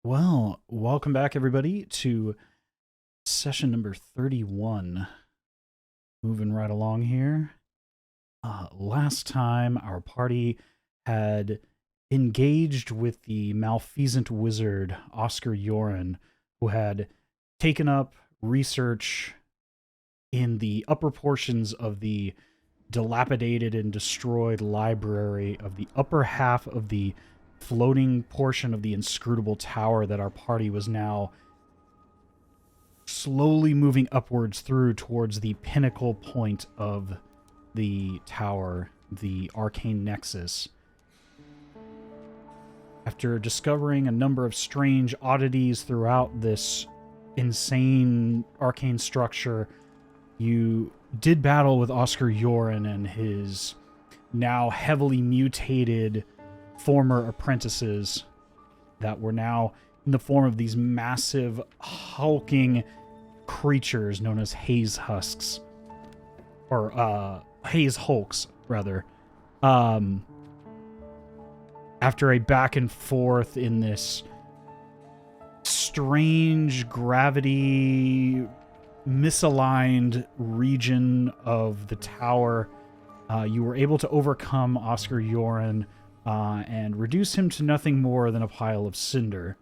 Well, welcome back, everybody, to session number 31. Moving right along here. Last time, our party had engaged with the malfeasant wizard, Oscar Yoren, who had taken up research in the upper portions of the dilapidated and destroyed library of the upper half of the floating portion of the inscrutable tower that our party was now slowly moving upwards through towards the pinnacle point of the tower, the arcane nexus. After discovering a number of strange oddities throughout this insane arcane structure, you did battle with Oscar Yoren and his now heavily mutated former apprentices that were now in the form of these massive, hulking creatures known as haze husks. Or, haze hulks, rather. After a back and forth in this strange gravity misaligned region of the tower, you were able to overcome Oscar Yoren and reduce him to nothing more than a pile of cinder.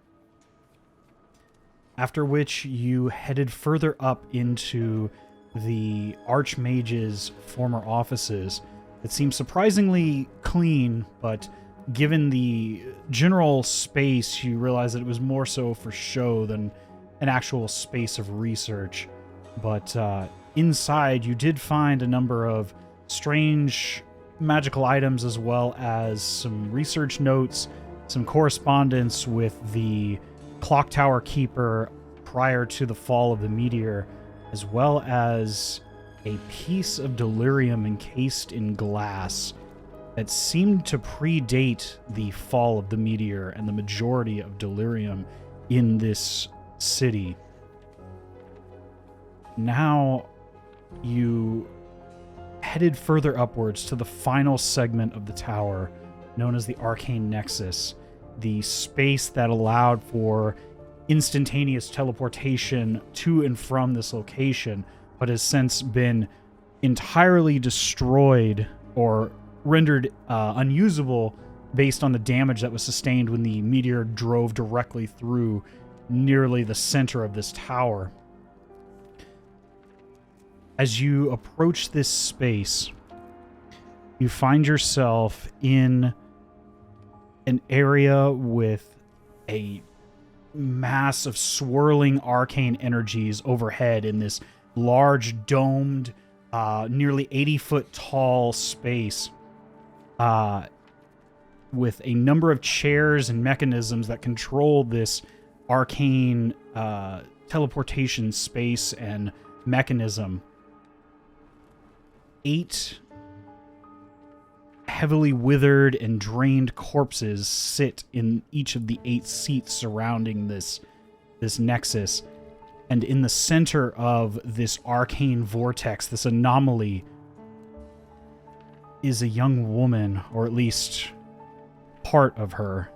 After which you headed further up into the Archmage's former offices. It seemed surprisingly clean, but given the general space, you realize that it was more so for show than an actual space of research. But inside, you did find a number of strange magical items, as well as some research notes, some correspondence with the clock tower keeper prior to the fall of the meteor, as well as a piece of delirium encased in glass that seemed to predate the fall of the meteor and the majority of delirium in this city. Now you headed further upwards to the final segment of the tower, known as the Arcane Nexus, the space that allowed for instantaneous teleportation to and from this location, but has since been entirely destroyed or rendered unusable based on the damage that was sustained when the meteor drove directly through nearly the center of this tower. As you approach this space, you find yourself in an area with a mass of swirling arcane energies overhead in this large domed, nearly 80-foot tall space, with a number of chairs and mechanisms that control this arcane teleportation space and mechanism. 8 heavily withered and drained corpses sit in each of the 8 seats surrounding this nexus. And in the center of this arcane vortex, this anomaly, is a young woman, or at least part of her.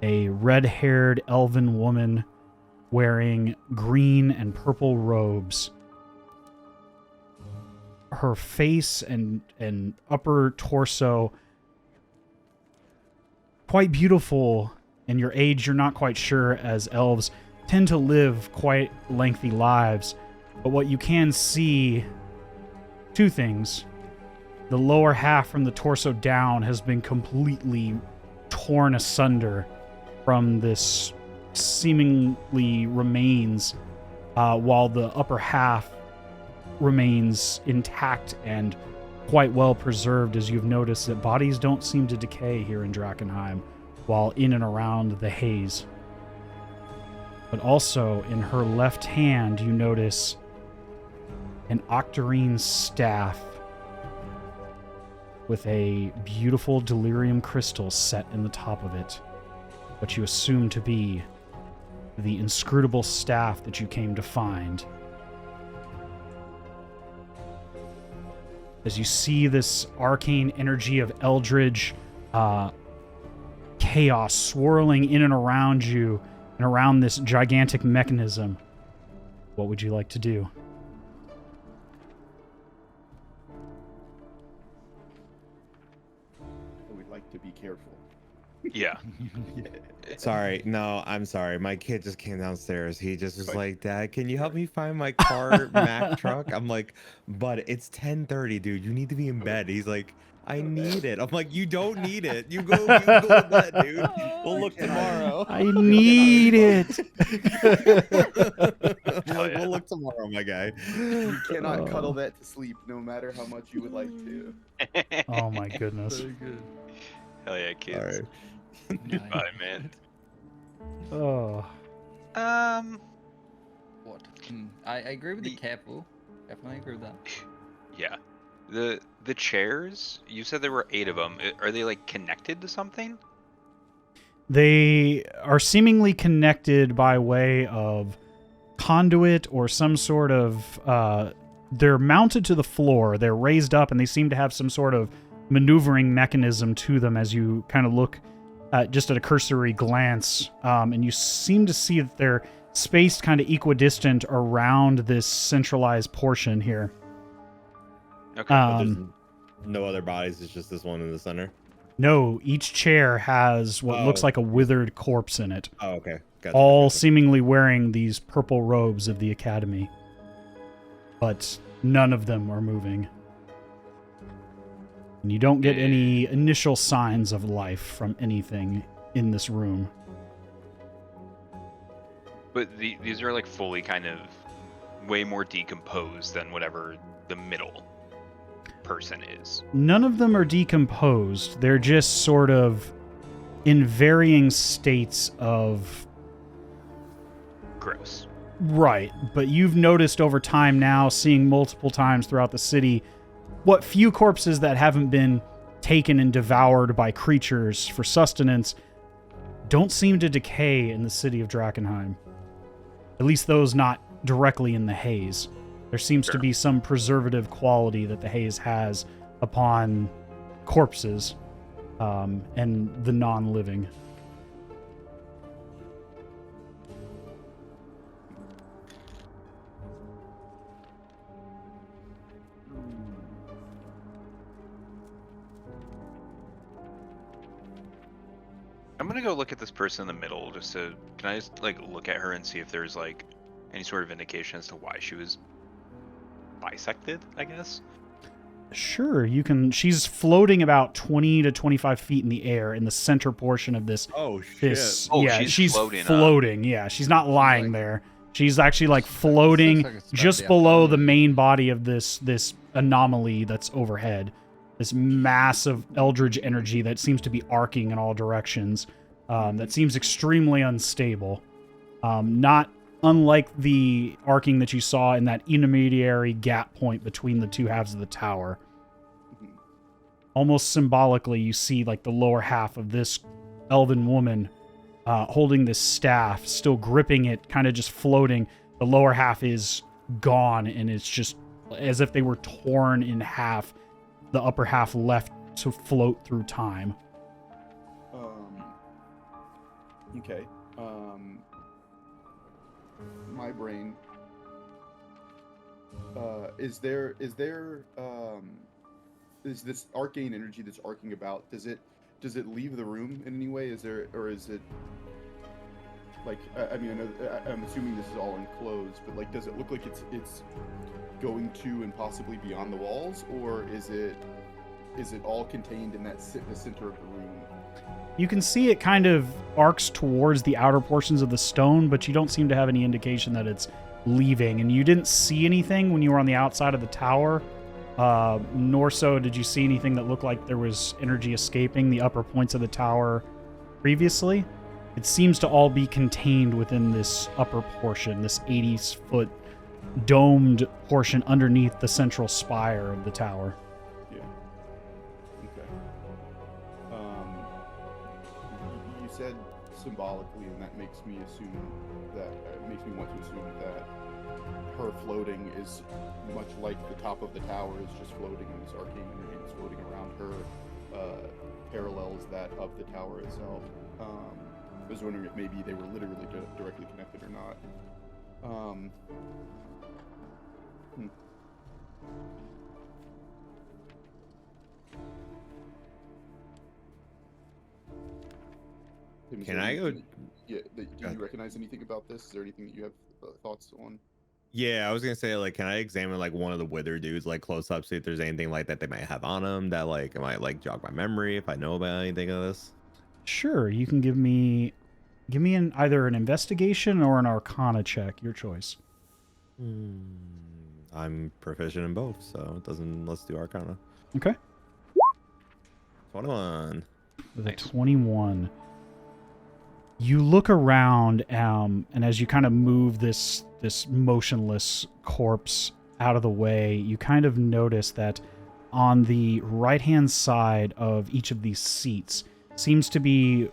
A red-haired elven woman wearing green and purple robes. Her face and upper torso, quite beautiful. In your age, you're not quite sure, as elves tend to live quite lengthy lives. But what you can see, 2 things. The lower half from the torso down has been completely torn asunder from this seemingly remains, while the upper half remains intact and quite well preserved, as you've noticed that bodies don't seem to decay here in Drakenheim while in and around the haze. But also in her left hand, you notice an octarine staff with a beautiful delirium crystal set in the top of it, what you assume to be the inscrutable staff that you came to find. As you see this arcane energy of eldritch chaos swirling in and around you and around this gigantic mechanism. What would you like to do? I would like to be careful. Yeah. Sorry, no, I'm sorry. My kid just came downstairs. He just was like, Dad, can you help me find my car Mac truck? I'm like, but it's 10:30, dude. You need to be in bed. He's like, I need it. I'm like, you don't need it. You go to bed, dude. We'll look tomorrow. I need it. We'll look tomorrow, my guy. You cannot cuddle that to sleep, no matter how much you would like to. Oh my goodness. Very good. Hell yeah, kids. All right. Goodbye, man. Oh. What? I agree with the careful. Definitely agree with that. Yeah. The chairs, you said there were 8 of them. Are they like connected to something? They are seemingly connected by way of conduit or some sort of they're mounted to the floor. They're raised up and they seem to have some sort of maneuvering mechanism to them as you kind of look just at a cursory glance, and you seem to see that they're spaced kind of equidistant around this centralized portion here. Okay. There's no other bodies. It's just this one in the center. No, each chair has what looks like a withered corpse in it. Oh, okay. Gotcha, All gotcha. seemingly wearing these purple robes of the Academy. But none of them are moving. And you don't get any initial signs of life from anything in this room. But these are like fully kind of way more decomposed than whatever the middle person is. None of them are decomposed. They're just sort of in varying states of... Gross. Right, but you've noticed over time now, seeing multiple times throughout the city, what few corpses that haven't been taken and devoured by creatures for sustenance don't seem to decay in the city of Drakenheim. At least those not directly in the haze. There seems to be some preservative quality that the haze has upon corpses and the non-living. I'm gonna go look at this person in the middle just to, can I just like look at her and see if there's like any sort of indication as to why she was bisected, I guess? Sure, you can. She's floating about 20 to 25 feet in the air in the center portion of this. Oh, shit. This, Oh, yeah, she's floating up. floating. Yeah, she's not lying like- there. She's actually like floating like it's just about the below upper the main body of this anomaly that's overhead. This massive eldritch energy that seems to be arcing in all directions. That seems extremely unstable. Not unlike the arcing that you saw in that intermediary gap point between the two halves of the tower. Almost symbolically, you see like the lower half of this elven woman holding this staff, still gripping it, kind of just floating. The lower half is gone, and it's just as if they were torn in half. The upper half left to float through time. Okay. My brain. Is this arcane energy that's arcing about? Does it leave the room in any way? Is it like I mean, I know, I'm assuming this is all enclosed, but like, does it look like it's going to and possibly beyond the walls, or is it all contained in the center of the room? You can see it kind of arcs towards the outer portions of the stone, but you don't seem to have any indication that it's leaving. And you didn't see anything when you were on the outside of the tower, nor so did you see anything that looked like there was energy escaping the upper points of the tower previously. It seems to all be contained within this upper portion, this 80-foot domed portion underneath the central spire of the tower. Yeah. Okay. You said symbolically, and that makes me assume that makes me want to assume that her floating is much like the top of the tower is just floating, and this arcane energy is floating around her. parallels that of the tower itself. I was wondering if maybe they were literally directly connected or not. Can I go? Yeah. Do you recognize anything about this? Is there anything that you have thoughts on? Yeah, I was gonna say, like, can I examine like one of the wither dudes like close up, see if there's anything like that they might have on them that like might like jog my memory if I know about anything of this? Sure, you can give me either an investigation or an arcana check, your choice. I'm proficient in both, so it doesn't. Let's do arcana. Okay. 21. With a 21. You look around, and as you kind of move this motionless corpse out of the way, you kind of notice that on the right-hand side of each of these seats seems to be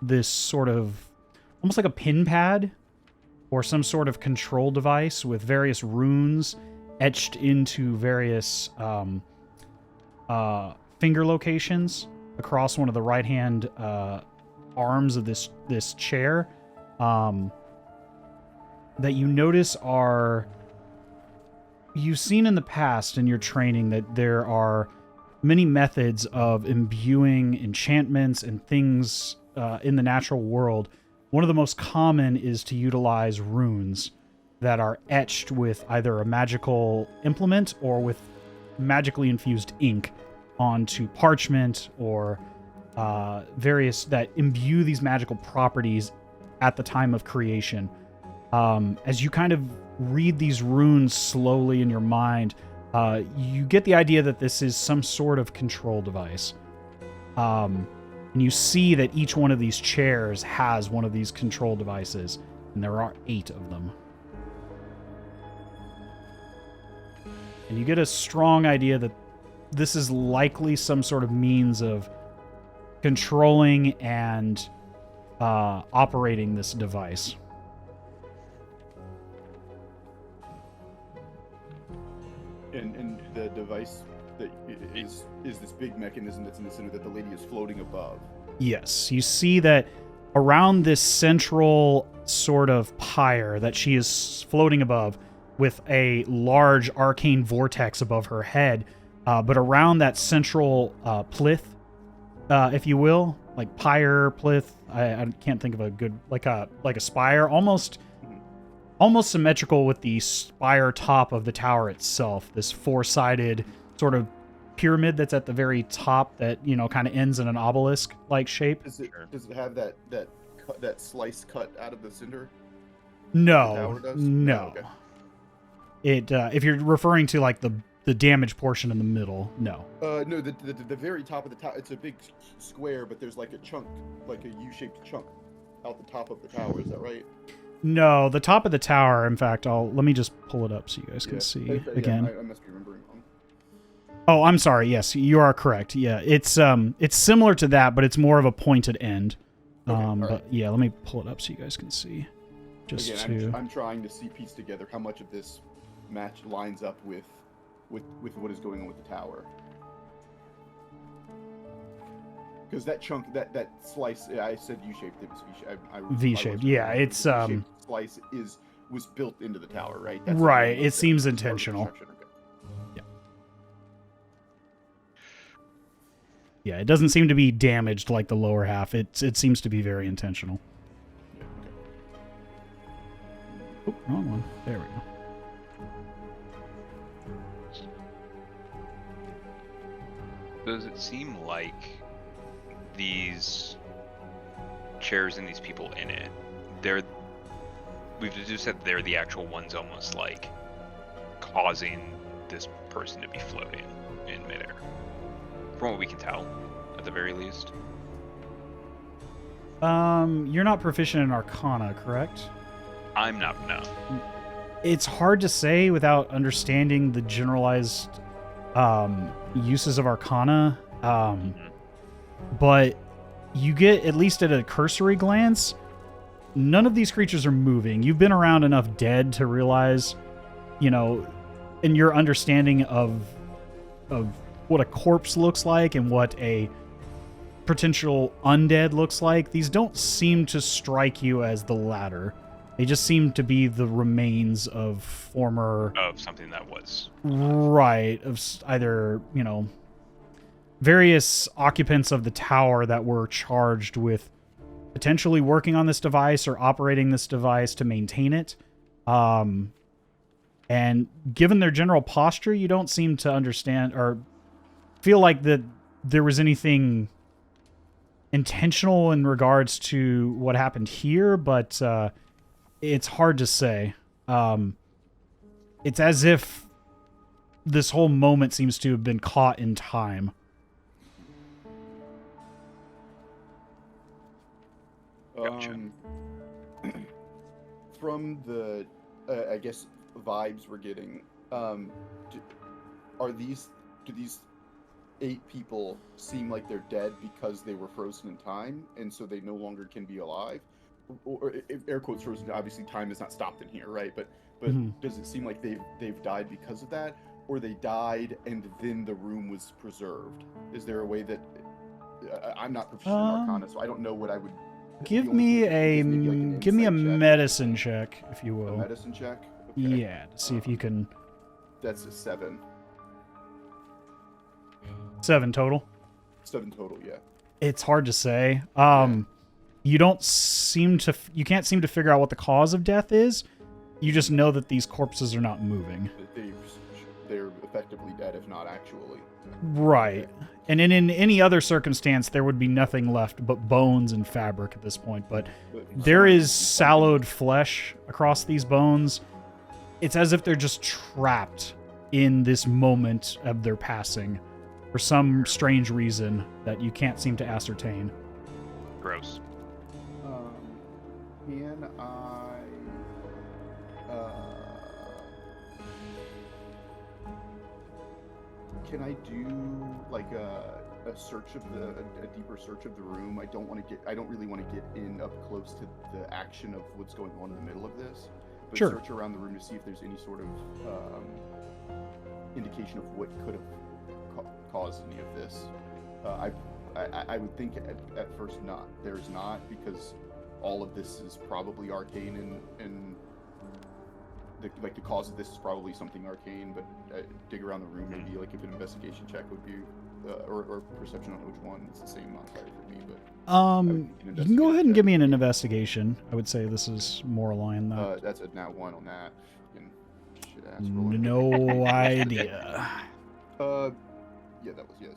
this sort of almost like a pin pad or some sort of control device with various runes etched into various finger locations across one of the right-hand arms of this chair that you notice you've seen in the past in your training that there are many methods of imbuing enchantments and things in the natural world. One of the most common is to utilize runes that are etched with either a magical implement or with magically infused ink onto parchment or various that imbue these magical properties at the time of creation. As you kind of read these runes slowly in your mind, you get the idea that this is some sort of control device. And you see that each one of these chairs has one of these control devices, and there are 8 of them. And you get a strong idea that this is likely some sort of means of controlling and operating this device. And the device that is this big mechanism that's in the center that the lady is floating above. Yes, you see that around this central sort of pyre that she is floating above with a large arcane vortex above her head, but around that central plinth, if you will, like pyre, plinth, I can't think of a good, like a spire, almost symmetrical with the spire top of the tower itself, this 4-sided sort of pyramid that's at the very top that, you know, kind of ends in an obelisk-like shape. Does it have that slice cut out of the center? No, The tower does? no. Oh, okay. It if you're referring to like the damaged portion in the middle, no. No, the very top of the tower. It's a big square, but there's like a chunk, like a U-shaped chunk, out the top of the tower. Is that right? No, the top of the tower. In fact, let me just pull it up so you guys can see again. I must be remembering wrong. Oh, I'm sorry. Yes, you are correct. Yeah, it's similar to that, but it's more of a pointed end. Okay, but yeah, let me pull it up so you guys can see. Again, I'm trying to piece together how much of this match lines up with what is going on with the tower. Because that chunk, that slice, I said U-shaped, it was V-shaped. V-shaped, yeah. It's V-shaped slice was built into the tower, right? That's right. It seems intentional. Okay. Yeah. Yeah, it doesn't seem to be damaged like the lower half. It seems to be very intentional. Yeah, okay. Oh, wrong one. There we go. Does it seem like these chairs and these people in it, we've just said they're the actual ones almost like causing this person to be floating in midair? From what we can tell, at the very least. You're not proficient in Arcana, correct? I'm not, no. It's hard to say without understanding the generalized uses of Arcana. But you get, at least at a cursory glance, none of these creatures are moving. You've been around enough dead to realize, you know, in your understanding of what a corpse looks like and what a potential undead looks like, these don't seem to strike you as the latter. They just seem to be the remains of former... Of something that was. Right. Of either, various occupants of the tower that were charged with potentially working on this device or operating this device to maintain it. And given their general posture, you don't seem to understand or feel like that there was anything intentional in regards to what happened here, but it's hard to say. It's as if this whole moment seems to have been caught in time. Gotcha. From the, I guess, vibes we're getting, do these 8 people seem like they're dead because they were frozen in time, and so they no longer can be alive? Or if air quotes frozen, obviously time is not stopped in here, right? But does it seem like they've died because of that, or they died and then the room was preserved? Is there a way that I'm not proficient in Arcana, so I don't know what I would. Give me a medicine check, if you will. A medicine check. Okay. Yeah, to see if you can. That's a 7. 7 total. 7 total, yeah. It's hard to say. You can't seem to figure out what the cause of death is. You just know that these corpses are not moving. They're effectively dead, if not actually. Right. And in any other circumstance, there would be nothing left but bones and fabric at this point. But there is sallowed flesh across these bones. It's as if they're just trapped in this moment of their passing for some strange reason that you can't seem to ascertain. Gross. Can I do like a search of a deeper search of the room? I don't really want to get in up close to the action of what's going on in the middle of this. But sure. Search around the room to see if there's any sort of indication of what could have caused any of this. I would think at first not. There's not, because all of this is probably arcane and the cause of this is probably something arcane, but dig around the room, maybe like if an investigation check would be, or perception on which one. It's the same modifier for me, but you can go ahead and give me an investigation. I would say this is more aligned. That's a nat 1 on that. No idea. Yeah, that was yes.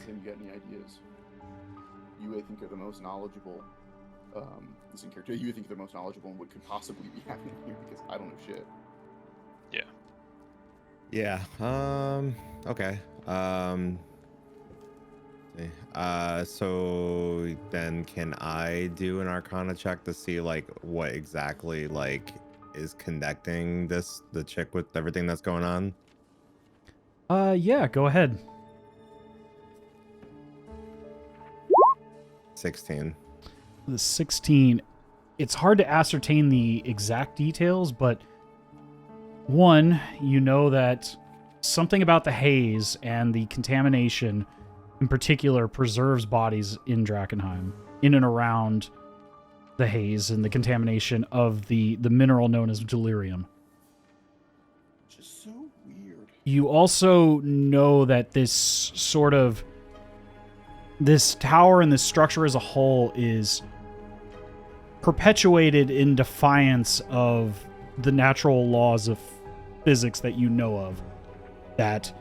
Tim, you got any ideas? You, I think, are the most knowledgeable. This in character, you think they're most knowledgeable in what could possibly be happening here, because I don't know shit. Yeah. Okay. So then can I do an Arcana check to see like what exactly like is connecting the chick with everything that's going on? Yeah, go ahead. 16. The 16, it's hard to ascertain the exact details, but one, you know that something about the haze and the contamination in particular preserves bodies in Drakenheim, in and around the haze and the contamination of the mineral known as delirium. Just so weird. You also know that this tower and this structure as a whole is perpetuated in defiance of the natural laws of physics that you know of. That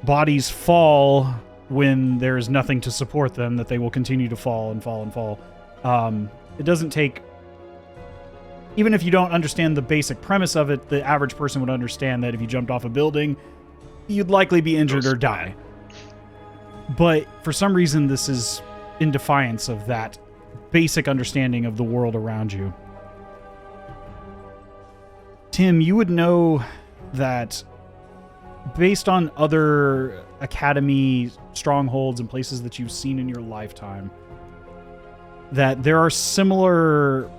bodies fall when there's nothing to support them, that they will continue to fall and fall and fall. It doesn't take... Even if you don't understand the basic premise of it, the average person would understand that if you jumped off a building, you'd likely be injured or die. But for some reason, this is in defiance of that basic understanding of the world around you. Tim, you would know that based on other academy strongholds and places that you've seen in your lifetime, that there are similar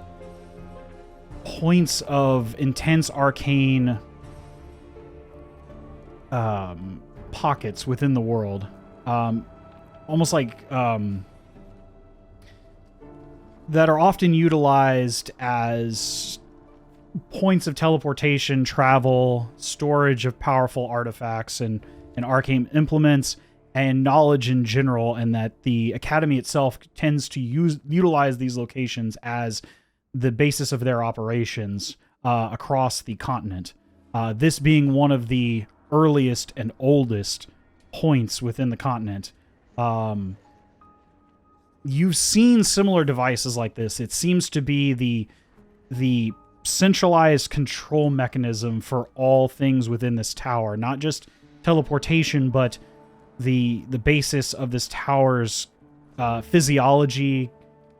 points of intense arcane pockets within the world, almost like that are often utilized as points of teleportation, travel, storage of powerful artifacts and arcane implements, and knowledge in general, and that the Academy itself tends to utilize these locations as the basis of their operations across the continent. This being one of the earliest and oldest points within the continent. You've seen similar devices like this. It seems to be the centralized control mechanism for all things within this tower, not just teleportation, but the basis of this tower's physiology,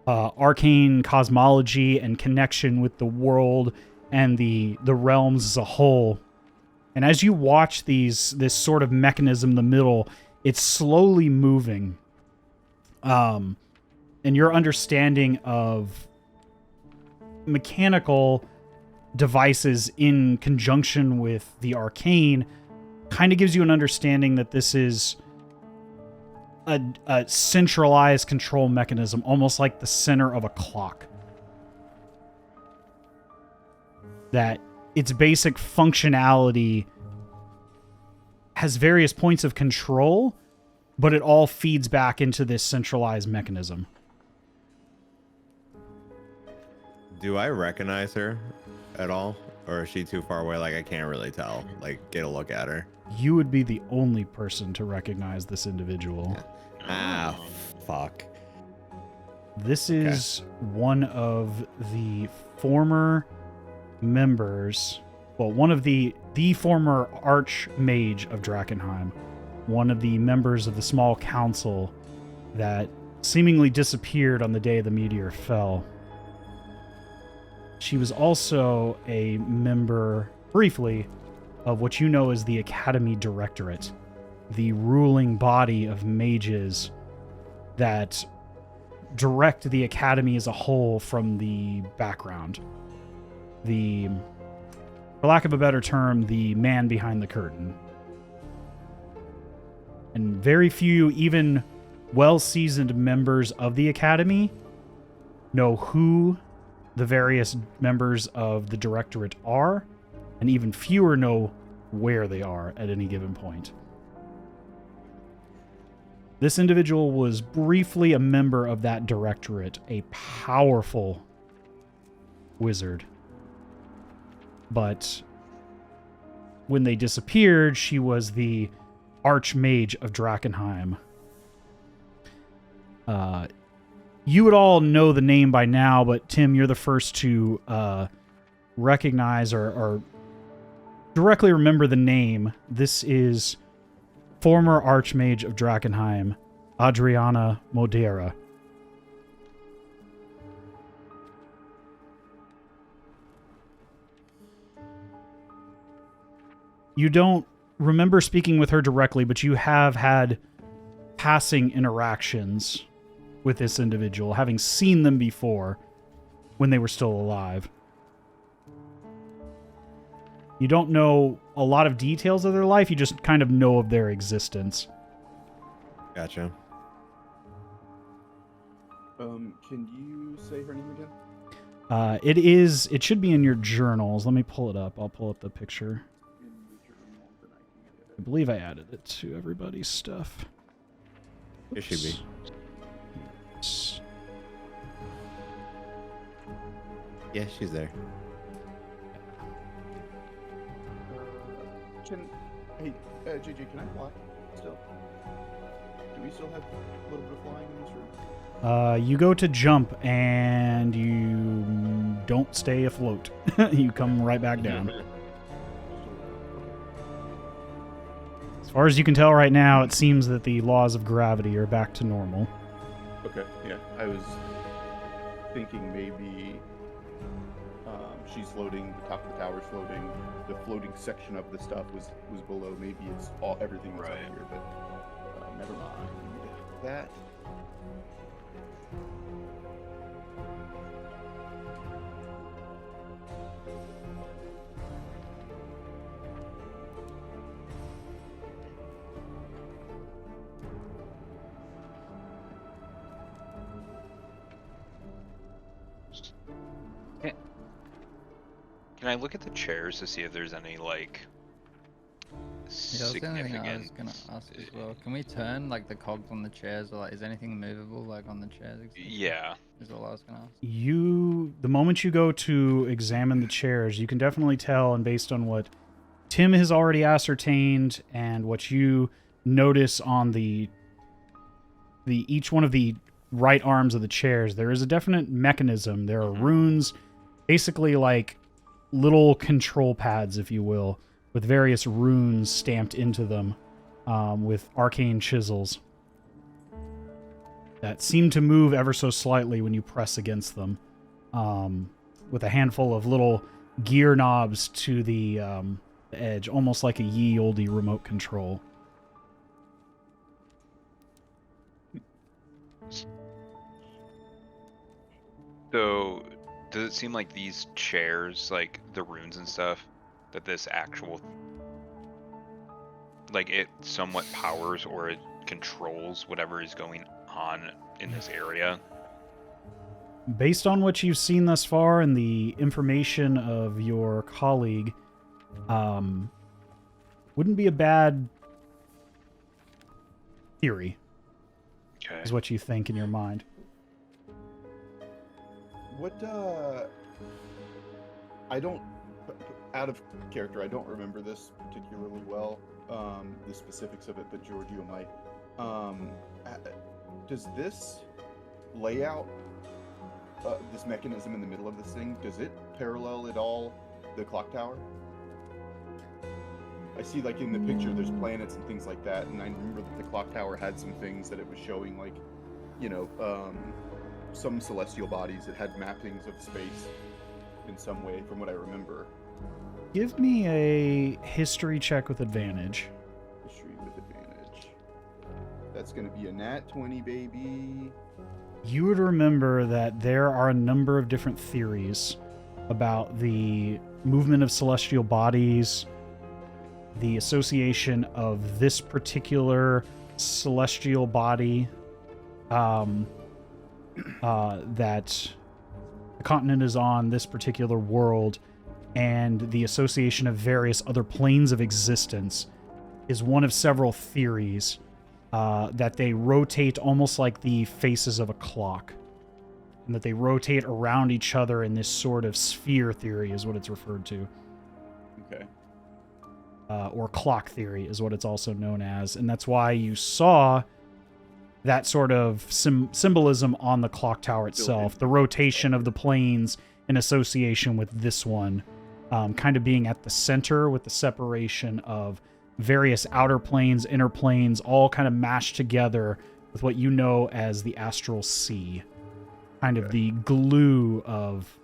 arcane cosmology, and connection with the world and the realms as a whole. And as you watch this sort of mechanism in the middle, it's slowly moving. And your understanding of mechanical devices in conjunction with the arcane kind of gives you an understanding that this is a centralized control mechanism, almost like the center of a clock. That its basic functionality has various points of control, but it all feeds back into this centralized mechanism. Do I recognize her at all? Or is she too far away? Like, I can't really tell. Like, get a look at her. You would be the only person to recognize this individual. Ah, fuck. This is one of the former members, well, one of the former Archmage of Drakenheim, one of the members of the small council that seemingly disappeared on the day the meteor fell. She was also a member, briefly, of what you know as the Academy Directorate, the ruling body of mages that direct the Academy as a whole from the background. For lack of a better term, the man behind the curtain. And very few, even well-seasoned members of the Academy know who the various members of the Directorate are, and even fewer know where they are at any given point. This individual was briefly a member of that Directorate, a powerful wizard. But when they disappeared, she was the Archmage of Drakenheim. You would all know the name by now, but Tim, you're the first to recognize or directly remember the name. This is former Archmage of Drakenheim, Adriana Modera. You don't remember speaking with her directly, but you have had passing interactions with this individual, having seen them before when they were still alive. You don't know a lot of details of their life, you just kind of know of their existence. Gotcha. Can you say her name again? It should be in your journals. Let me pull it up. I'll pull up the picture. In the journal, then I can get it. I believe I added it to everybody's stuff. It should be. Oops. Yeah, she's there. Hey, JJ, can I fly still? Do we still have a little bit of flying in this room? You go to jump and you don't stay afloat. You come right back down. As far as you can tell right now, it seems that the laws of gravity are back to normal. Okay, yeah. I was thinking maybe she's floating, the top of the tower's floating, the floating section of the stuff was below. Maybe it's everything was up here, but never mind that. Can I look at the chairs to see if there's any like Yeah, that's the only thing I was significant? gonna ask as well. Can we turn like the cogs on the chairs, or like is anything movable like on the chairs? Yeah. Is all I was gonna ask. The moment you go to examine the chairs, you can definitely tell, and based on what Tim has already ascertained and what you notice on the each one of the right arms of the chairs, there is a definite mechanism. There are runes, basically like little control pads, if you will, with various runes stamped into them, with arcane chisels that seem to move ever so slightly when you press against them, with a handful of little gear knobs to the edge, almost like a ye olde remote control. So, does it seem like these chairs, like the runes and stuff, that this actual, like it somewhat powers or it controls whatever is going on in this area? Based on what you've seen thus far and the information of your colleague, wouldn't be a bad theory, Okay. is what you think in your mind. What, I don't, out of character, I don't remember this particularly well, the specifics of it, but Georgio might. Does this layout, this mechanism in the middle of this thing, does it parallel at all the clock tower? I see, like, in the picture, there's planets and things like that, and I remember that the clock tower had some things that it was showing, like, you know, some celestial bodies that had mappings of space in some way, from what I remember. Give me a history check with advantage. History with advantage. That's going to be a nat 20, baby. You would remember that there are a number of different theories about the movement of celestial bodies, the association of this particular celestial body, that the continent is on, this particular world, and the association of various other planes of existence is one of several theories, that they rotate almost like the faces of a clock, and that they rotate around each other in this sort of sphere theory is what it's referred to. Okay. Or clock theory is what it's also known as, and that's why you saw that sort of symbolism on the clock tower itself, the rotation of the planes in association with this one, kind of being at the center with the separation of various outer planes, inner planes, all kind of mashed together with what you know as the astral sea, kind of the glue of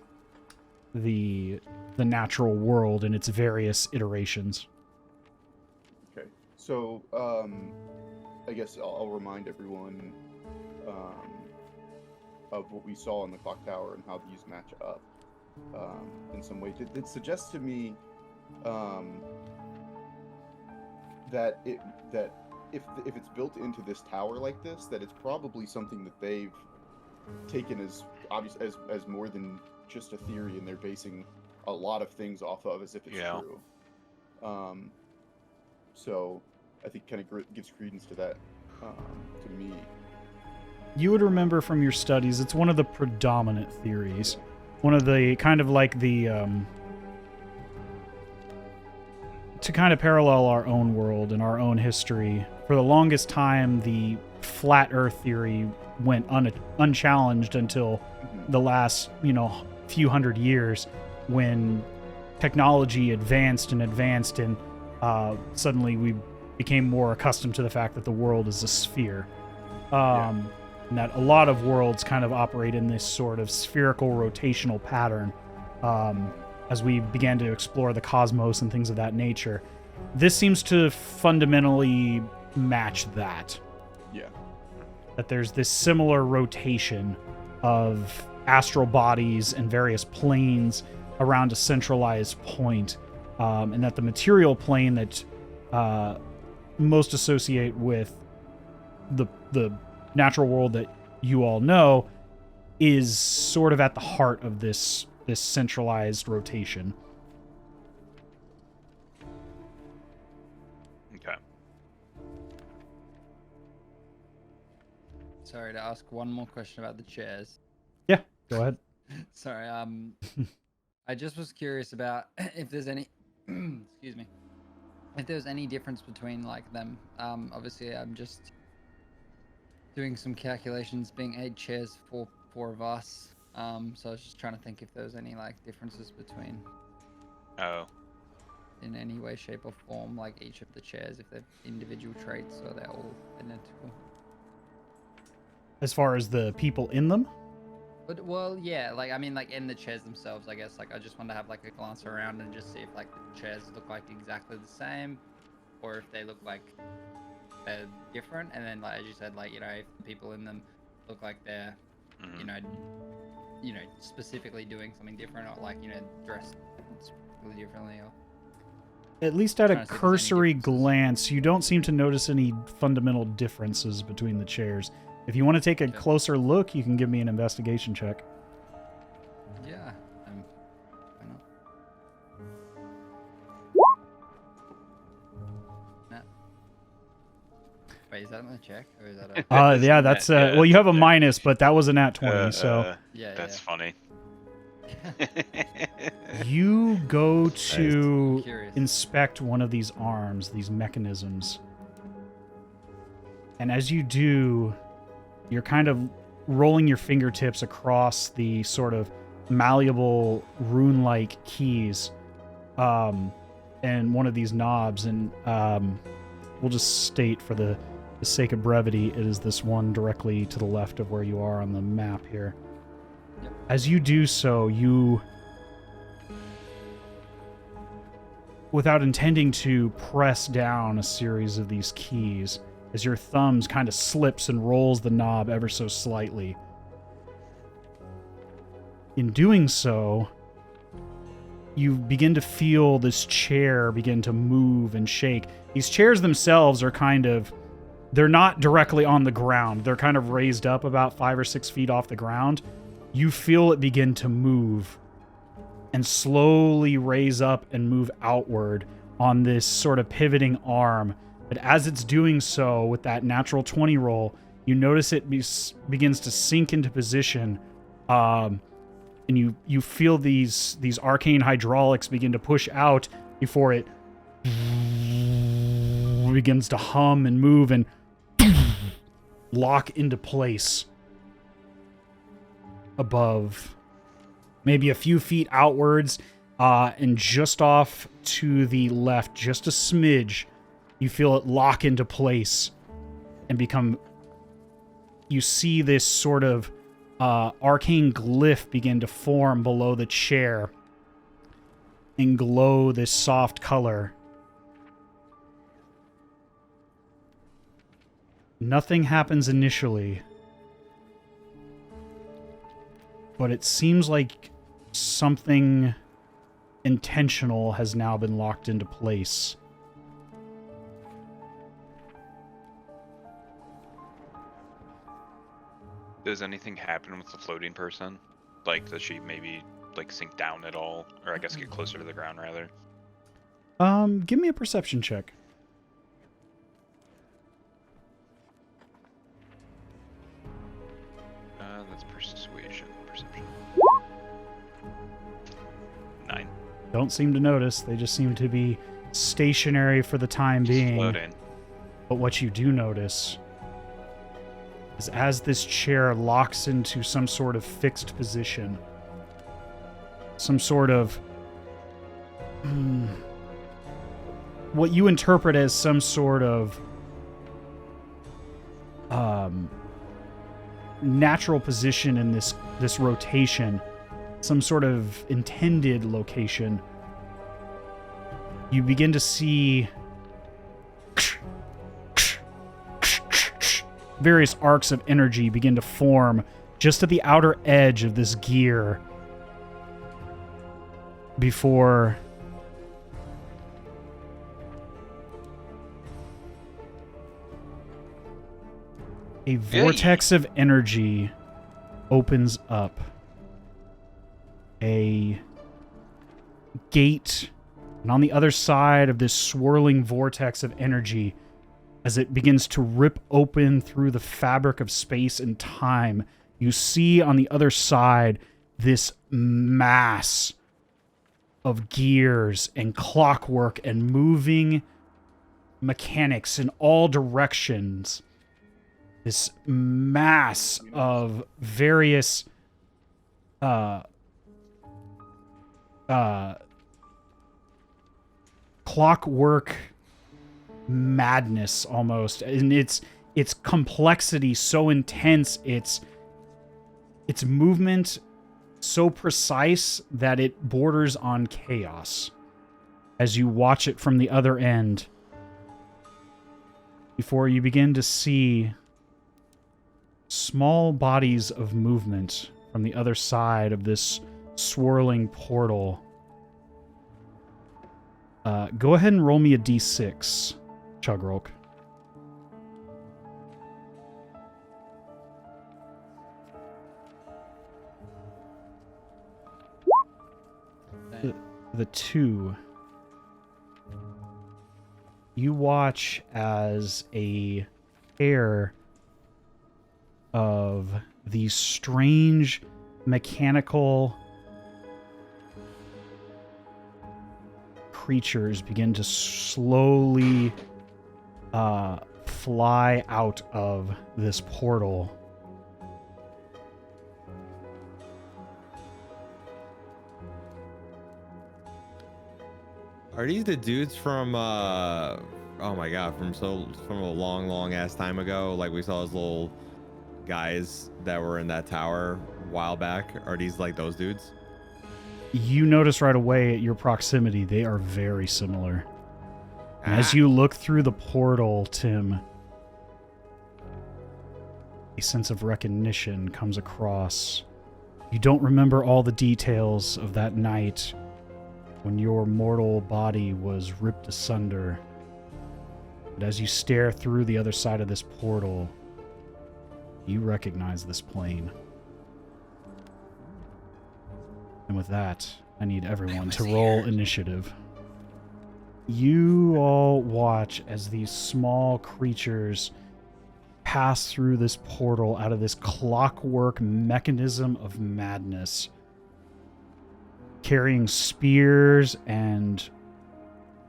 the natural world and its various iterations. Okay. So, I guess I'll remind everyone of what we saw in the clock tower and how these match up in some way. It suggests to me that if it's built into this tower like this, that it's probably something that they've taken as obvious as more than just a theory, and they're basing a lot of things off of as if it's true. So I think kind of gives credence to that, to me. You would remember from your studies, it's one of the predominant theories. One of the kind of like the, to kind of parallel our own world and our own history. For the longest time, the flat Earth theory went unchallenged until the last, few hundred years, when technology advanced and suddenly we became more accustomed to the fact that the world is a sphere. And that a lot of worlds kind of operate in this sort of spherical rotational pattern, as we began to explore the cosmos and things of that nature. This seems to fundamentally match that. Yeah. That there's this similar rotation of astral bodies and various planes around a centralized point, and that the material plane that most associate with the natural world that you all know is sort of at the heart of this centralized rotation. Sorry to ask one more question about the chairs. Yeah, go ahead. Sorry, I just was curious about if there's any, excuse me, if there's any difference between like them. Obviously, I'm just doing some calculations, being 8 chairs for 4 of us. So I was just trying to think if there was any like differences between, in any way, shape, or form, like each of the chairs, if they're individual traits or they're all identical. As far as the people in them? But well, yeah, like I mean, like in the chairs themselves, I guess. Like I just want to have like a glance around and just see if like the chairs look like exactly the same, or if they look like they're different. And then, like as you said, like if the people in them look like they're, specifically doing something different, or like dressed specifically differently, or. At least at a Trying to see if there's any cursory differences. glance, you don't seem to notice any fundamental differences between the chairs. If you want to take a Okay. closer look, you can give me an investigation check. Yeah. Why not? No. Wait, is that on the check or is that a? Yeah, that's Yeah, well, you have a yeah. minus, but that was a nat 20, so Yeah. That's funny. you go to Curious. inspect one of these arms, these mechanisms. And as you do, you're kind of rolling your fingertips across the sort of malleable rune-like keys and one of these knobs. And we'll just state for the sake of brevity, it is this one directly to the left of where you are on the map here. Yep. As you do so, you, without intending to press down a series of these keys, as your thumbs kind of slips and rolls the knob ever so slightly. In doing so, you begin to feel this chair begin to move and shake. These chairs themselves are they're not directly on the ground. They're kind of raised up about 5 or 6 feet off the ground. You feel it begin to move and slowly raise up and move outward on this sort of pivoting arm. But as it's doing so, with that natural 20 roll, you notice it begins to sink into position, and you feel these arcane hydraulics begin to push out before it begins to hum and move and lock into place above, maybe a few feet outwards, and just off to the left, just a smidge. You feel it lock into place and become... You see this sort of arcane glyph begin to form below the chair and glow this soft color. Nothing happens initially, but it seems like something intentional has now been locked into place. Does anything happen with the floating person? Like, does she maybe like sink down at all, or I guess get closer to the ground rather? Give me a perception check. That's perception. 9. Don't seem to notice. They just seem to be stationary for the time being. Floating. But what you do notice is as this chair locks into some sort of fixed position, some sort of what you interpret as some sort of natural position in this rotation, some sort of intended location, you begin to see various arcs of energy begin to form just at the outer edge of this gear before a vortex of energy opens up. A gate, and on the other side of this swirling vortex of energy, as it begins to rip open through the fabric of space and time, you see on the other side this mass of gears and clockwork and moving mechanics in all directions. This mass of various clockwork madness almost, and its complexity so intense, its movement so precise that it borders on chaos as you watch it from the other end, before you begin to see small bodies of movement from the other side of this swirling portal. Go ahead and roll me a d6, Chugrulk. The 2. You watch as a pair of these strange mechanical creatures begin to slowly fly out of this portal. Are these the dudes from oh my god, from a long ass time ago? Like we saw those little guys that were in that tower a while back. Are these like those dudes? You notice right away at your proximity, they are very similar. And as you look through the portal, Tim, a sense of recognition comes across. You don't remember all the details of that night when your mortal body was ripped asunder. But as you stare through the other side of this portal, you recognize this plane. And with that, I need everyone to roll initiative. You all watch as these small creatures pass through this portal out of this clockwork mechanism of madness, carrying spears and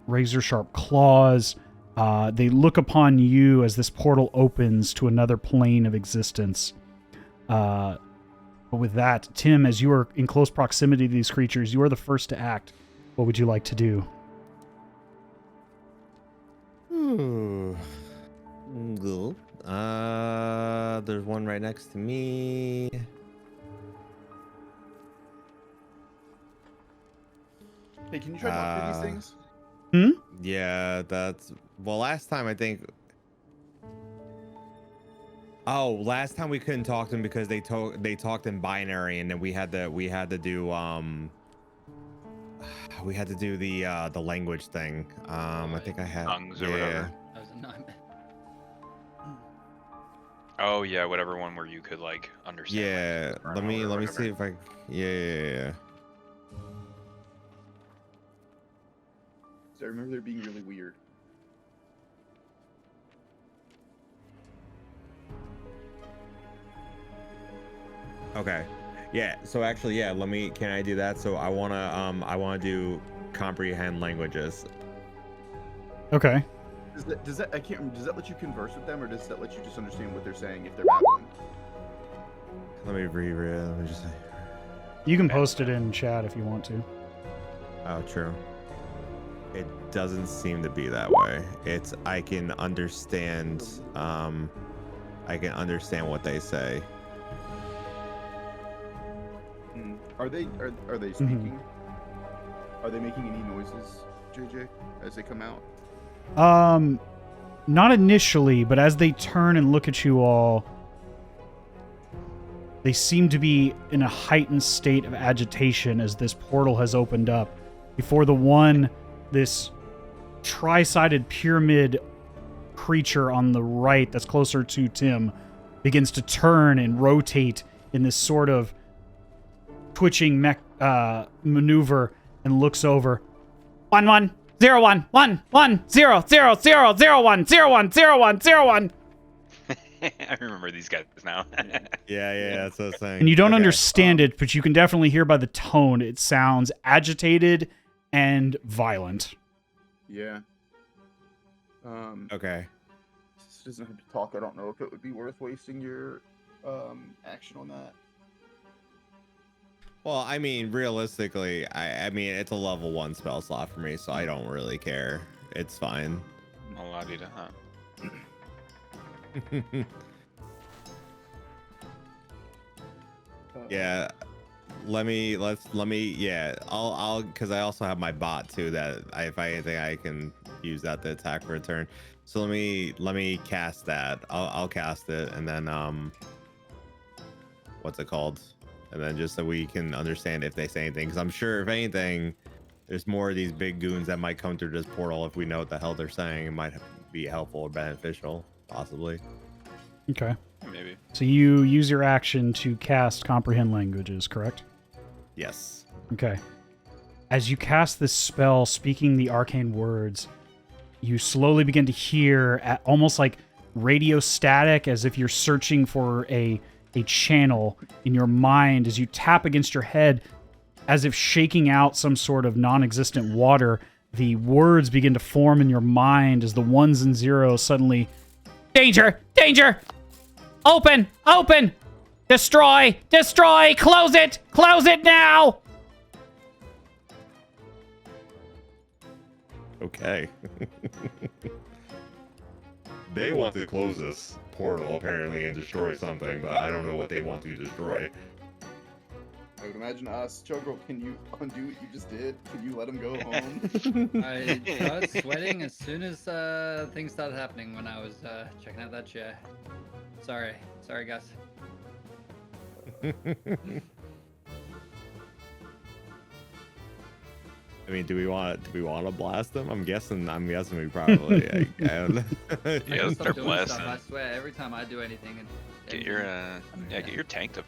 razor-sharp claws. They look upon you as this portal opens to another plane of existence. But with that, Tim, as you are in close proximity to these creatures, you are the first to act. What would you like to do? There's one right next to me. Hey, can you try talking to these things? Yeah, that's... Well, last time I think... Oh, last time we couldn't talk to them because they talked in binary, and then we had to do the language thing. I think I had tongues or whatever. That was a nightmare. Oh yeah, whatever one where you could like understand. Yeah, let me see if I. Yeah. So I remember they're being really weird. Okay. Yeah. So actually, yeah. Can I do that? So I wanna do comprehend languages. Okay. Does that I can't remember, does that let you converse with them, or does that let you just understand what they're saying if they're babbling? Let me reread. Let me just say. You can post it in chat if you want to. Oh, true. It doesn't seem to be that way. It's I can understand what they say. Are they speaking? Are they making any noises, JJ, as they come out? Not initially, but as they turn and look at you all, they seem to be in a heightened state of agitation as this portal has opened up. Before this tri-sided pyramid creature on the right that's closer to Tim begins to turn and rotate in this sort of twitching maneuver and looks over. 1-1-0 01 1 1 0 0 0 0 1 0 1 0 1 0 1. I remember these guys now. Yeah, that's what I was saying. And you don't Okay. understand it, but you can definitely hear by the tone it sounds agitated and violent. Yeah. Okay. This doesn't have to talk. I don't know if it would be worth wasting your action on that. Well, I mean, realistically, I mean, it's a level 1 spell slot for me, so I don't really care. It's fine. La di da. Yeah. Let me, yeah, I'll, because I also have my bot too that if I anything, I can use that to attack for a turn. So let me cast that. I'll cast it and then, what's it called? And then just so we can understand if they say anything, because I'm sure if anything, there's more of these big goons that might come through this portal. If we know what the hell they're saying, it might be helpful or beneficial, possibly. Okay. Maybe. So you use your action to cast Comprehend Languages, correct? Yes. Okay. As you cast this spell, speaking the arcane words, you slowly begin to hear almost like radio static, as if you're searching for a channel in your mind. As you tap against your head, as if shaking out some sort of non-existent water, the words begin to form in your mind as the ones and zeros suddenly... Danger! Danger! Open! Open! Destroy! Destroy! Close it! Close it now! Okay. They want to close this portal apparently and destroy something, but I don't know what they want to destroy. I would imagine us. Chugrulk, can you undo what you just did? Can you let him go home? I started sweating as soon as things started happening when I was checking out that chair. Sorry, guys. I mean, do we want to blast them? I'm guessing we probably. I don't know. Yeah, I let's stop start doing blasting. stuff, I swear, every time I do anything, and Get your get your tank to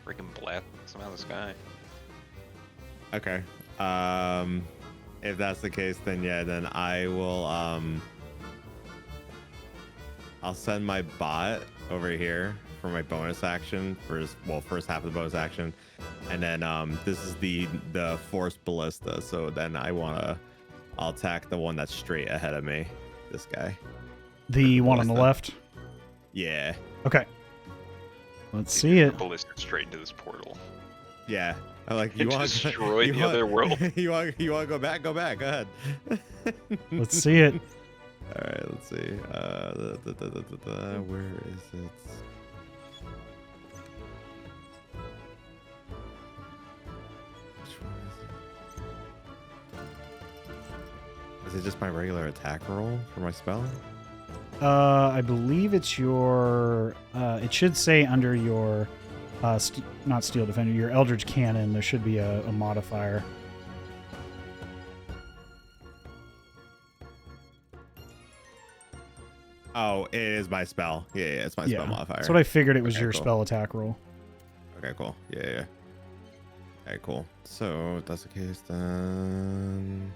freaking blast some out of the sky. Okay. If that's the case, then yeah, then I will. I'll send my bot over here for my bonus action. First half of the bonus action, and then this is the forced ballista. So then I'll attack the one that's straight ahead of me. This guy. The one on the left? Yeah. Okay. Let's see it. Ballista straight into this portal. Yeah. I like you It want destroyed the other world. You want to go back? Go back. Go ahead. Let's see it. All right. Let's see. Where is it? Which one is it? Is it just my regular attack roll for my spell? I believe it's your... it should say under your... not Steel Defender, your Eldritch Cannon, there should be a modifier. Oh, it is my spell. Yeah, it's my spell modifier. That's what I figured it was Okay, your cool. spell attack roll. Okay, cool. Yeah. Okay, cool. So, if that's the case, then...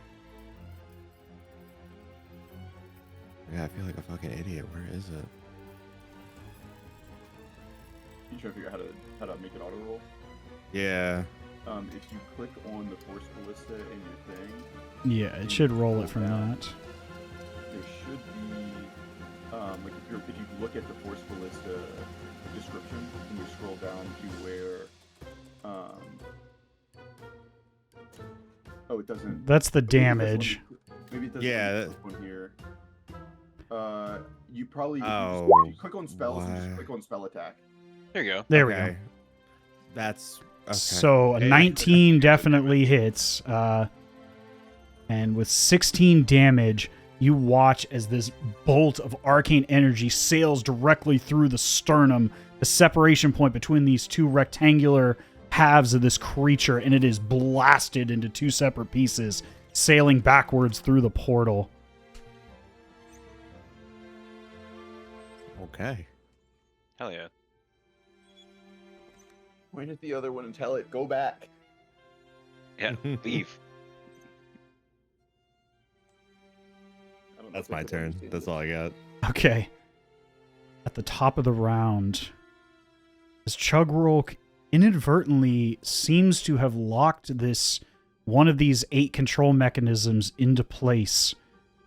Yeah, I feel like a fucking idiot. Where is it? You trying to figure out how to make an auto roll? Yeah. If you click on the force ballista in your thing, Yeah, it should roll it from that. there should be like if you look at the force ballista description and you scroll down to where oh, it doesn't. That's the maybe it doesn't damage. Maybe it doesn't. Yeah, On here. You probably if you click on spells and just click on spell attack. There you go. There we go. Okay. That's... Okay. So a 19 definitely hits. And with 16 damage, you watch as this bolt of arcane energy sails directly through the sternum, the separation point between these two rectangular halves of this creature, and it is blasted into two separate pieces, sailing backwards through the portal. Okay. Hell yeah. Point at the other one and tell it, go back. Yeah, leave. That's my turn. That's all I got. Okay. At the top of the round, as Chugrulk inadvertently seems to have locked one of these 8 control mechanisms into place,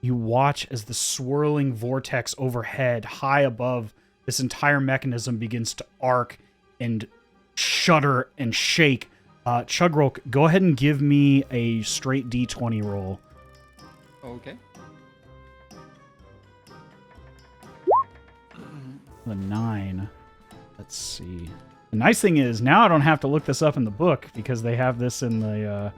you watch as the swirling vortex overhead, high above this entire mechanism, begins to arc and shudder and shake. Chugrulk, go ahead and give me a straight D20 roll. Okay. The 9. Let's see. The nice thing is, now I don't have to look this up in the book because they have this in the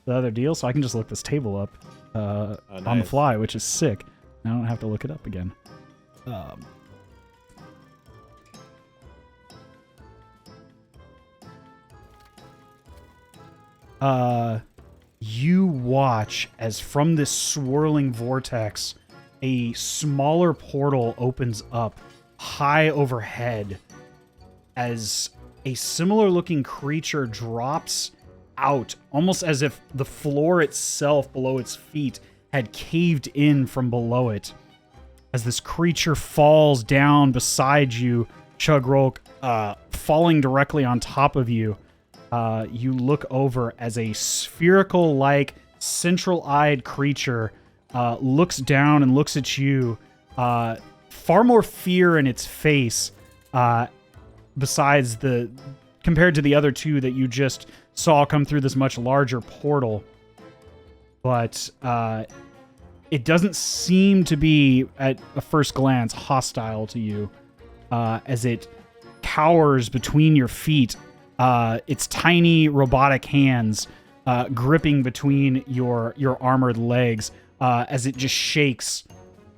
other deal, so I can just look this table up on the fly, which is sick. I don't have to look it up again. You watch as from this swirling vortex, a smaller portal opens up high overhead as a similar looking creature drops out, almost as if the floor itself below its feet had caved in from below it. As this creature falls down beside you, Chugrulk, falling directly on top of you, you look over as a spherical-like, central-eyed creature looks down and looks at you. Far more fear in its face, besides compared to the other two that you just saw come through this much larger portal. But it doesn't seem to be, at a first glance, hostile to you, as it cowers between your feet, its tiny robotic hands gripping between your armored legs, as it just shakes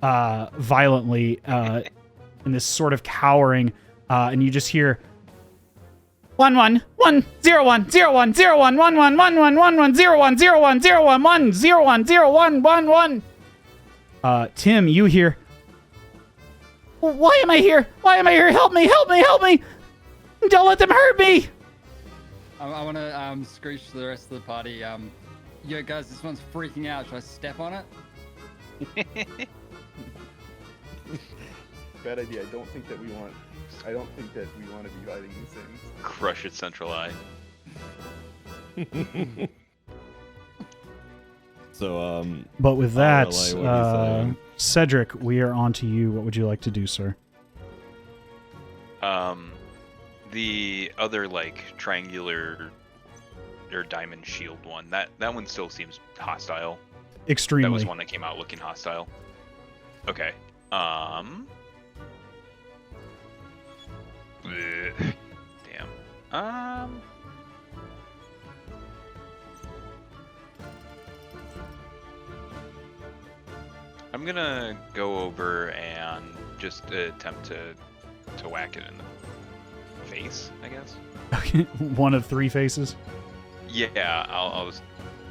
violently in this sort of cowering, and you just hear 11101011111101010101010111. Tim, you hear, why am I here? Why am I here? Help me! Help me! Help me! Don't let them hurt me! I want to screech to the rest of the party. Yo, guys, this one's freaking out. Should I step on it? Bad idea. I don't think that we want to be fighting these things. Crush its central eye. So, but with that, relay what he's saying. Cedric, we are on to you. What would you like to do, sir? The other, like, triangular or diamond shield one, that one still seems hostile. Extremely. That was one that came out looking hostile. Okay. Damn. I'm gonna go over and just attempt to whack it in the face, I guess. One of 3 faces? Yeah, I'll just,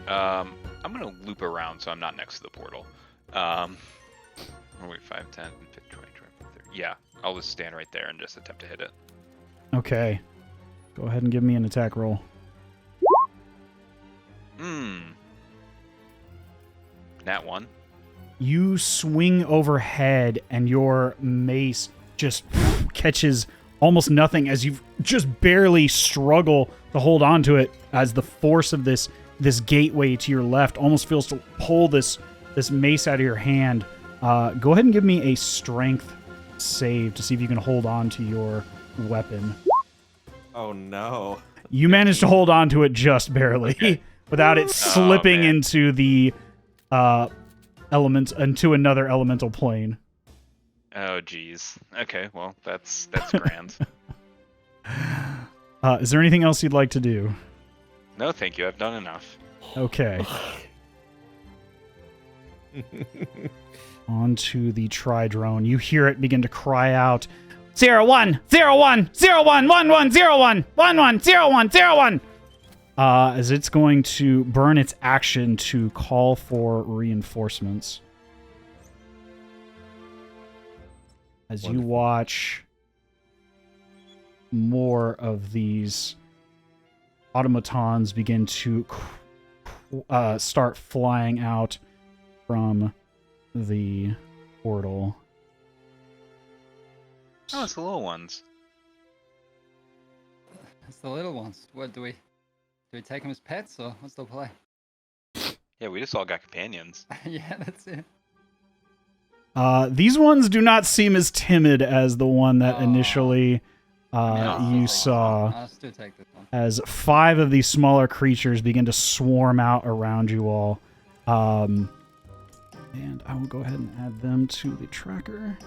I'm gonna loop around so I'm not next to the portal. Wait, 5, 10, 15, 20, 30. Yeah, I'll just stand right there and just attempt to hit it. Okay. Go ahead and give me an attack roll. Nat 1. You swing overhead and your mace just catches almost nothing as you just barely struggle to hold on to it, as the force of this gateway to your left almost feels to pull this mace out of your hand. Go ahead and give me a strength save to see if you can hold on to your weapon. Oh no. You managed to hold on to it just barely, without it slipping into the into another elemental plane. Oh geez. Okay, well that's grand. Is there anything else you'd like to do? No, thank you. I've done enough. Okay. Onto the tri-drone. You hear it begin to cry out, 0101011101110101, as it's going to burn its action to call for reinforcements. As you watch more of these automatons begin to start flying out from the portal. Oh, it's the little ones. It's the little ones. What do we take them as pets or what's the play? Yeah, we just all got companions. Yeah, that's it. These ones do not seem as timid as the one that Oh. initially I'll you take this saw. one. I'll still take this one. As 5 of these smaller creatures begin to swarm out around you all. And I will go ahead and add them to the tracker.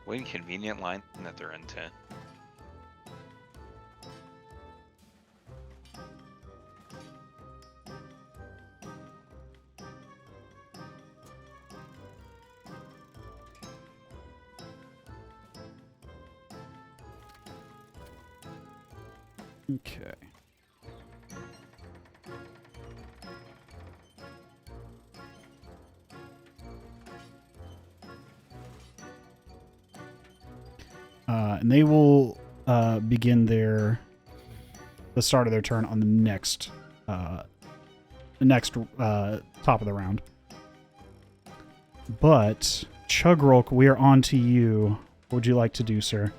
What inconvenient line that they're into. Okay. And they will begin the start of their turn on the next top of the round. But Chugrulk, we are on to you. What would you like to do, sir?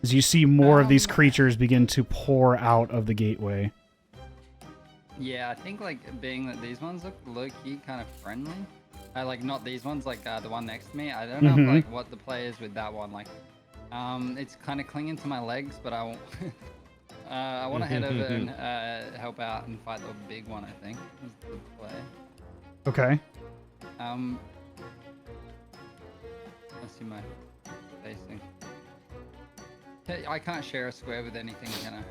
As you see more of these creatures begin to pour out of the gateway. Yeah, I think like being that these ones look low-key kind of friendly. Like not these ones, like the one next to me. I don't know like what the play is with that one. Like, it's kind of clinging to my legs, but I won't. I want to head over and help out and fight the big one. I think is the play. Okay. Let's see my facing. I can't share a square with anything, can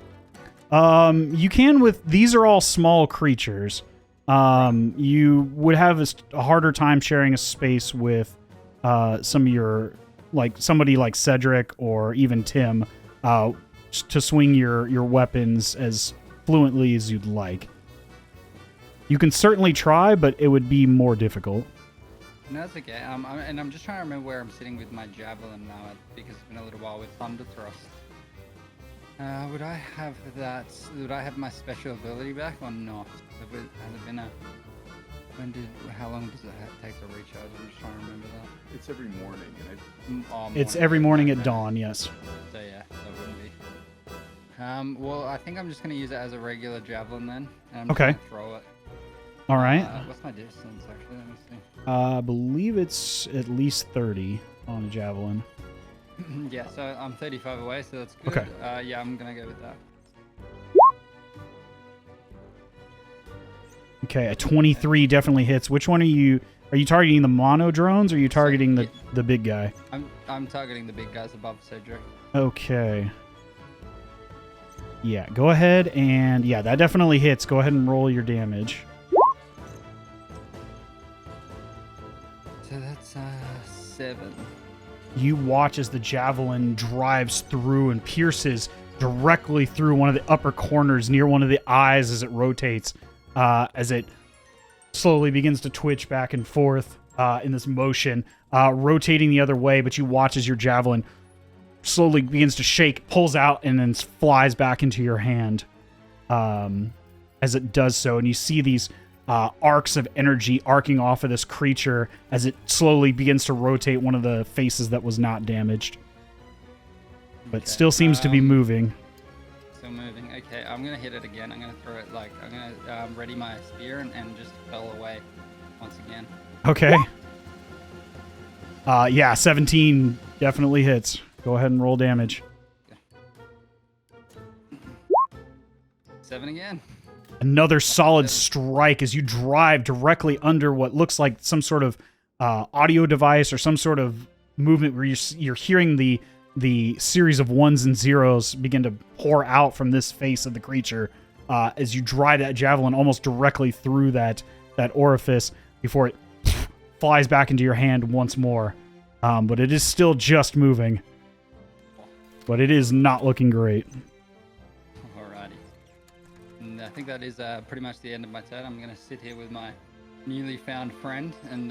I? You can with these are all small creatures. You would have a harder time sharing a space with some of your like somebody like Cedric or even Tim to swing your weapons as fluently as you'd like. You can certainly try, but it would be more difficult. No, that's okay. And I'm just trying to remember where I'm sitting with my javelin now, because it's been a little while with Thunder Thrust. Would I have that? Would I have my special ability back or not? Has it been a? How long does it take to recharge? I'm just trying to remember that. It's every morning, and It's every morning at dawn. Yes. So yeah, that wouldn't be. Well, I think I'm just gonna use it as a regular javelin then. And I'm just Okay. gonna throw it. All right. What's my distance actually? Let me see. I believe it's at least 30 on a javelin. Yeah, so I'm 35 away, so that's good. Okay. Yeah, I'm gonna go with that. Okay, a 23 definitely hits. Which one are you? Are you targeting the mono drones or are you targeting the big guy? I'm targeting the big guys above Cedric. Okay. Yeah, go ahead and yeah, that definitely hits. Go ahead and roll your damage. So that's 7. You watch as the javelin drives through and pierces directly through one of the upper corners near one of the eyes as it rotates, as it slowly begins to twitch back and forth in this motion, rotating the other way, but you watch as your javelin slowly begins to shake, pulls out, and then flies back into your hand as it does so. And you see these arcs of energy arcing off of this creature as it slowly begins to rotate one of the faces that was not damaged. But Okay, still seems to be moving. Still moving. Okay, I'm gonna hit it again. I'm gonna throw it like I'm gonna ready my spear and just fell away once again. Okay. Yeah, 17 definitely hits. Go ahead and roll damage. 7 again. Another solid strike as you drive directly under what looks like some sort of audio device or some sort of movement where you're hearing the series of ones and zeros begin to pour out from this face of the creature as you drive that javelin almost directly through that orifice before it flies back into your hand once more. But it is still just moving. But it is not looking great. Alrighty. And I think that is pretty much the end of my turn. I'm gonna sit here with my newly found friend and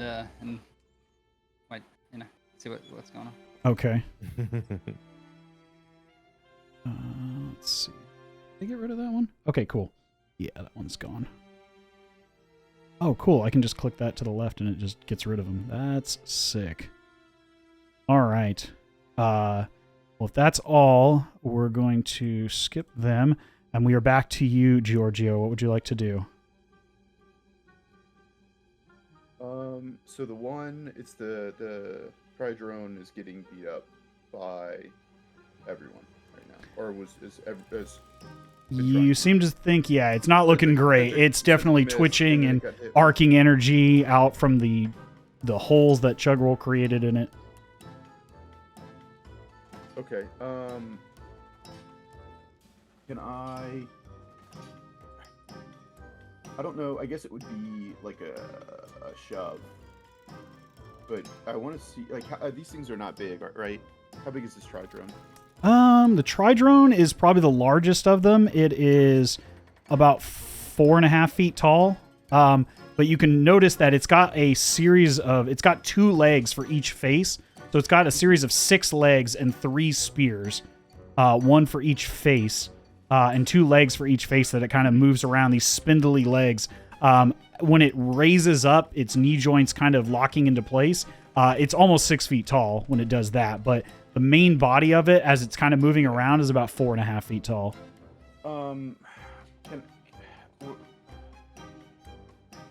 wait, see what's going on. Okay. Let's see. Did I get rid of that one? Okay, cool. Yeah, that one's gone. Oh, cool. I can just click that to the left and it just gets rid of them. That's sick. All right. Well, if that's all, we're going to skip them. And we are back to you, Giorgio. What would you like to do? So the one, it's the Pride drone is getting beat up by everyone right now, or is You seem to think, yeah, it's not looking great. It's definitely missed, twitching and and then it got hit. arcing energy out from the holes that Chugrulk created in it. Okay. Can I don't know. I guess it would be like a shove. But I want to see, like, these things are not big, right? How big is this tri-drone? The Tri-Drone is probably the largest of them. It is about 4.5 feet tall. But you can notice that it's got it's got 2 legs for each face. So it's got a series of 6 legs and 3 spears. One for each face. And 2 legs for each face that it kind of moves around, these spindly legs. When it raises up, its knee joints kind of locking into place. It's almost 6 feet tall when it does that, but the main body of it, as it's kind of moving around, is about 4.5 feet tall.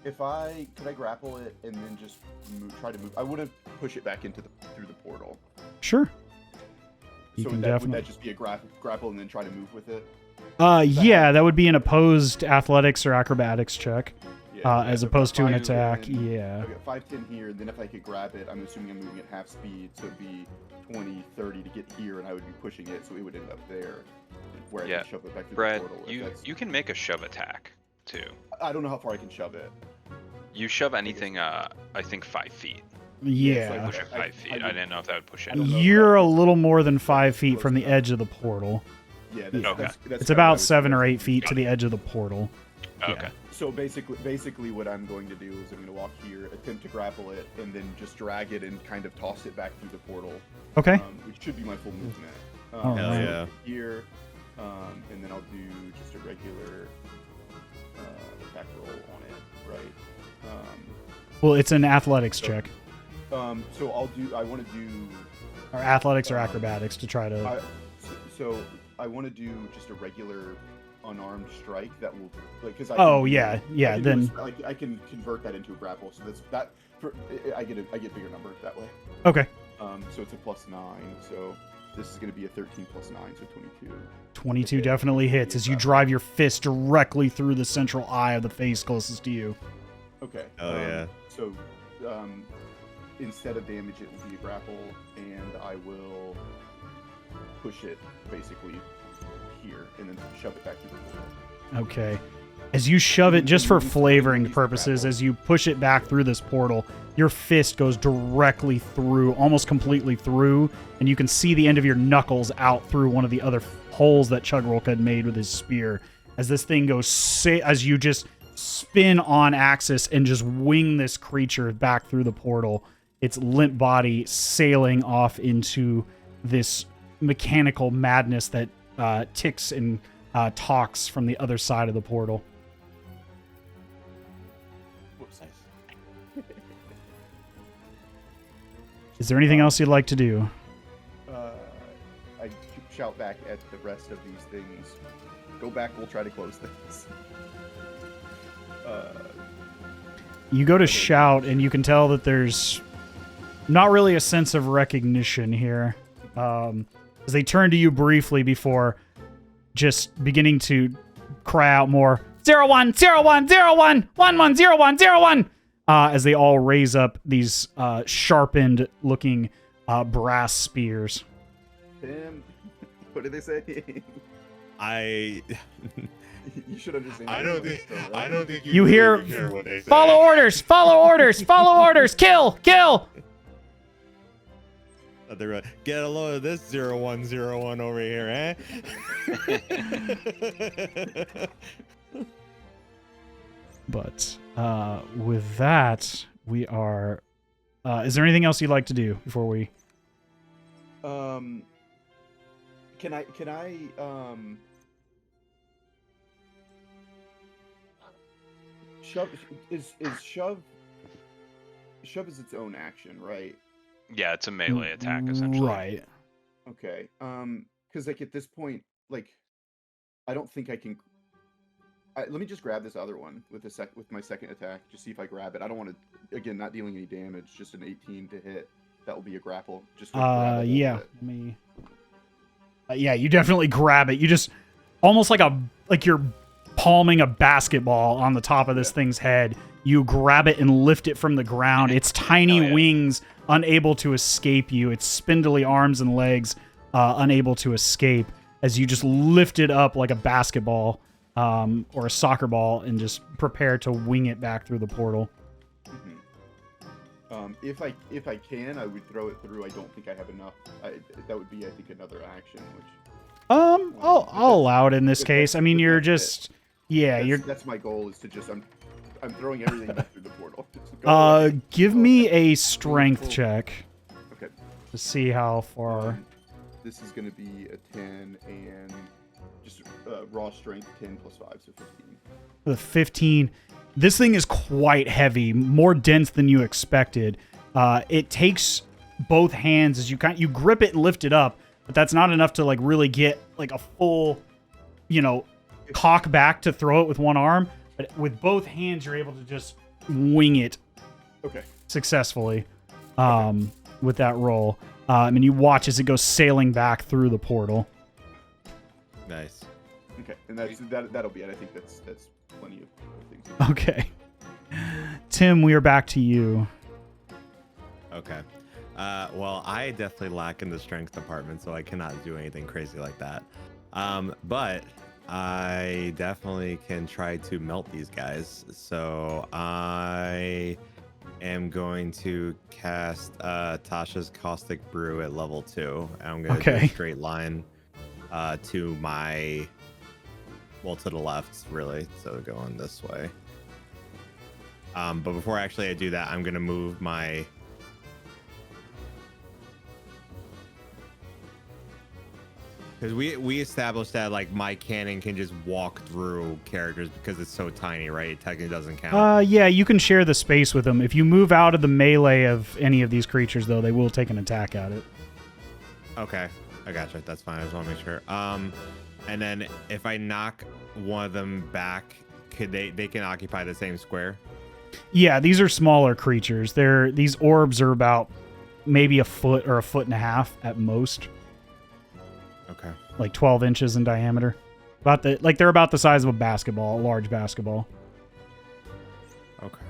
Could I grapple it and then just try to move? I wouldn't push it back through the portal. Sure. So would that just be a grapple and then try to move with it? Yeah, that would be an opposed athletics or acrobatics check, Yeah, as so opposed to an 5, attack. 10, Yeah. Okay, 5, 10 here, and then if I could grab it, I'm assuming I'm moving at half speed, so it'd be 20, 30 to get here, and I would be pushing it, so it would end up there, where I can shove it back through Brad, the portal. you can make a shove attack, too. I don't know how far I can shove it. You shove anything, I think 5 feet. Yeah. Push it 5 feet. I didn't know if that would push it. You're a little more than 5 feet from the edge of the portal. Yeah, that's It's about 7 or 8 feet to the edge of the portal. Okay. Yeah. So basically what I'm going to do is I'm going to walk here, attempt to grapple it, and then just drag it and kind of toss it back through the portal. Okay. Which should be my full movement. Hell yeah. Here, and then I'll do just a regular attack roll on it, right? Well, it's an athletics check. So I want to do... Or athletics or acrobatics to try to... So I want to do just a regular unarmed strike that will, like, because I can convert that into a grapple. So I get bigger number that way. Okay. So it's a +9. So this is going to be a 13 + 9, so 22. 22 definitely hits as you drive your fist directly through the central eye of the face closest to you. Okay. Oh yeah. So instead of damage, it will be a grapple, and I will push it basically here and then shove it back through the portal. Okay. As you shove it, just for flavoring purposes, as you push it back through this portal, your fist goes directly through, almost completely through, and you can see the end of your knuckles out through one of the other holes that Chugrulk had made with his spear. As this thing goes, as you just spin on axis and just wing this creature back through the portal, its limp body sailing off into this mechanical madness that ticks and talks from the other side of the portal. Whoops. Is there anything else you'd like to do? I shout back at the rest of these things. Go back, we'll try to close this. You go to shout, and you can tell that there's not really a sense of recognition here. As they turn to you briefly before just beginning to cry out more, 01, 01, 01, 11, 01, 01, as they all raise up these sharpened looking brass spears. Tim, what did they say? You should understand. I don't think You hear, what they say. follow orders, follow orders, follow orders, kill, kill. They're like, get a load of this 0101 over here, eh? But with that, we are. Is there anything else you'd like to do before we? Can I shove is shove. Shove is its own action, right? Yeah, it's a melee attack essentially. Right. Okay. Because like at this point, like, I don't think I can. Let me just grab this other one with my second attack. Just see if I grab it. I don't want to, again, not dealing any damage. Just an 18 to hit. That will be a grapple. Just grab a Yeah. bit. Let me. Yeah, you definitely grab it. You just almost like you're palming a basketball on the top of this thing's head. You grab it and lift it from the ground. Its tiny wings unable to escape you. Its spindly arms and legs unable to escape as you just lift it up like a basketball or a soccer ball and just prepare to wing it back through the portal. If I can, I would throw it through. I don't think I have enough. That would be, I think, another action. Which I'll allow it in this case. I mean, you're just that's my goal is to just I'm throwing everything back through the portal. Give me a strength check. Okay. To see how far. This is going to be a 10 and just raw strength 10 plus 5, so 15. The 15. This thing is quite heavy, more dense than you expected. It takes both hands as you grip it and lift it up, but that's not enough to like really get like a full, cock back to throw it with one arm. But with both hands, you're able to just wing it. Okay. Successfully, with that roll. And you watch as it goes sailing back through the portal. Nice. Okay, and that'll be it. I think that's plenty of things. Okay. Tim, we are back to you. Okay. Well, I definitely lack in the strength department, so I cannot do anything crazy like that. But I definitely can try to melt these guys. So I am going to cast Tasha's Caustic Brew at level 2. I'm going to do a straight line to my... Well, to the left, really. So going this way. But before I do that, I'm going to move my... Because we established that like my cannon can just walk through characters because it's so tiny, right? It technically doesn't count. Yeah, you can share the space with them. If you move out of the melee of any of these creatures, though, they will take an attack at it. Okay, I gotcha. That's fine. I just want to make sure. And then if I knock one of them back, could they can occupy the same square? Yeah, these are smaller creatures. These orbs are about maybe a foot or a foot and a half at most. Okay. Like 12 inches in diameter. They're about the size of a basketball, a large basketball. Okay.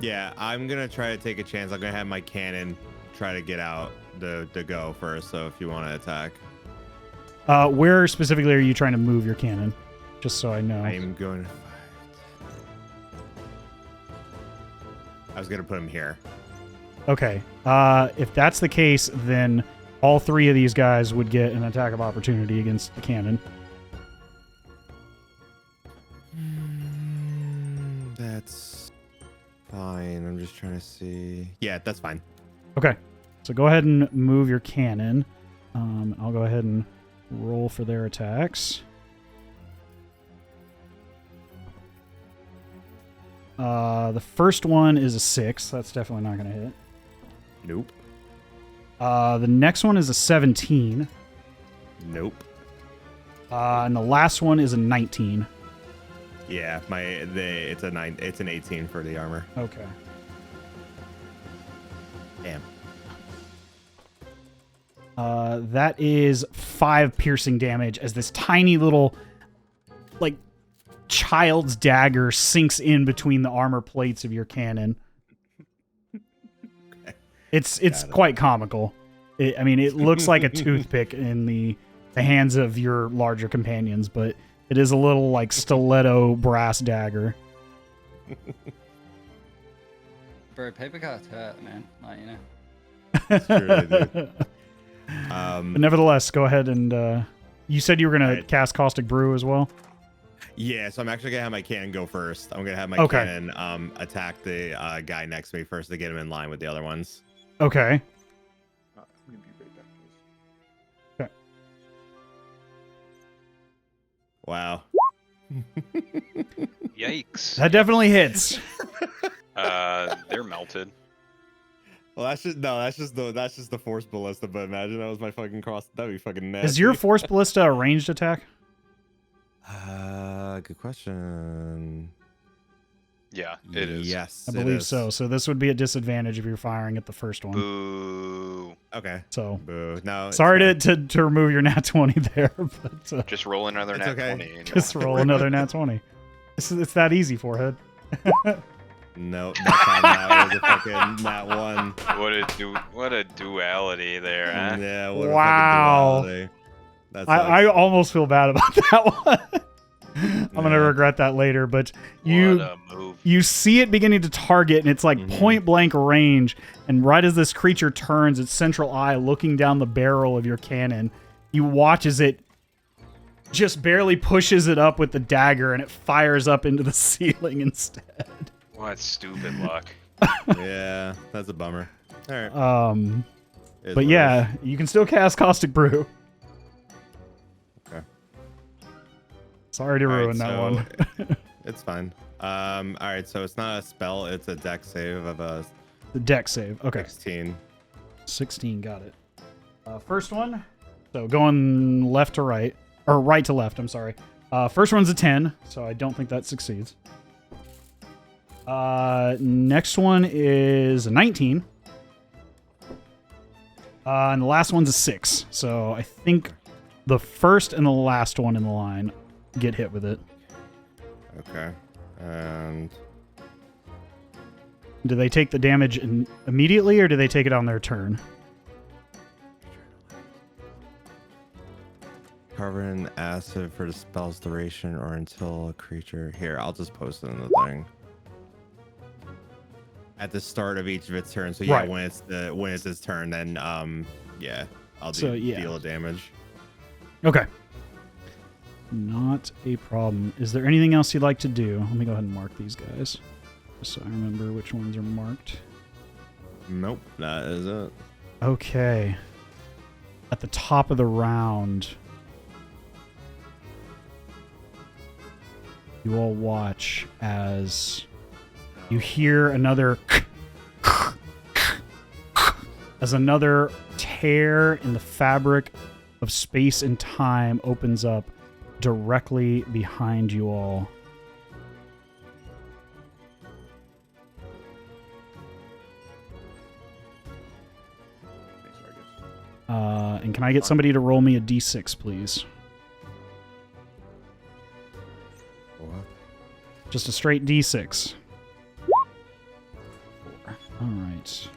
Yeah, I'm gonna try to take a chance. I'm gonna have my cannon try to get out the go first. So if you want to attack, where specifically are you trying to move your cannon? Just so I know. I'm going to. I was gonna put him here. Okay. If that's the case, then all three of these guys would get an attack of opportunity against the cannon. That's fine. I'm just trying to see. Yeah, that's fine. Okay. So go ahead and move your cannon. I'll go ahead and roll for their attacks. The first one is a 6. That's definitely not going to hit. Nope. The next one is a 17. Nope. And the last one is a 19. Yeah, it's an 18 for the armor. Okay. Damn. That is 5 piercing damage as this tiny little, like, child's dagger sinks in between the armor plates of your cannon. It's quite comical. It looks like a toothpick in the hands of your larger companions, but it is a little like stiletto brass dagger. Bro, paper cuts hurt, man. Like, It's true, dude. But nevertheless, go ahead and you said you were gonna cast Caustic Brew as well. Yeah, so I'm actually gonna have my cannon go first. I'm gonna have my cannon attack the guy next to me first to get him in line with the other ones. Okay. I'm gonna be right back, guys. Okay. Wow. Yikes. That definitely hits. They're melted. Well, that's just the force ballista. But imagine that was my fucking cross. That'd be fucking nasty. Is your force ballista a ranged attack? Good question. Yeah, it is. Yes, I it believe is. so. So this would be a disadvantage if you're firing at the first one. Boo. Okay. So Boo. No. it's sorry fine. to remove your nat 20 there, but Just roll another It's nat okay. 20. And just roll another nat 20. It's that easy, forehead. No, that's not that was a fucking nat 1. What a duality there, huh? Yeah. What Wow. A fucking duality. That's I almost feel bad about that one. I'm gonna Yeah. regret that later, but What you a move. you see it beginning to target, and it's like Mhm. point blank range. And right as this creature turns its central eye, looking down the barrel of your cannon, you watch as it just barely pushes it up with the dagger, and it fires up into the ceiling instead. What stupid luck. Yeah, that's a bummer. All right. Is But what it yeah, you can still cast Caustic Brew. Okay. Sorry to All right, ruin that one. It's fine. All right, so it's not a spell; it's a dex save of a The deck save. Okay. 16. 16, got it. First one. So going left to right. Or right to left, I'm sorry. First one's a 10, so I don't think that succeeds. Next one is a 19. And the last one's a 6. So I think the first and the last one in the line get hit with it. Okay. And Do they take the damage immediately, or do they take it on their turn? covered in acid for the spell's duration or until a creature. Here, I'll just post it in the thing. At the start of each of its turns. So yeah, Right. when it's its turn, then yeah, I'll do So, yeah. deal damage. Okay. Not a problem. Is there anything else you'd like to do? Let me go ahead and mark these guys, just so I remember which ones are marked. Nope, that is it. Okay. At the top of the round, you all watch as you hear another as another tear in the fabric of space and time opens up directly behind you all. Thanks, Argus. And can I get somebody to roll me a d6, please? What? Just a straight d6. 4. All right.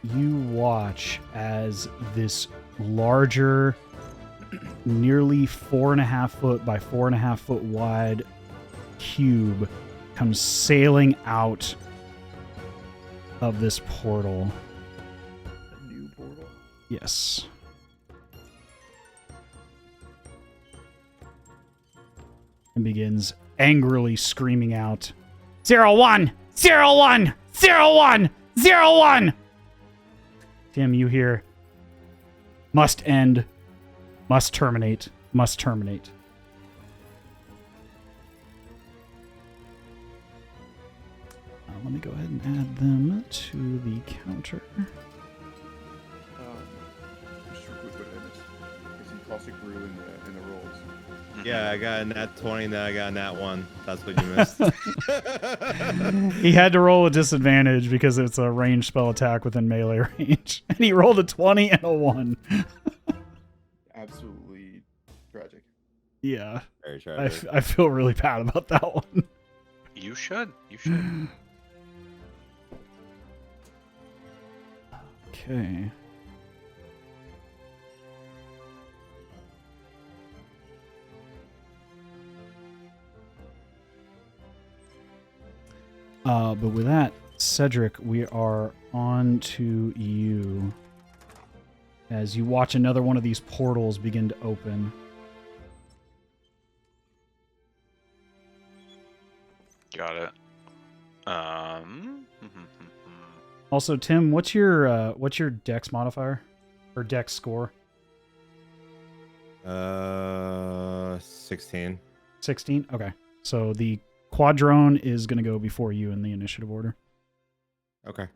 You watch as this larger, nearly 4.5 foot by 4.5 foot wide cube comes sailing out of this portal. A new portal. Yes. And begins angrily screaming out, 01! 01! 01! 01! Tim, you hear, must end, must terminate, must terminate. Let me go ahead and add them to the counter. Just real quick, what did I miss? I see caustic brew in the rolls. Yeah, I got a nat 20, then I got a nat 1. That's what you missed. He had to roll a disadvantage because it's a ranged spell attack within melee range. And he rolled a 20 and a 1. Absolutely tragic. Yeah. Very tragic. I feel really bad about that one. You should. You should. Okay. But with that, Cedric, we are on to you. As you watch another one of these portals begin to open. Got it. Also, Tim, what's your dex modifier or dex score? 16. 16. Okay. So the quadrone is going to go before you in the initiative order. Okay.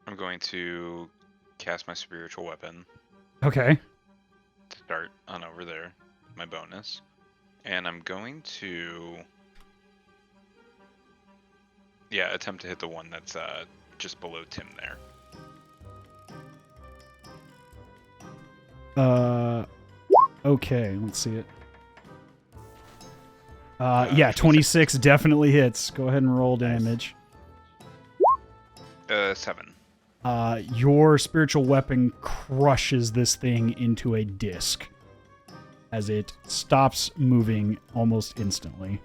I'm going to cast my spiritual weapon. Okay. To start on over there, my bonus. And I'm going to... Yeah, attempt to hit the one that's just below Tim there. Okay, let's see it. Yeah, 26 definitely hits. Go ahead and roll damage. 7. Your spiritual weapon crushes this thing into a disc as it stops moving almost instantly.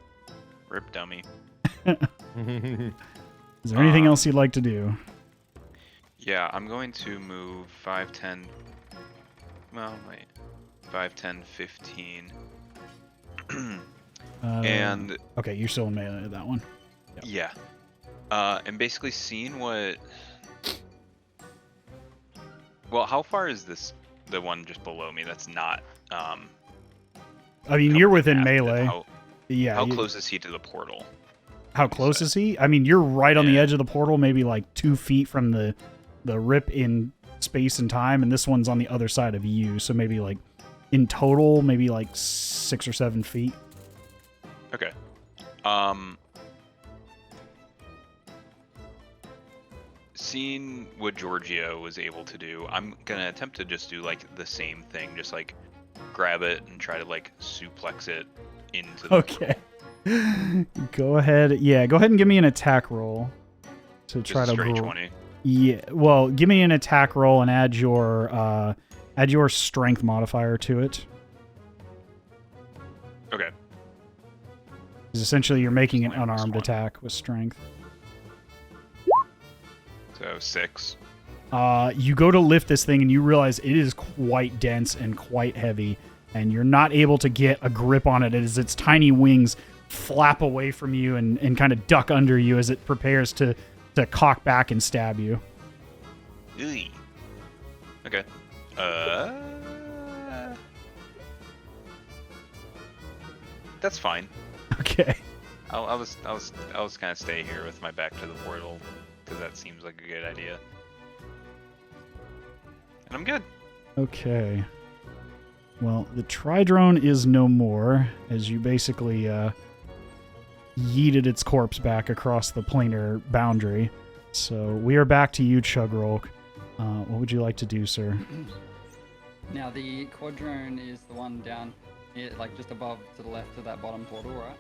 Rip dummy. Is there anything else you'd like to do? Yeah, I'm going to move 5, 10... Well, wait. 5, 10, 15. And... Okay, you're still in melee at that one. Yep. Yeah. And basically seeing what... Well, how far is this, the one just below me that's not... I mean, you're within covered in melee. How Yeah. close is he to the portal? How close is he? I mean, you're right on the edge of the portal, maybe like 2 feet from the rip in space and time, and this one's on the other side of you, so maybe like in total, maybe like 6 or 7 feet. Okay. Seeing what Georgio was able to do, I'm gonna attempt to just do like the same thing, just like grab it and try to like suplex it into the Okay. Go ahead. Yeah, go ahead and give me an attack roll to just try a to straight 20. Yeah, well, give me an attack roll and add your strength modifier to it. Okay. Because essentially you're making an Minus unarmed 1. attack with strength. So 6. You go to lift this thing and you realize it is quite dense and quite heavy, and you're not able to get a grip on it as its tiny wings flap away from you and kind of duck under you as it prepares to cock back and stab you. Eey. Okay. That's fine. Okay. I'll just kind of stay here with my back to the portal because that seems like a good idea. And I'm good. Okay. Well, the Tridrone is no more, as you basically yeeted its corpse back across the planar boundary. So we are back to you, Chugrulk. What would you like to do, sir? Now, the quadrone is the one down here, like just above to the left of that bottom portal, right?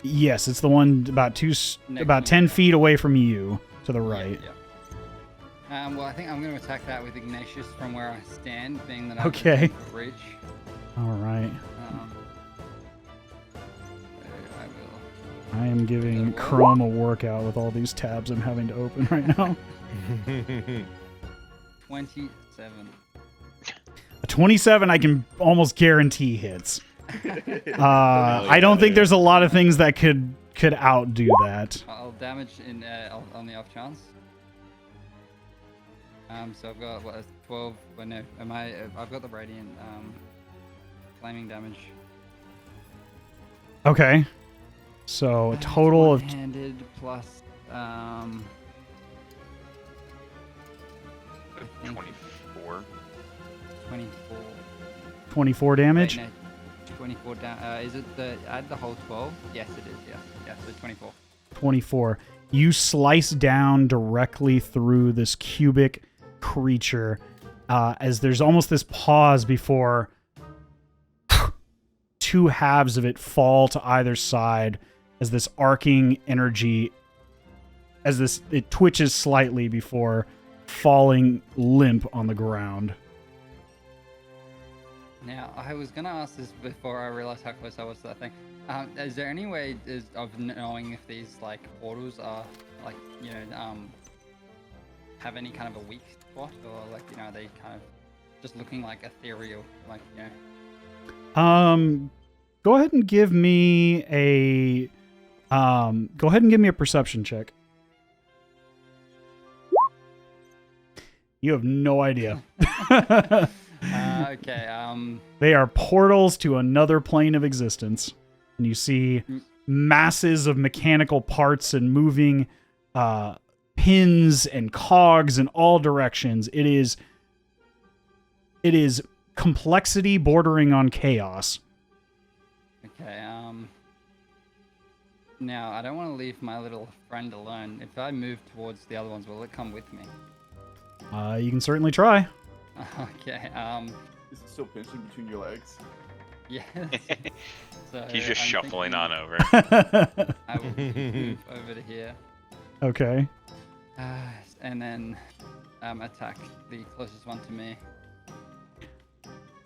Yes, it's the one about 10 feet away from you to the right. Yeah. Well, I think I'm going to attack that with Ignatius from where I stand, being that I'm Okay. within reach. All right. I will. I am giving Chrome a workout with all these tabs I'm having to open right now. 27. A 27 I can almost guarantee hits. I don't think there's a lot of things that could outdo that. I'll damage in on the off chance. So I've got what, 12. Well, no, I've got the radiant flaming damage. Okay. So a total of handed plus 24. 24. 24 damage. Wait, no, 24 down. Is it add the whole 12? Yes, it is. Yeah, so 24. 24. You slice down directly through this cubic creature as there's almost this pause before two halves of it fall to either side as this arcing energy, it twitches slightly before falling limp on the ground. Now, I was going to ask this before I realized how close I was to that thing. Is there any way of knowing if these like portals are like, have any kind of a weak spot, or like, are they kind of just looking like ethereal, like, Go ahead and give me a perception check. You have no idea. Okay. They are portals to another plane of existence. And you see masses of mechanical parts and moving pins and cogs in all directions. It is complexity bordering on chaos. Okay. Now I don't want to leave my little friend alone. If I move towards the other ones, will it come with me? You can certainly try. Okay. Is it still pinching between your legs? Yes. So He's just I'm shuffling thinking on over. I will move over to here. Okay. And then attack the closest one to me.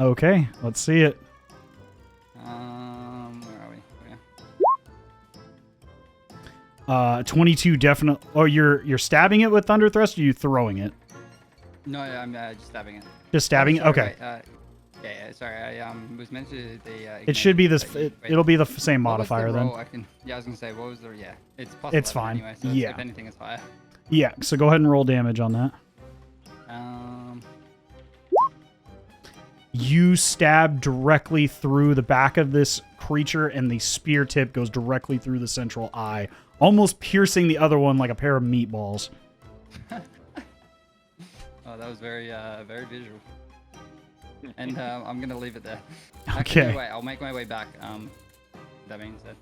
Okay, let's see it. Where are we? 22 definite. Oh, you're stabbing it with Thunder Thrust, or are you throwing it? No, I'm just stabbing it. Just stabbing it? Sorry, Okay. wait, yeah, sorry. I was meant to the. It should be this. wait, It'll be the same what was the modifier then. roll? I was gonna say, what was the? Yeah, it's plus. It's 11 fine. Anyway, so Yeah. if anything, it's higher. Yeah, so go ahead and roll damage on that. You stab directly through the back of this creature, and the spear tip goes directly through the central eye, almost piercing the other one like a pair of meatballs. Oh, that was very visual. And I'm gonna leave it there. Okay. Actually, wait, I'll make my way back. That being said.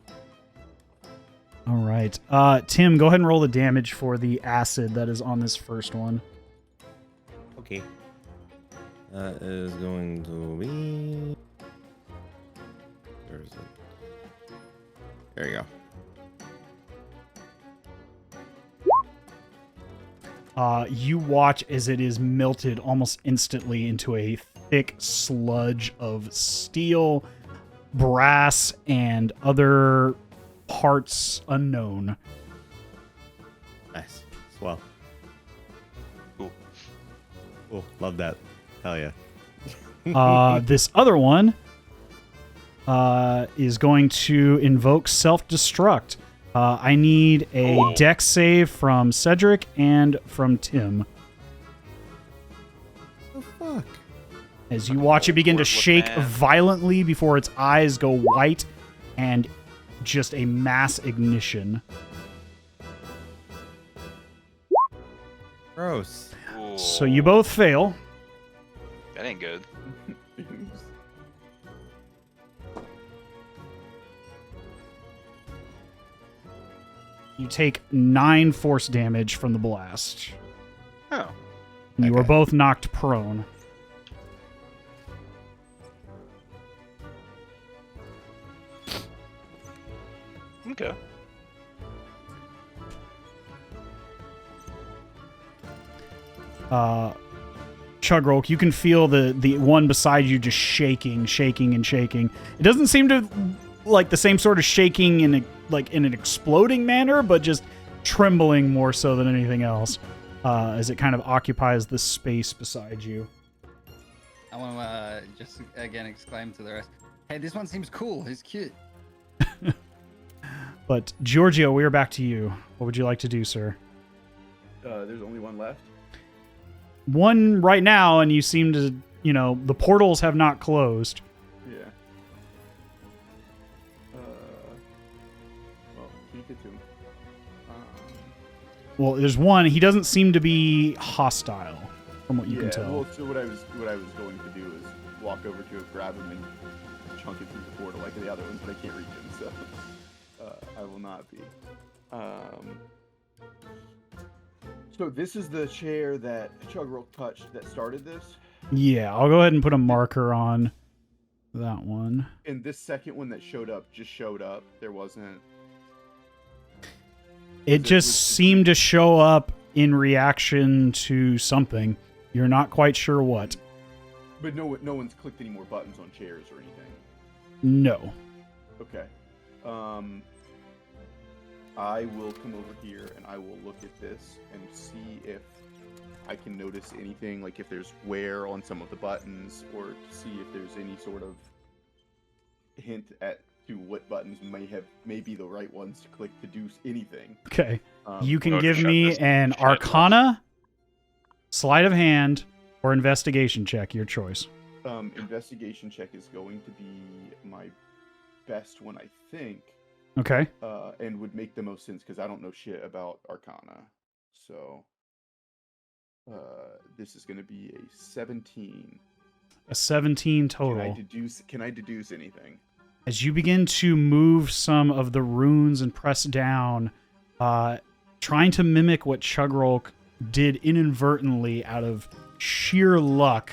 All right. Tim, go ahead and roll the damage for the acid that is on this first one. Okay. That is going to be. Where is it? There you go. You watch as it is melted almost instantly into a thick sludge of steel, brass, and other parts unknown. Nice. Swell. Cool. Cool. Love that. Hell yeah. This other one is going to invoke self-destruct. I need a dex save from Cedric and from Tim. Oh, fuck. As you watch it begin to Worthless shake man. violently before its eyes go white and just a mass ignition. Gross. So you both fail. That ain't good. You take 9 force damage from the blast. Oh. You are Okay. both knocked prone. Okay. Chugrulk, you can feel the one beside you just shaking. It doesn't seem to like the same sort of shaking in an exploding manner, but just trembling more so than anything else, as it kind of occupies the space beside you. I want to just again exclaim to the rest. Hey, this one seems cool. He's cute. But Giorgio, we are back to you. What would you like to do, sir? There's only one left. One right now, and you seem to, the portals have not closed. Yeah. Well, keep it to him. Well, there's one. He doesn't seem to be hostile, from what you can tell. Well, so what I was going to do is walk over to it, grab him, and chunk it through the portal like the other ones, but I can't reach him, so I will not be. So this is the chair that Chugrulk touched that started this, Yeah, I'll go ahead and put a marker on that one. and this second one that showed up just showed up. There wasn't. It just seemed to show up in reaction to something. You're not quite sure what. But no one's clicked any more buttons on chairs or anything. No. Okay. I will come over here and I will look at this and see if I can notice anything, like if there's wear on some of the buttons, or to see if there's any sort of hint to what buttons may be the right ones to click to do anything. Okay. You can Oh, give shut me this- an shut it off. Arcana, sleight of hand, or investigation check, your choice. Investigation check is going to be my best one, I think. Okay. And would make the most sense because I don't know shit about Arcana. So this is going to be a 17. A 17 total. Can I deduce anything? As you begin to move some of the runes and press down, trying to mimic what Chugrulk did inadvertently out of sheer luck,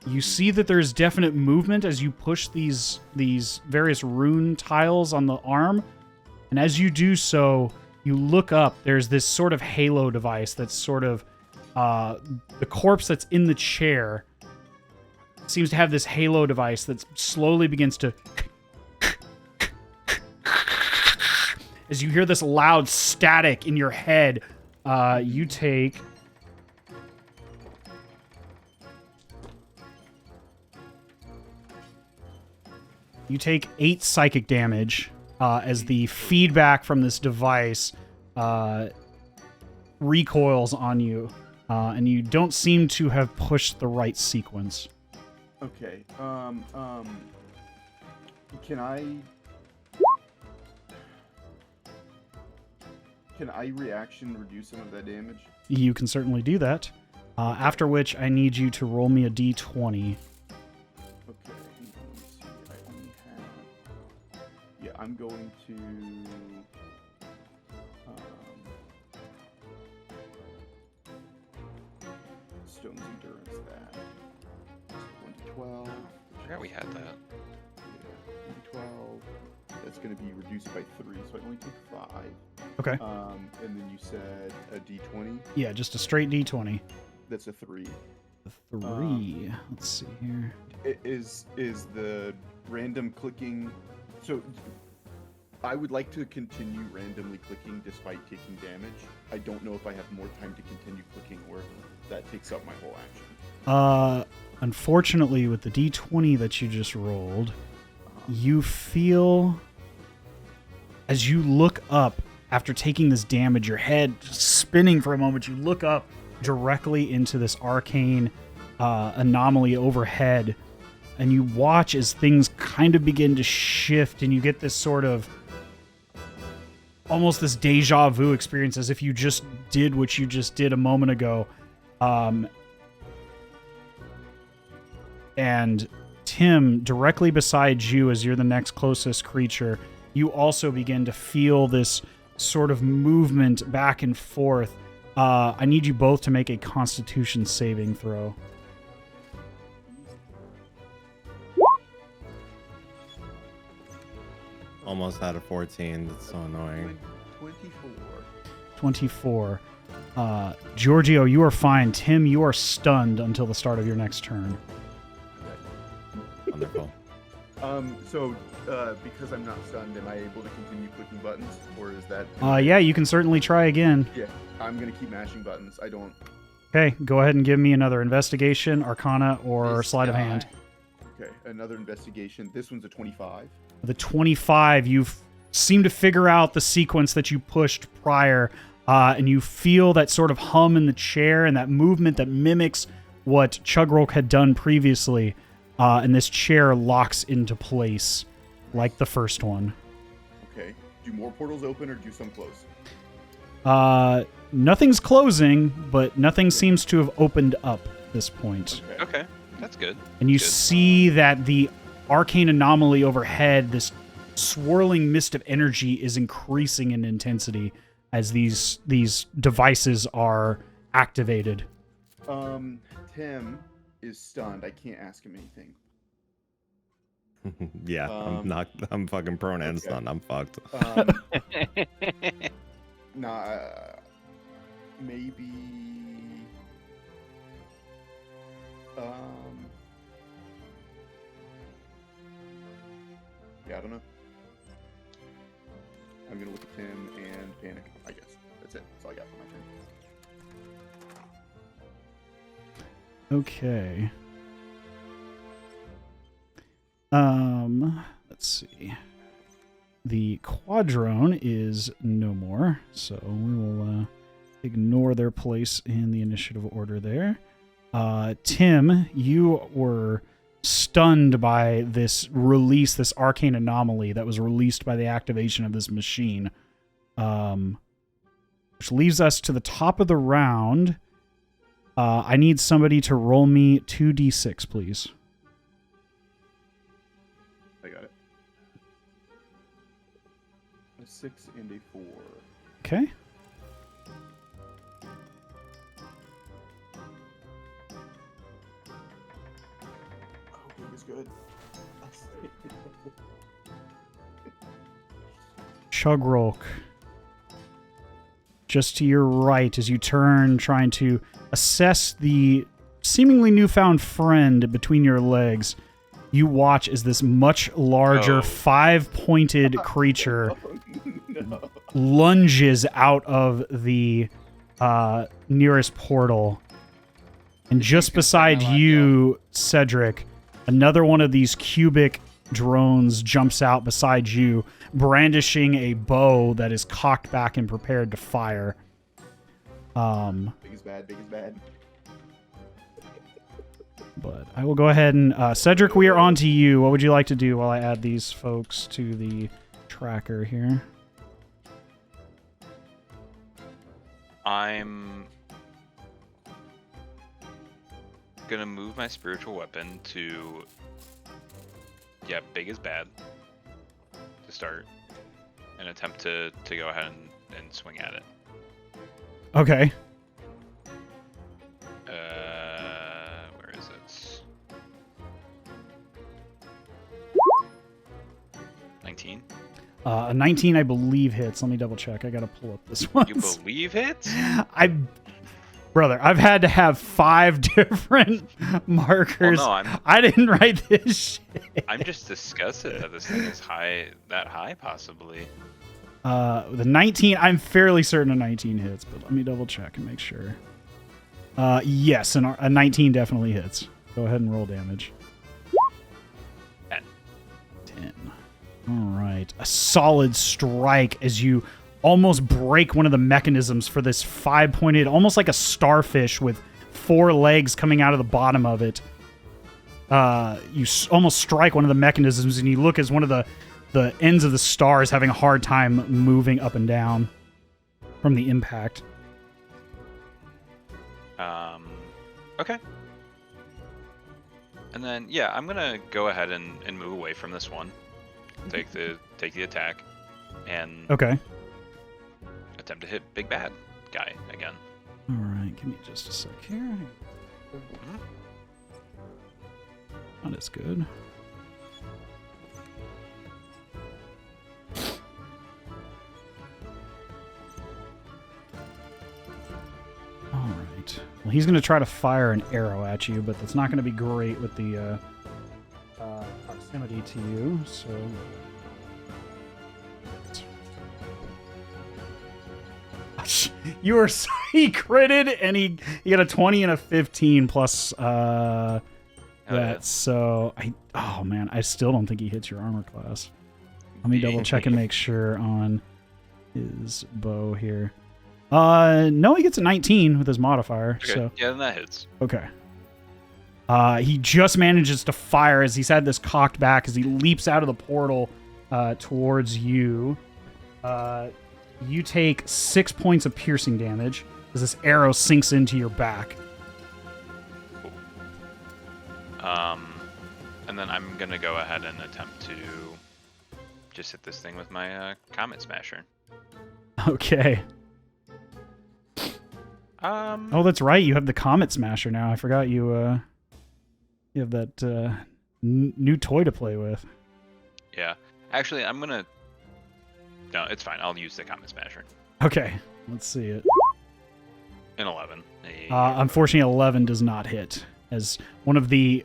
you see that there's definite movement as you push these various rune tiles on the arm. And as you do so, you look up. There's this sort of halo device that's sort of the corpse that's in the chair seems to have this halo device that slowly begins to as you hear this loud static in your head. You take 8 psychic damage as the feedback from this device recoils on you, and you don't seem to have pushed the right sequence. Okay. Can I reaction reduce some of that damage? You can certainly do that. After which, I need you to roll me a d20. Okay. Let me see. I only have. Yeah, I'm going to. Stone's endurance. That. 1d12. I forgot we had that. Yeah, 1d12. That's going to be reduced by 3, so I only take 5. Okay. And then you said a d20. Yeah, just a straight d20. That's a 3. A 3. Let's see here. Is the random clicking? So I would like to continue randomly clicking despite taking damage. I don't know if I have more time to continue clicking or if that takes up my whole action. Unfortunately, with the d20 that you just rolled, you feel as you look up after taking this damage, your head spinning for a moment, you look up directly into this arcane anomaly overhead, and you watch as things kind of begin to shift, and you get this sort of almost this deja vu experience as if you just did what you just did a moment ago. And Tim, directly beside you as you're the next closest creature, you also begin to feel this sort of movement back and forth. I need you both to make a Constitution saving throw. Almost out of 14. That's so annoying. 24. Giorgio, you are fine. Tim, you are stunned until the start of your next turn. Wonderful. So because I'm not stunned, am I able to continue clicking buttons, or is that? Yeah, you can certainly try again. Yeah, I'm gonna keep mashing buttons. I don't. Okay, go ahead and give me another investigation, arcana, or sleight of hand. Okay, another investigation. This one's a 25. The 25, you seem to figure out the sequence that you pushed prior, and you feel that sort of hum in the chair and that movement that mimics what Chugrulk had done previously, and this chair locks into place like the first one. Okay. Do more portals open or do some close? Nothing's closing, but nothing seems to have opened up at this point. Okay, that's good. And you Good. see that the arcane anomaly overhead, this swirling mist of energy, is increasing in intensity as these devices are activated. Tim is stunned. I can't ask him anything. Yeah, I'm fucking prone and okay. stunned. I'm fucked. Maybe. Yeah, I don't know. I'm gonna look at Tim and panic. I guess that's it. That's all I got for my turn. Okay. Let's see. The Quadrone is no more, so we will ignore their place in the initiative order there. Tim, you were stunned by this release, this arcane anomaly that was released by the activation of this machine. Which leaves us to the top of the round. I need somebody to roll me 2d6, please. I got it. A 6 and a 4. Okay. Oh, big is good. Chugrulk. Just to your right as you turn, trying to assess the seemingly newfound friend between your legs, you watch as this much larger 5-pointed creature No. lunges out of the nearest portal. And just beside you, Cedric, another one of these cubic drones jumps out beside you, brandishing a bow that is cocked back and prepared to fire. Big is bad, big is bad. But I will go ahead and... Cedric, we are on to you. What would you like to do while I add these folks to the tracker here? I'm gonna move my spiritual weapon to... Yeah, big is bad. To start. And attempt to go ahead and swing at it. Okay. Where is it? 19? A 19, I believe, hits. Let me double check. I gotta pull up this one. You believe it? Brother, I've had to have 5 different markers. Well, no, I didn't write this shit. I'm just disgusted that this thing is that high, possibly. The 19, I'm fairly certain a 19 hits, but let me double check and make sure. Yes, a 19 definitely hits. Go ahead and roll damage. 10. 10. All right. A solid strike as you almost break one of the mechanisms for this 5-pointed, almost like a starfish with 4 legs coming out of the bottom of it. You almost strike one of the mechanisms, and you look as one of the ends of the star is having a hard time moving up and down from the impact. Okay. And then, yeah, I'm gonna go ahead and move away from this one. Take the attack, and Okay. attempt to hit big bad guy again. All right. Give me just a sec here. Not as good. All right. Well, he's going to try to fire an arrow at you, but that's not going to be great with the proximity to you. So, you were he critted, and he got a 20 and a 15 plus that. Yeah. So oh man, I still don't think he hits your armor class. Let me double check and make sure on his bow here. No, he gets a 19 with his modifier. Okay. So Yeah, then that hits. okay. He just manages to fire as he's had this cocked back as he leaps out of the portal towards you. You take 6 points of piercing damage as this arrow sinks into your back. And then I'm gonna go ahead and attempt to just hit this thing with my Comet Smasher. Okay. Oh, that's right. You have the Comet Smasher now. I forgot you have that new toy to play with. Yeah. Actually, I'm gonna... No, it's fine. I'll use the Comet Smasher. Okay. Let's see it. An 11. Unfortunately, 11 does not hit, as one of the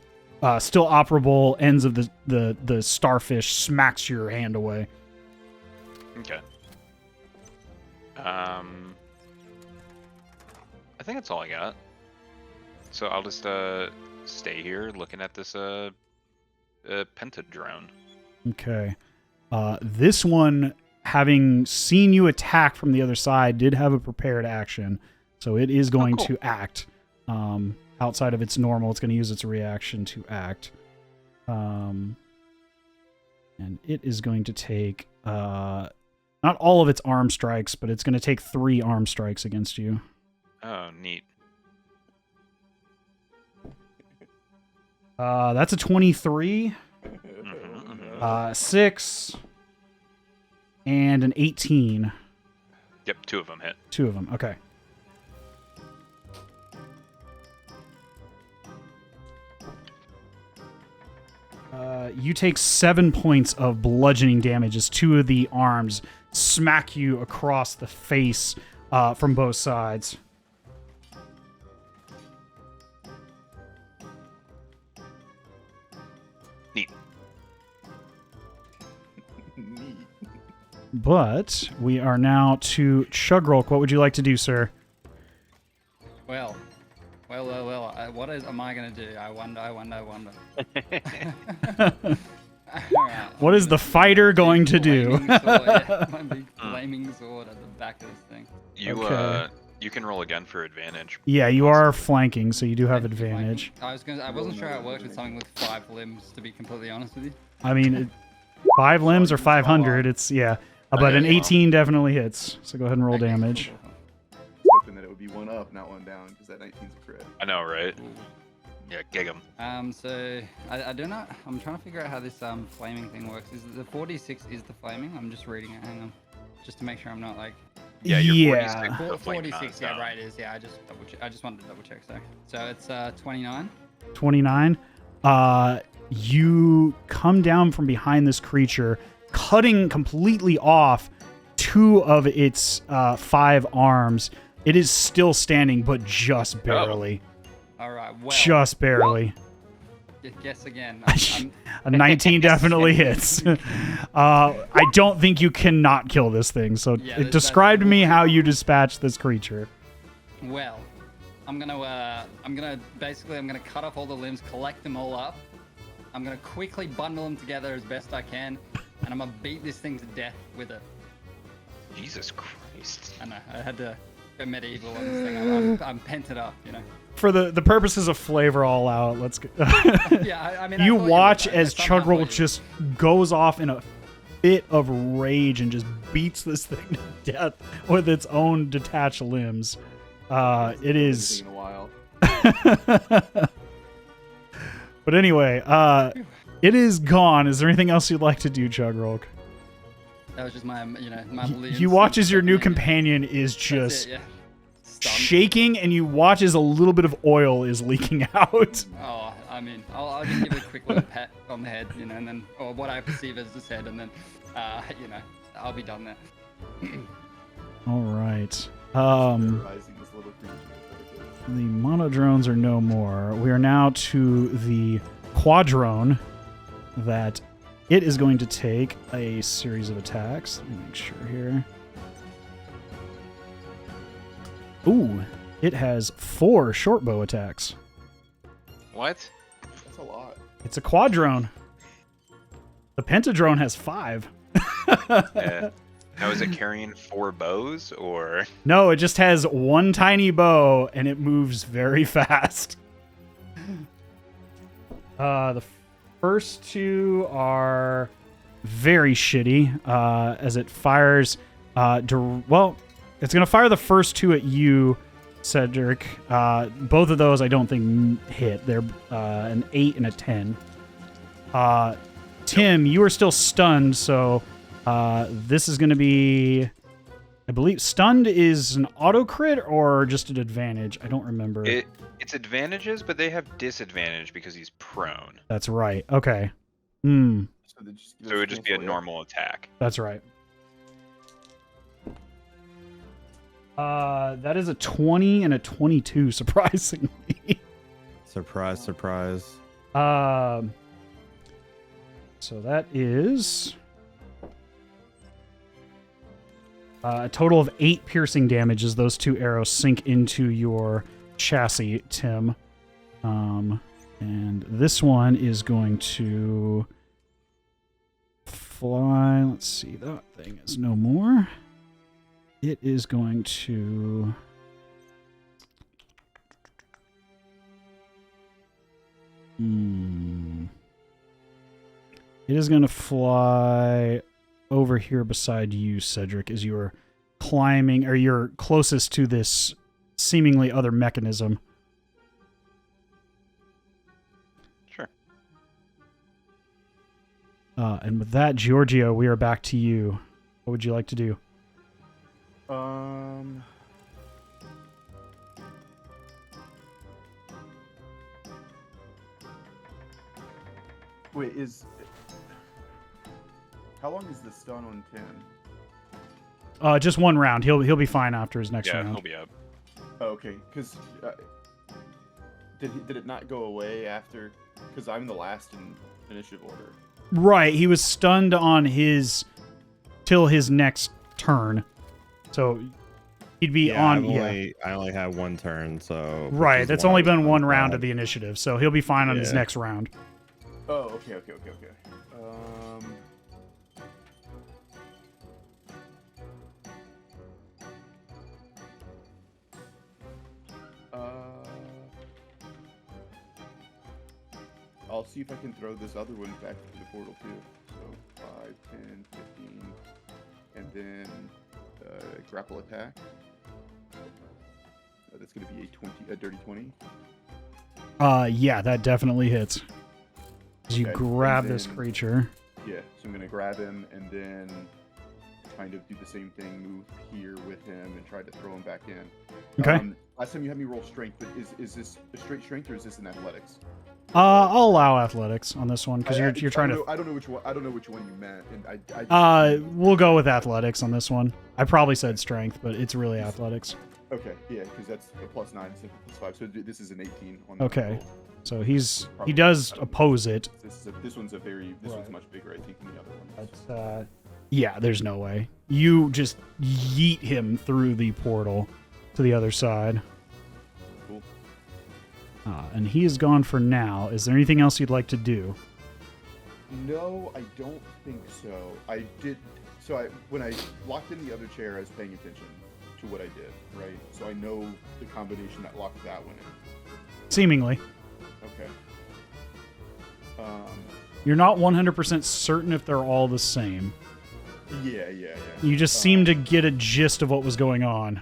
still operable ends of the starfish smacks your hand away. Okay. I think that's all I got. So I'll just stay here looking at this pentadrone. Okay. This one, having seen you attack from the other side, did have a prepared action, so it is going cool. to act. outside of its normal. It's going to use its reaction to act. And it is going to take not all of its arm strikes, but it's going to take 3 arm strikes against you. Oh, neat. That's a 23, 6, and an 18. Yep, 2 of them hit. 2 of them, okay. You take 7 points of bludgeoning damage as 2 of the arms smack you across the face from both sides. Neat. Neat. But we are now to Chugrulk. What would you like to do, sir? Well. What am I gonna do? I wonder. Alright, What is the fighter going to do? flaming sword, yeah, my big flaming sword at the back of this thing. You Okay. You can roll again for advantage. Yeah, you are flanking, so you do have Thank you, Mikey. advantage. I wasn't sure how it worked with something with 5 limbs, to be completely honest with you. I mean, 5 limbs or 500, it's, yeah. But an Okay, well. 18 definitely hits, so go ahead and roll Okay, damage. cool. I was hoping that it would be 1 up, not 1 down, because that 19's a crit. I know, right? Yeah, gig 'em. So I do not. I'm trying to figure out how this flaming thing works. Is the 46 is the flaming? I'm just reading it. Hang on, just to make sure I'm not like. Yeah, you're Yeah. 46. the flame 46. knocks Yeah, down. right. It is. Yeah, I just wanted to double check. So it's 29. 29. You come down from behind this creature, cutting completely off 2 of its 5 arms. It is still standing, but just barely. All right. Well. Just barely. Guess again. A 19 definitely hits. I don't think you cannot kill this thing. So Yeah, describe to me how you dispatch this creature. Well, I'm gonna cut off all the limbs, collect them all up. I'm gonna quickly bundle them together as best I can, and I'm gonna beat this thing to death with it. Jesus Christ. I know, I had to go medieval on this thing. I'm pent it up, you know. For the purposes of flavor all out, let's go. Yeah, I mean. I You thought watch would. as I somehow Chugrulk thought you just goes off in a fit of rage and just beats this thing to death with its own detached limbs. It is. In a while. But anyway, it is gone. Is there anything else you'd like to do, Chugrulk? would. That was just my You watch as your new companion is That's just it, yeah. Stunned. shaking, and you watch as a little bit of oil is leaking out. Oh, I mean, I'll just give it a quick little pat on the head, you know, and then, or what I perceive as his head, and then, you know, I'll be done there. All right. Terrorizing this little creature. The monodrones are no more. We are now to the quadrone that it is going to take a series of attacks. Let me make sure here. Ooh, it has 4 short bow attacks. What? That's a lot. It's a quadrone. The pentadrone has 5. Yeah. Now, is it carrying 4 bows, or? No, it just has 1 tiny bow, and it moves very fast. The first 2 are very shitty, as it fires... well, it's going to fire the first 2 at you, Cedric. Both of those I don't think hit. They're an 8 and a 10. Tim, you are still stunned, so... this is going to be, I believe, stunned is an auto crit or just an advantage. I don't remember. It's advantages, but they have disadvantage because he's prone. That's right. Okay. So, So it would just be a normal attack. That's right. That is a 20 and a 22, surprisingly. Surprise, surprise. So that is a total of 8 piercing damage as those 2 arrows sink into your chassis, Tim. And this one is going to fly. Let's see, that thing is no more. It is going to... It is going to fly over here beside you, Cedric, as you are climbing, or you're closest to this seemingly other mechanism. Sure. And with that, Giorgio, we are back to you. What would you like to do? Wait, how long is the stun on Tim? Just one round. He'll be fine after his next Yeah, round. he'll be up. Oh, okay, because did it not go away after? Because I'm the last in initiative order. Right, he was stunned on his till his next turn, so he'd be on. I only have one turn, so Right, that's only been one round of the initiative, so he'll be fine on his Yeah. next round. Oh, okay. I'll see if I can throw this other one back to the portal too. So 5, 10, 15, and then grapple attack. That's going to be a dirty 20. Yeah, that definitely hits. As you Okay, grab and this then- creature. Yeah, so I'm going to grab him and then kind of do the same thing, move here with him and try to throw him back in. Okay. Last time you had me roll strength, but is this a straight strength or is this an athletics? I'll allow athletics on this one because you're trying to. I don't know which one. I don't know which one you meant, and I We'll go with athletics on this one. I probably said strength, but it's really athletics. Okay, yeah, because that's a +9 instead of +5, so this is an 18 on the Okay. roll. So he Probably. does I don't know. oppose it. This one's Right. much bigger, I think, than the other one. But yeah, there's no way. You just yeet him through the portal to the other side. Cool. And he is gone for now. Is there anything else you'd like to do? No, I don't think so. I did. So when I locked in the other chair, I was paying attention to what I did, right? So I know the combination that locked that one in. Seemingly. Okay. You're not 100% certain if they're all the same. Yeah. You just seem to get a gist of what was going on.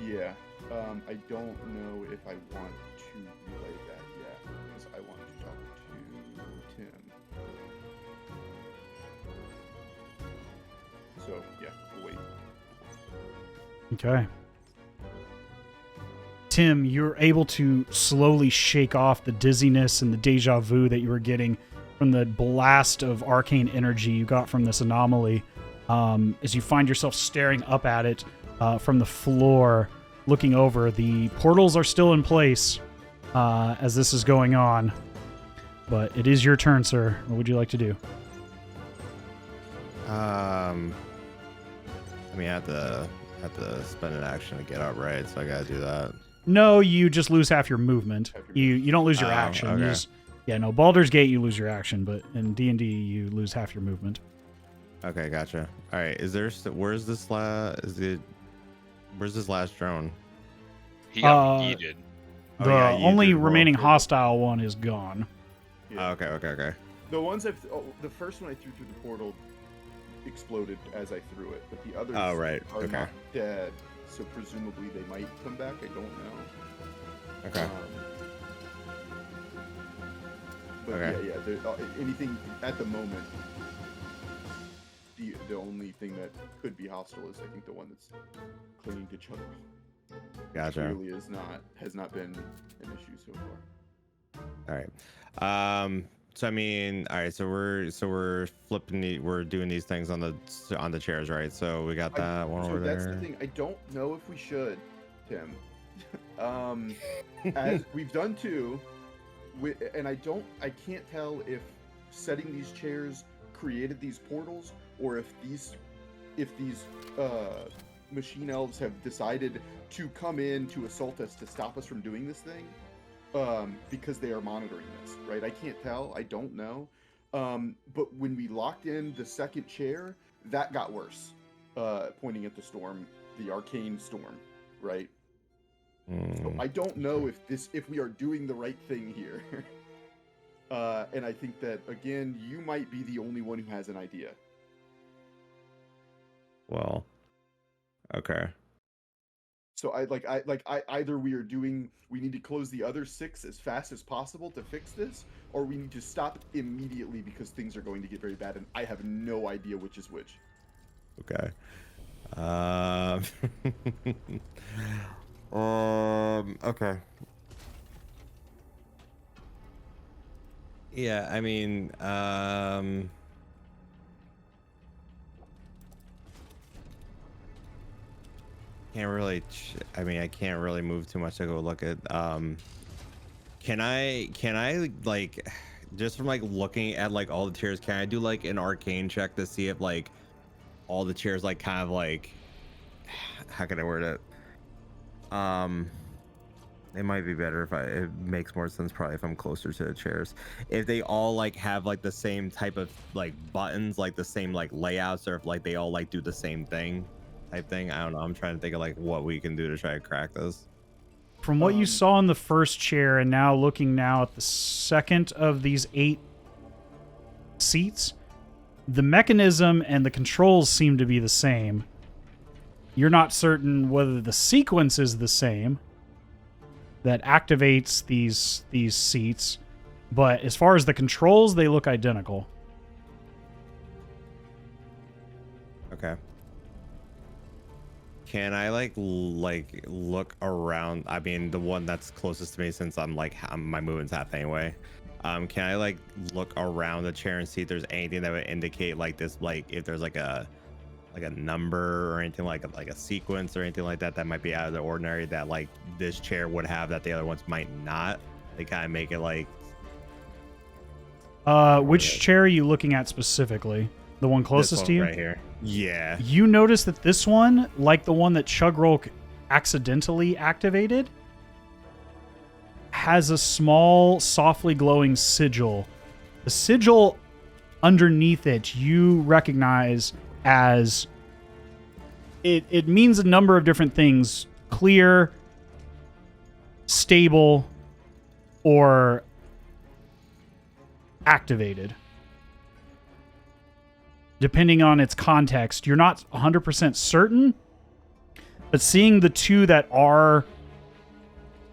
Yeah. I don't know if I want to relay that yet because I want to talk to Tim. So yeah, we'll wait. Okay. Tim, you're able to slowly shake off the dizziness and the deja vu that you were getting from the blast of arcane energy you got from this anomaly, as you find yourself staring up at it from the floor, looking over. The portals are still in place as this is going on, but it is your turn, sir. What would you like to do? I mean, I have to spend an action to get up, right? So I gotta do that. No, you just lose half your movement. Half your You don't lose your Oh, action. You okay. just, no, Baldur's Gate you lose your action, but in D&D you lose half your movement. Okay, gotcha. All right, where's this last drone? He got yeeted. Oh, The yeah, you only did roll remaining for it. hostile one is gone. Yeah. Oh, okay. The ones the first one I threw through the portal exploded as I threw it, but the others Oh, right. are Okay. not dead, so presumably they might come back. I don't know. Okay. But Okay. yeah. Anything at the moment, the only thing that could be hostile is I think the one that's clinging to Chugrulk. Gotcha. Clearly has not been an issue so far. All right. So I mean, all right. So we're flipping. We're doing these things on the chairs, right? So we got that one over that's there. the thing. I don't know if we should, Tim. As we've done two, and I can't tell if setting these chairs created these portals or if these machine elves have decided to come in to assault us to stop us from doing this thing. Because they are monitoring this, right? I can't tell. I don't know. But when we locked in the second chair, that got worse. Pointing at the storm, the arcane storm, right? So I don't know if we are doing the right thing here. And I think that, again, you might be the only one who has an idea. Well, okay. So either we need to close the other 6 as fast as possible to fix this, or we need to stop immediately because things are going to get very bad, and I have no idea which is which. Okay. Okay. Yeah, I mean, can't really. I can't really move too much to go look at. Can I like, just from like looking at like all the chairs, can I do like an arcane check to see if like all the chairs like kind of like, how can I word it? It might be better if it makes more sense probably if I'm closer to the chairs. If they all like have like the same type of like buttons, like the same like layouts, or if like they all like do the same thing type thing. I don't know. I'm trying to think of like what we can do to try to crack this. From what you saw in the first chair, and now looking now at the second of these 8 seats, the mechanism and the controls seem to be the same. You're not certain whether the sequence is the same that activates these seats, but as far as the controls, they look identical. Okay. Can I like look around? I mean, the one that's closest to me, since my movement's half anyway. Can I like look around the chair and see if there's anything that would indicate like this, like if there's like a number or anything like a sequence or anything like that that might be out of the ordinary that like this chair would have that the other ones might not? They kind of make it like. Which chair are you looking at specifically? The one closest to you? Right here. Yeah. You notice that this one, like the one that Chugrulk accidentally activated, has a small, softly glowing sigil. The sigil underneath it, you recognize as it means a number of different things: clear, stable, or activated. Depending on its context, you're not 100% certain, but seeing the two that are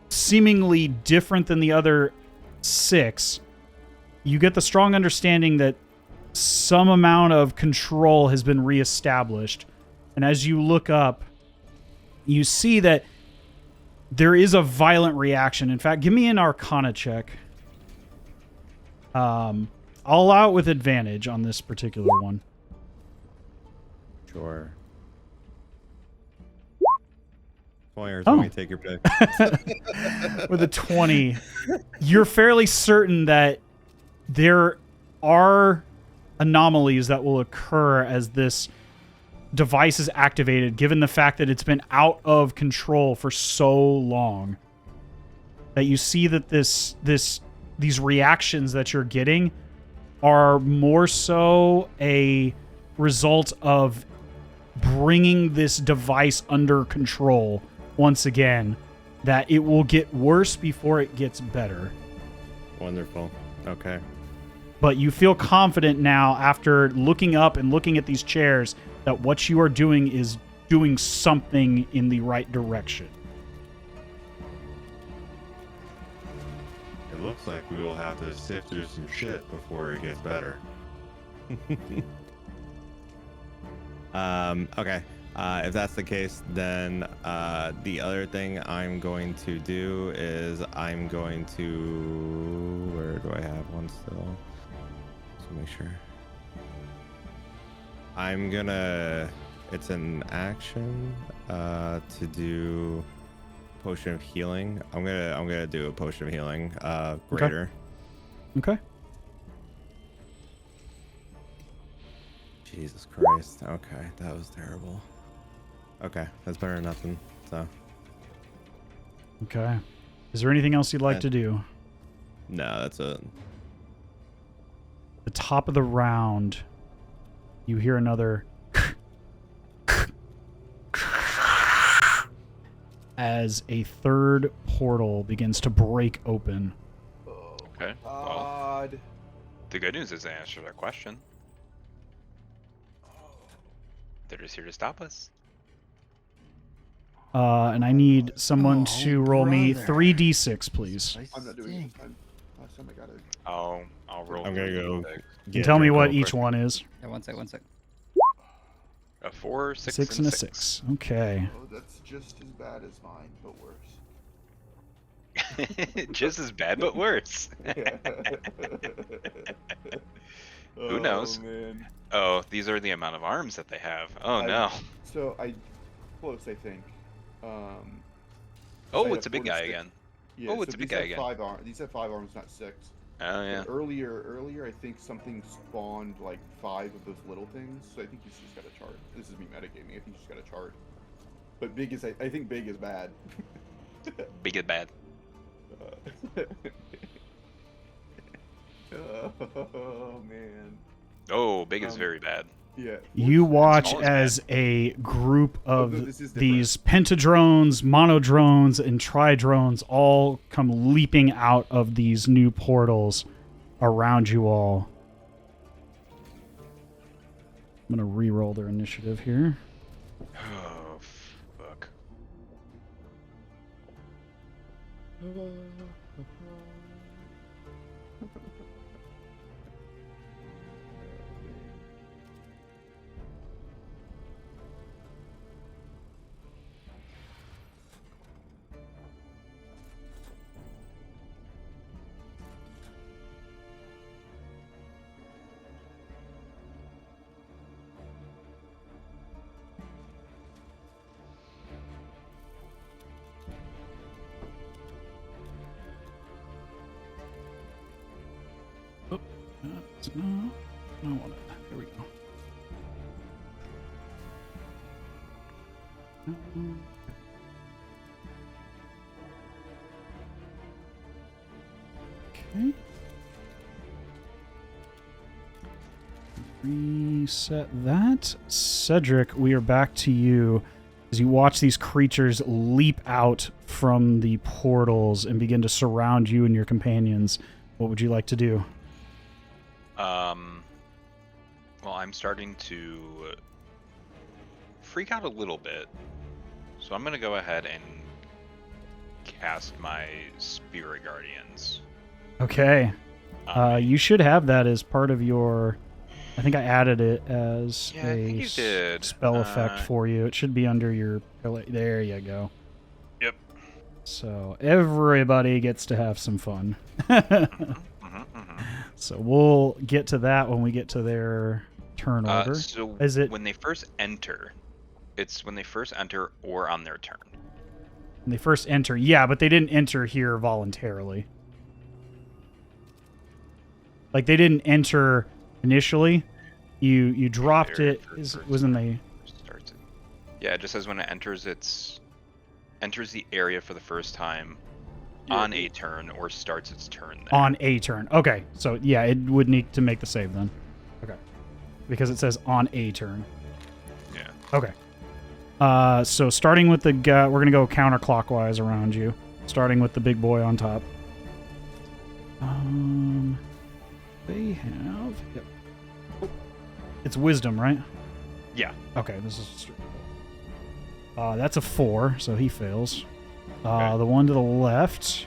seemingly different than the other 6, you get the strong understanding that some amount of control has been reestablished. And as you look up, you see that there is a violent reaction. In fact, give me an Arcana check. I'll allow it with advantage on this particular one. Sure. 20 or 20, Oh. take your pick. With a 20, you're fairly certain that there are anomalies that will occur as this device is activated, given the fact that it's been out of control for so long. That you see that these reactions that you're getting are more so a result of bringing this device under control once again, that it will get worse before it gets better. Wonderful. Okay. But you feel confident now after looking up and looking at these chairs that what you are doing is doing something in the right direction. It looks like we will have to sift through some shit before it gets better. Okay. If that's the case, then the other thing I'm going to do is I'm going to... Where do I have one still? Just make sure. I'm gonna... It's an action to do potion of healing. I'm gonna do a potion of healing. Greater. Okay. Jesus Christ. Okay, that was terrible. Okay, that's better than nothing. So. Okay. Is there anything else you'd like to do? No, that's it. The top of the round, you hear another as a third portal begins to break open. Okay. Well, God. The good news is they answered our question. They're just here to stop us. And I need someone Oh, to roll me brother. 3d6, please. I'm not doing it this time. Last time I got it. I'll roll. I'm gonna go. And tell me what each one is. Yeah, one sec. A 4, 6, 6 and a 6. Okay. Oh, that's just as bad as mine, but worse. Just as bad, but worse. Who knows? Oh, man. Oh, these are the amount of arms that they have. Oh no. So close, I think. Oh, I it's a had big 4 to guy 6. again. Yeah, Oh, it's a big guy again. These have 5 arms, not 6. Oh yeah. But earlier, I think something spawned like 5 of those little things. So I think he's just got a chart. This is me metagaming. I think he's just got a chart. But big is, I think big is bad. Big and bad. Oh man. Oh, big is very bad. Yeah. You watch small is as a group of no, this is these pentadrones, monodrones, and tridrones all come leaping out of these new portals around you all. I'm going to re-roll their initiative here. Oh, fuck. No, I don't want it. There we go. Okay. Reset that. Cedric, we are back to you as you watch these creatures leap out from the portals and begin to surround you and your companions. What would you like to do? Well, I'm starting to freak out a little bit, so I'm gonna go ahead and cast my Spirit Guardians. Okay. You should have that as part of your... I think I added it as Yeah, I think you did. spell effect for you. It should be under your... There you go. Yep. So everybody gets to have some fun. Mm-hmm. So we'll get to that when we get to their turn order. So Is it when they first enter, it's when they first enter or on their turn. when they first enter? Yeah, but they didn't enter here voluntarily. Like they didn't enter initially. You dropped it. Wasn't they? Starts it. Yeah, it just says when it enters, enters the area for the first time on a turn or starts its turn there. On a turn. Okay, so yeah, it would need to make the save then. Okay, because it says on a turn. Yeah. Okay. So starting with the guy, we're gonna go counterclockwise around you. Starting with the big boy on top. They have. Yep. It's wisdom, right? Yeah. Okay, this is. That's a 4, so he fails. Okay. The one to the left,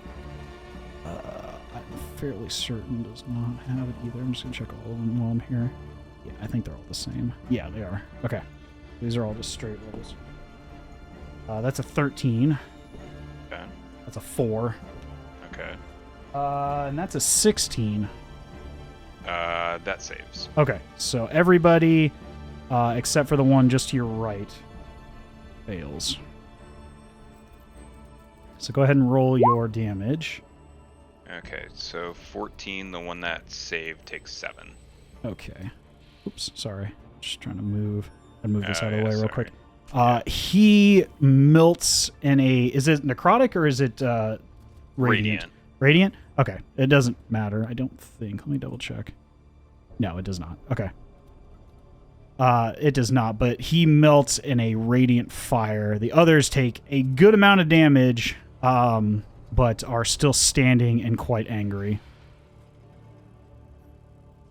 I'm fairly certain does not have it either. I'm just gonna check all of them while I'm here. Yeah, I think they're all the same. Yeah, they are. Okay, these are all just straight rolls. That's a 13. Okay. That's a 4. Okay. And that's a 16. That saves. Okay, so everybody, except for the one just to your right, fails. So go ahead and roll your damage. Okay, so 14, the one that saved takes 7. Okay. Oops, sorry. Just trying to move. I move this out of the yeah, way real sorry. quick. He melts in a... Is it necrotic or is it radiant? Radiant? Okay. It doesn't matter, I don't think. Let me double check. No, it does not. Okay. It does not, but he melts in a radiant fire. The others take a good amount of damage, but are still standing and quite angry.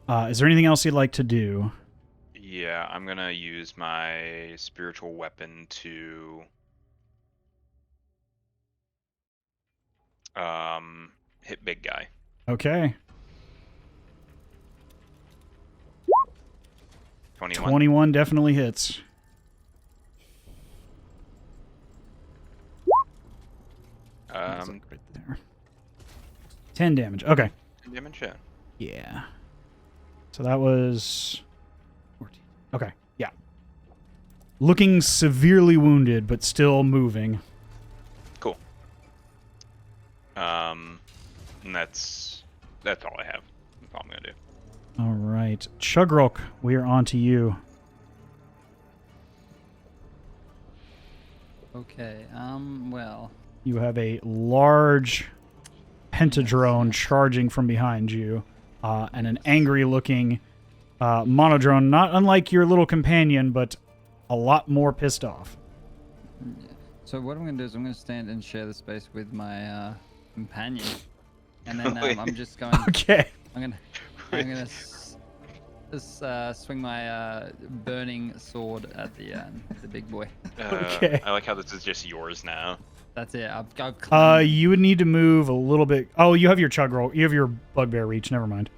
Is there anything else you'd like to do? Yeah, I'm gonna use my spiritual weapon to hit big guy. Okay. 21. 21 definitely hits. Um, Right there. 10 damage. Okay. damage, yeah. Yeah. So that was 14. Okay. Yeah. Looking severely wounded, but still moving. Cool. And that's all I have. That's all I'm gonna do. All right. Chugrulk, we are on to you. Okay. Well. You have a large pentadrone charging from behind you, and an angry-looking monodrone, not unlike your little companion, but a lot more pissed off. So what I'm gonna do is I'm gonna stand and share the space with my companion, and then I'm just going. Okay. I'm gonna swing my burning sword at the big boy. Okay. I like how this is just yours now. That's it. I've claimed- You would need to move a little bit. Oh, you have your Chugrulk. You have your Bugbear reach. Never mind.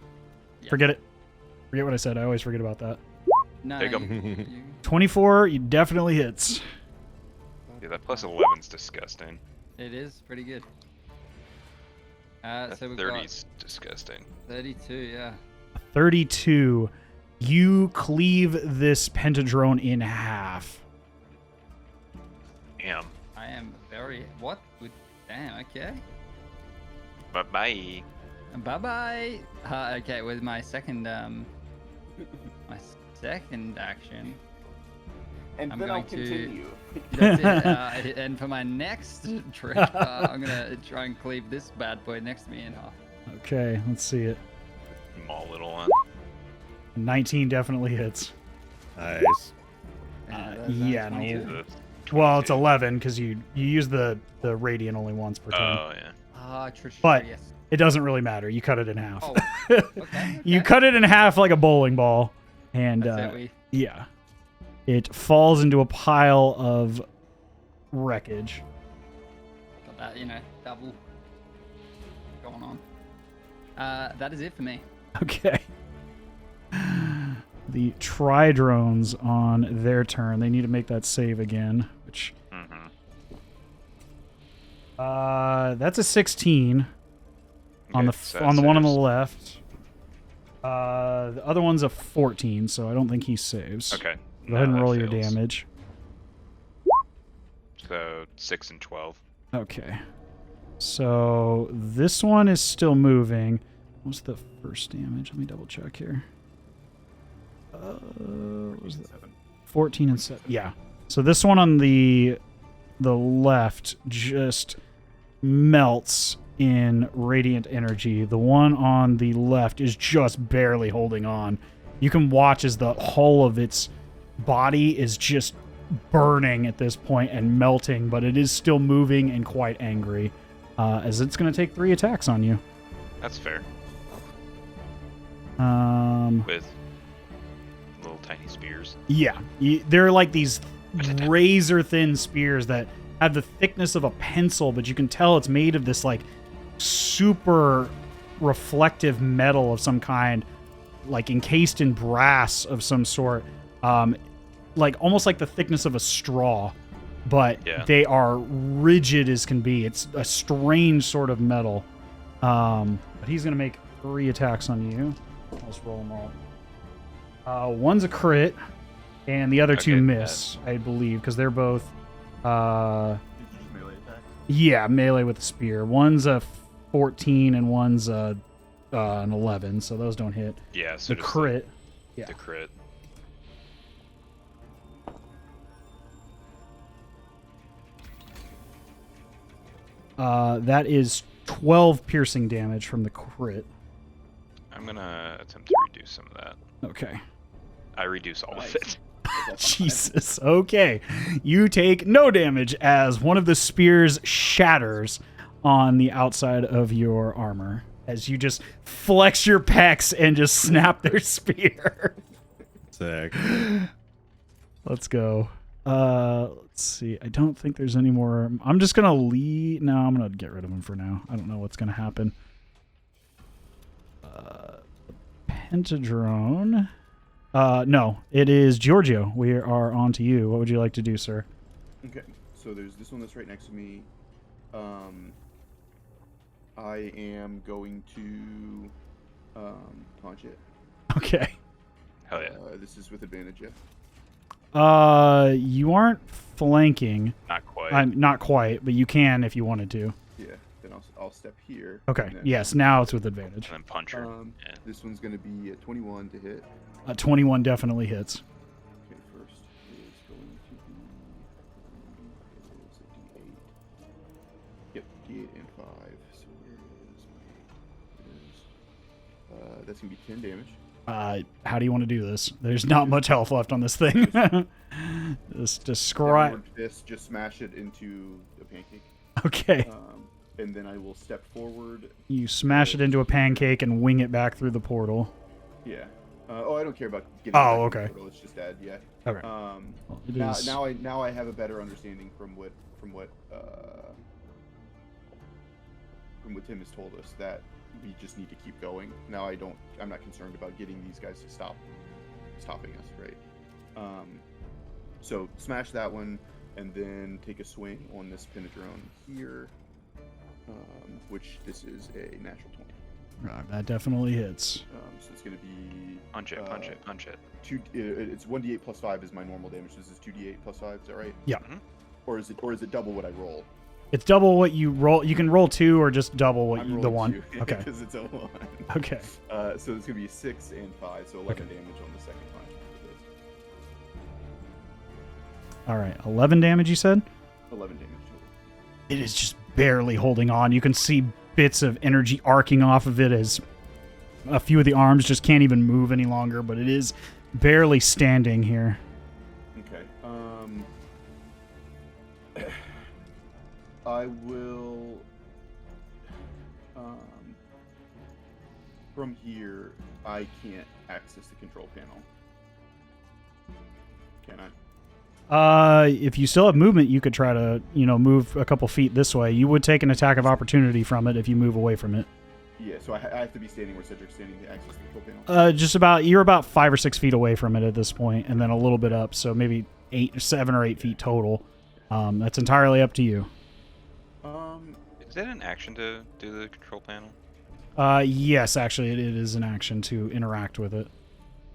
Yeah. Forget it. Forget what I said. I always forget about that. No, There you go. you- 24, you definitely hits. Yeah, that plus 11's disgusting. it is pretty good. That So we've 30's disgusting. got 32. Yeah. 32. You cleave this pentadrone in half. Damn. I am very what? Damn. Okay. Bye-bye. Bye bye. Okay, with my second action. And I'm then I'll going to- continue. That's it. And for my next trick, I'm gonna try and cleave this bad boy next to me in half. Okay, let's see it. Small little one. 19 definitely hits. Nice. Yeah, no. 22. Well, it's 11 because you use the radiant only once per turn. Oh, yeah. But- yes. It doesn't really matter. You cut it in half. Oh, okay. You cut it in half like a bowling ball, and That's it. yeah, it falls into a pile of wreckage. Got that, double going on. That is it for me. Okay. The Tri-Drones on their turn. They need to make that save again, which Mm-hmm. that's a 16 on the so on the one on the saves. left. The other one's a 14, so I don't think he saves. Okay. Go ahead and that roll your fails. damage. So 6 and 12. Okay. So this one is still moving. What's the first damage? Let me double check here. What was that? 14 and 7. Yeah. So this one on the left just melts in radiant energy. The one on the left is just barely holding on. You can watch as the whole of its body is just burning at this point and melting, but it is still moving and quite angry, as it's going to take 3 attacks on you. That's fair. With little tiny spears. Yeah, they're like these razor-thin spears that have the thickness of a pencil, but you can tell it's made of this like super reflective metal of some kind, like encased in brass of some sort, like almost like the thickness of a straw, but Yeah. they are rigid as can be. It's a strange sort of metal. But he's gonna make 3 attacks on you. Let's roll them all. One's a crit, and the other 2 Okay, miss, I believe, because they're both Melee attack. yeah, melee with a spear. One's a 14 and one's an 11, so those don't hit. Yeah, so The just crit, yeah. The crit. That is 12 piercing damage from the crit. I'm gonna attempt to reduce some of that. Okay. I reduce all Nice. of it. Jesus. Okay. You take no damage as one of the spears shatters on the outside of your armor as you just flex your pecs and just snap their spear. Sick. Let's go. Let's see. I don't think there's any more. I'm just gonna leave. No, I'm gonna get rid of him for now. I don't know what's gonna happen. Pentadrone. No, it is Giorgio. We are on to you. What would you like to do, sir? Okay, so there's this one that's right next to me. I am going to punch it. Okay. Hell yeah. This is with advantage, yeah. You aren't flanking. Not quite. I'm not quite, but you can if you wanted to. Yeah, then I'll step here. Okay. and then, Yes, now it's with advantage. And then punch her. Yeah. This one's going to be a 21 to hit. 21 definitely hits. Okay, first is going to be is a D8. Yep, D8 and 5. So where is my? That's gonna be 10 damage. How do you want to do this? There's not much health left on this thing. Just describe. Downward fist, just smash it into a pancake. Okay. And then I will step forward. You smash it into a pancake and wing it back through the portal. Yeah. I don't care about getting. Oh, back in the okay. portal, it's just add. Yeah. Okay. It is- Now I have a better understanding from what Tim has told us that we just need to keep going. Now I'm not concerned about getting these guys to stopping us, right? So smash that one and then take a swing on this Pentadrone here, which this is a natural 20. Right, that definitely hits. So it's going to be Punch it, punch it, punch it. It's 1d8 plus 5 is my normal damage. This is 2d8 plus 5. Is that right? Yeah. Mhm. Or is it double what I roll? It's double what you roll. You can roll 2 or just double what I'm the rolling 1. 2, Okay. Because it's a 1. Okay. So it's going to be 6 and 5, so 11 damage on the second punch. All right. 11 damage, you said? 11 damage total. It is just barely holding on. You can see bits of energy arcing off of it as a few of the arms just can't even move any longer, but it is barely standing here. Okay. I will. From here, I can't access the control panel. Can I? If you still have movement, you could try to, move a couple feet this way. You would take an attack of opportunity from it if you move away from it. Yeah, so I have to be standing where Cedric's standing to access the control panel? You're about 5 or 6 feet away from it at this point, and then a little bit up, so maybe 7 or 8 feet total. That's entirely up to you. Is that an action to do the control panel? Yes, actually, it is an action to interact with it.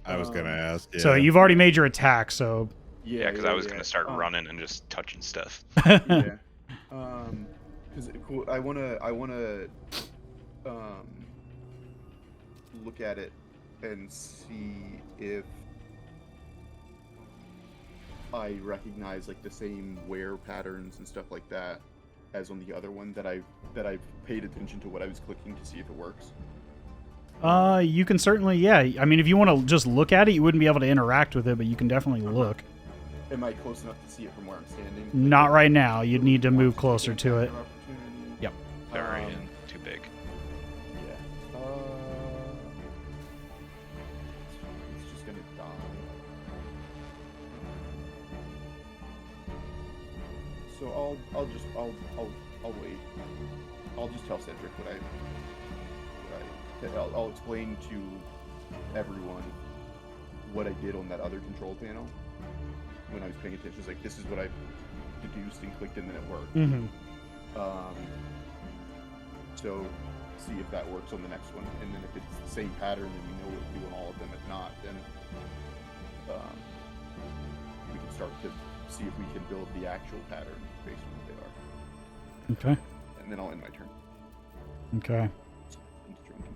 I was gonna ask. Yeah. So you've already made your attack, so... Yeah, because I was going to start running and just touching stuff. Yeah. Because I wanna look at it and see if I recognize like the same wear patterns and stuff like that as on the other one that I've paid attention to what I was clicking to see if it works. You can certainly, yeah. I mean, if you want to just look at it, you wouldn't be able to interact with it, but you can definitely look. Am I close enough to see it from where I'm standing? Not right now. You'd need to move closer to it. Yep. Very too big. Yeah. It's just gonna die. So I'll wait. I'll just tell Cedric I'll explain to everyone what I did on that other control panel when I was paying attention. It's like, this is what I deduced and clicked and then it worked. Mm-hmm. So see if that works on the next one, and then if it's the same pattern, then we know what to do on all of them. If not, then we can start to see if we can build the actual pattern based on what they are. Okay. And then I'll end my turn. Okay. Pentadrone can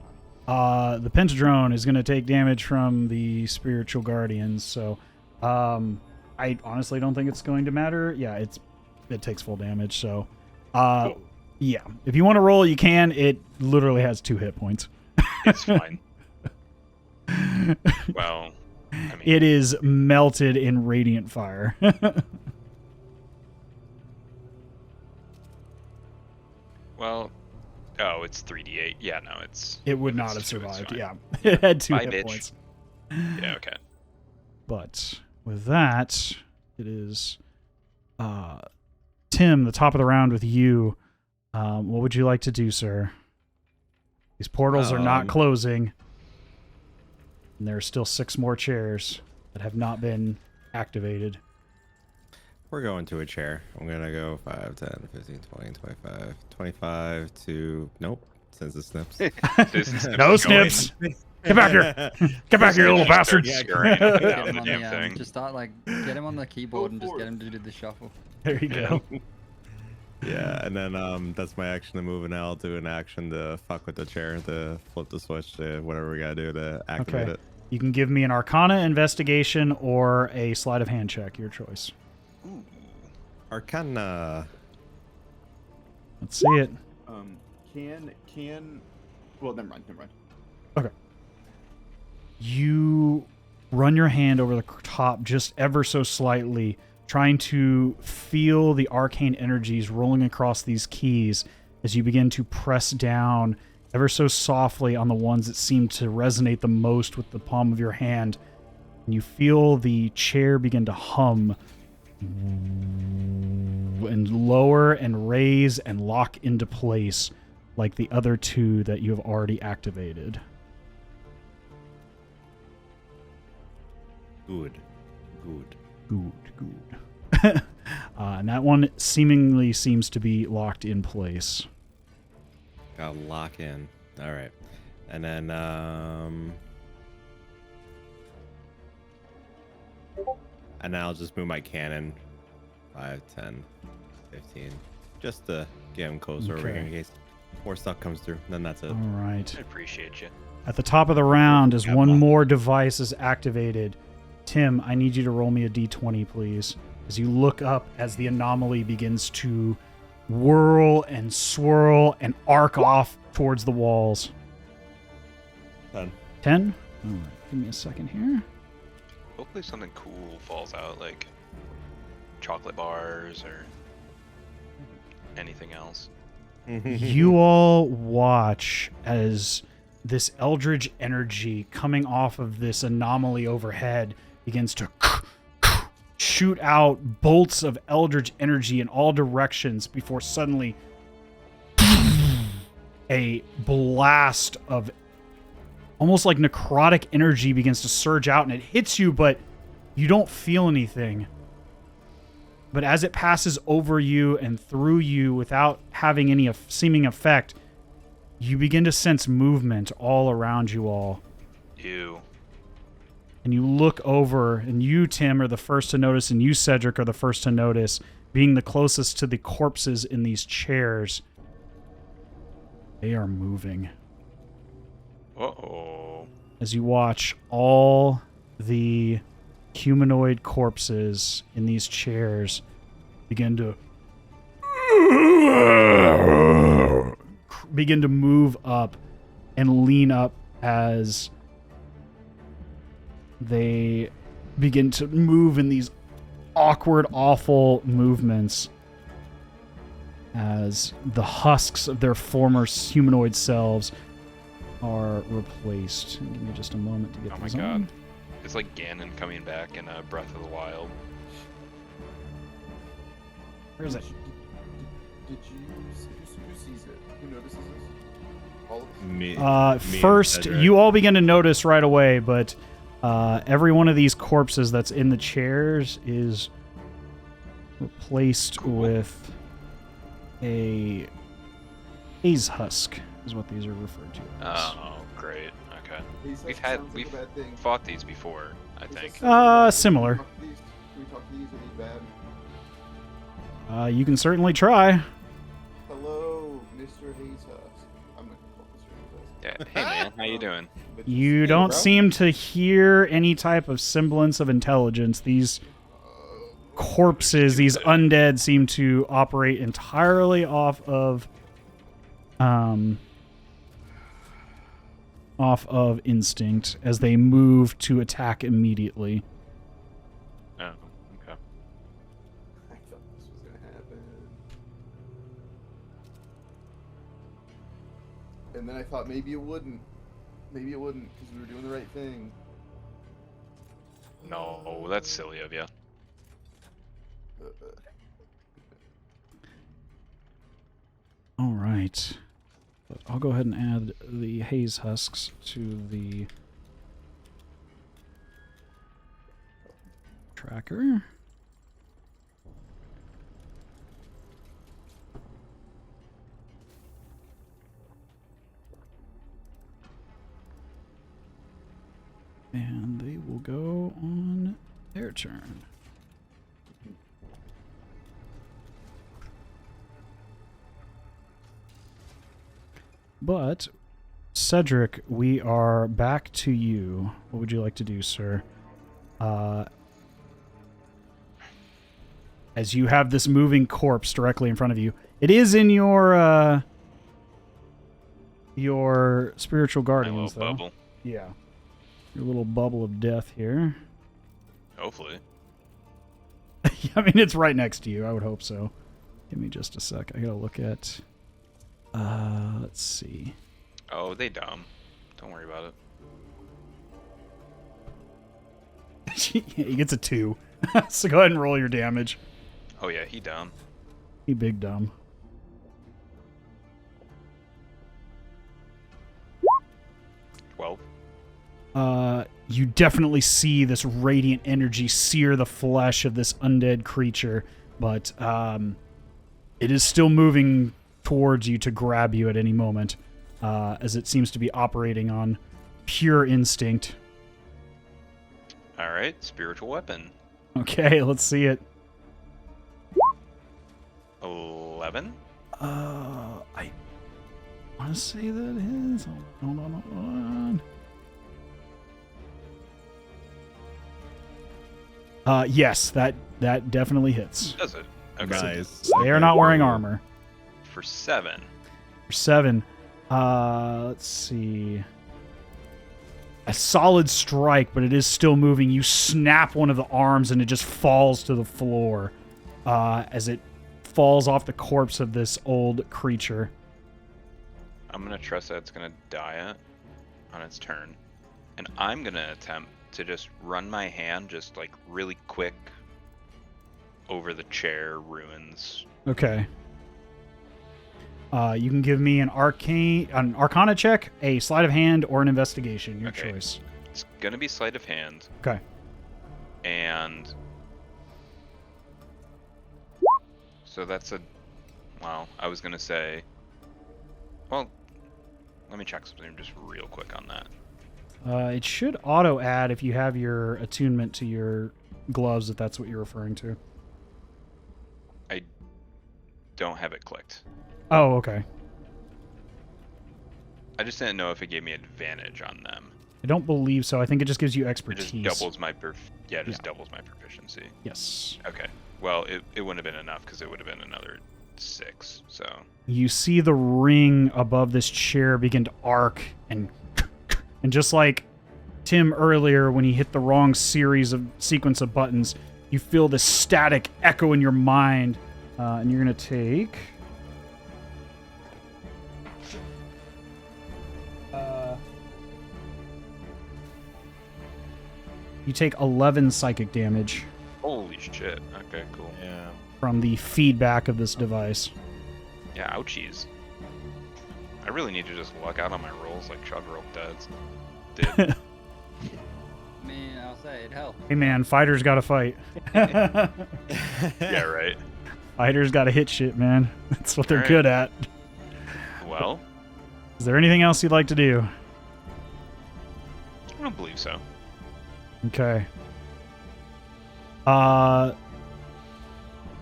die. The Pentadrone is going to take damage from the Spiritual Guardians, so I honestly don't think it's going to matter. Yeah, it takes full damage, so Cool. yeah. If you want to roll, you can. It literally has 2 hit points. It's fine. Well, I mean, It is melted in radiant fire. well, Oh, it's 3d8. Yeah, no, it's. It would if not it's have two, it's survived. fine. Yeah, it had 2 Bye, hit bitch. points. Yeah, okay. But with that, it is Tim, the top of the round with you. What would you like to do, sir? These portals are not closing. And there are still 6 more chairs that have not been activated. We're going to a chair. I'm going to go 5, 10, 15, 20, 25, 25 to... Nope. Since the snips. No snips. Get back here. Get back here, you little bastard. Scurrying up and Get down him the on damn the, thing. just start like, get him on the keyboard and just get him to do the shuffle. There you go. Yeah, and then that's my action to move, and now I'll do an action to fuck with the chair, to flip the switch to whatever we gotta do to activate Okay. it. You can give me an Arcana investigation or a sleight of hand check, your choice. Ooh. Arcana. Let's see it. Well, never mind. Okay. You run your hand over the top just ever so slightly, trying to feel the arcane energies rolling across these keys as you begin to press down ever so softly on the ones that seem to resonate the most with the palm of your hand. And you feel the chair begin to hum and lower and raise and lock into place like the other 2 that you have already activated. Good. And that one seemingly seems to be locked in place. Gotta lock in. All right. And then, and now I'll just move my cannon 5, 10, 15, just to get him closer over here in case more stuff comes through. Then that's it. All right. I appreciate you. At the top of the round, as one more device is activated, Tim, I need you to roll me a d20, please. As you look up as the anomaly begins to whirl and swirl and arc off towards the walls. 10. 10? All right, give me a second here. Hopefully something cool falls out, like chocolate bars or anything else. You all watch as this eldritch energy coming off of this anomaly overhead begins to shoot out bolts of eldritch energy in all directions before suddenly a blast of almost like necrotic energy begins to surge out, and it hits you, but you don't feel anything. But as it passes over you and through you without having any seeming effect, you begin to sense movement all around you all. Ew. And you look over, and you, Tim, are the first to notice, and you, Cedric, are the first to notice, being the closest to the corpses in these chairs. They are moving. Uh-oh. As you watch all the humanoid corpses in these chairs begin to move up and lean up as they begin to move in these awkward, awful movements as the husks of their former humanoid selves are replaced. Give me just a moment to get Oh my these god. on. It's like Ganon coming back in Breath of the Wild. Where is it? Did who sees it? Who notices this? All of us? Me and First, Cedric. you all begin to notice right away, but every one of these corpses that's in the chairs is replaced with a haze husk, is what these are referred to as. Oh, great. Okay. These We've sounds like a bad thing. fought these before, I Is think. this something bad? Similar. Can we talk to these? Are these bad? You can certainly try. Hello, Mr. Haze Husk. I'm not gonna call Mr. Haze Husk. Yeah. Hey man, how you doing? But You hey, don't bro. seem to hear any type of semblance of intelligence. These corpses, these undead, seem to operate entirely off of instinct as they move to attack immediately. Oh, okay. I thought this was gonna happen. and then I thought maybe it wouldn't. Maybe it wouldn't, because we were doing the right thing. No, that's silly of you. All right. But I'll go ahead and add the haze husks to the tracker. And they will go on their turn. But, Cedric, we are back to you. What would you like to do, sir? As you have this moving corpse directly in front of you. It is in your spiritual My guardians, little though. bubble. Yeah. Your little bubble of death here. Hopefully. I mean, it's right next to you. I would hope so. Give me just a sec. I gotta look at... let's see. Oh, they dumb. Don't worry about it. He gets a 2. So go ahead and roll your damage. Oh yeah, he dumb. He big dumb. 12. You definitely see this radiant energy sear the flesh of this undead creature, but it is still moving towards you to grab you at any moment, as it seems to be operating on pure instinct. All right, spiritual weapon. Okay, let's see it. 11. I want to say that is. Hold on. Yes, that definitely hits. Does it? Okay. Guys, They are not wearing armor. For 7. For 7, let's see. A solid strike, but it is still moving. You snap one of the arms and it just falls to the floor as it falls off the corpse of this old creature. I'm gonna trust that it's gonna die on its turn, and I'm gonna attempt to just run my hand just like really quick over the chair ruins. Okay. You can give me an Arcana check, a sleight of hand, or an investigation. Your Okay. choice. It's gonna be sleight of hand, Okay. and so that's a. Well, I was gonna say. Well, let me check something just real quick on that. It should auto add if you have your attunement to your gloves, if that's what you're referring to. I don't have it clicked. Oh, okay. I just didn't know if it gave me advantage on them. I don't believe so. I think it just gives you It expertise. just doubles my doubles my proficiency. Yes. Okay. Well, it wouldn't have been enough because it would have been another 6. So You see the ring above this chair begin to arc, and just like Tim earlier when he hit the wrong sequence of buttons, you feel this static echo in your mind, and you're gonna take. You take 11 psychic damage holy shit. Okay, cool. yeah. from the feedback of this device. Yeah, ouchies. I really need to just luck out on my rolls like Chugrulk does. Did. I mean, I'll say it helped. Hey man, fighters gotta fight. Yeah, right. Fighters gotta hit shit, man. That's what they're Alright. good at. Well, Is there anything else you'd like to do? I don't believe so. Okay.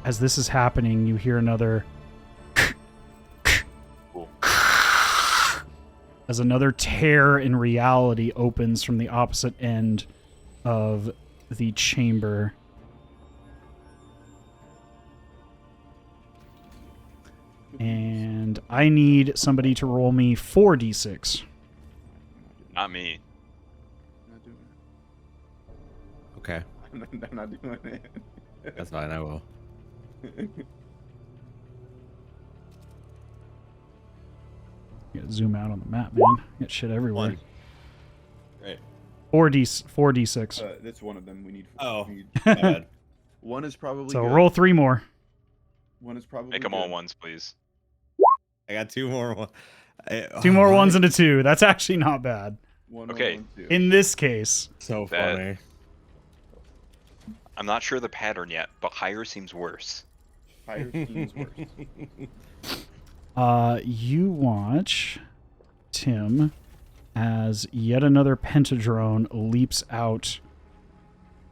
As this is happening, you hear another Cool. as another tear in reality opens from the opposite end of the chamber. And I need somebody to roll me 4d6. Not me. I'm not doing Okay, it. I'm not doing it. that's fine. I will. You gotta zoom out on the map, man. Got shit everywhere. 1. Right. 4d6. That's one of them. We need. Oh, we need- my bad. one is probably. So good. roll 3 more. One is probably. Make them all good. ones, please. I got 2 more. 2 more ones and a 2. That's actually not bad. One, Okay. one, two. In this case. So That- funny. I'm not sure the pattern yet, but higher seems worse. Higher seems worse. You watch Tim as yet another pentadrone leaps out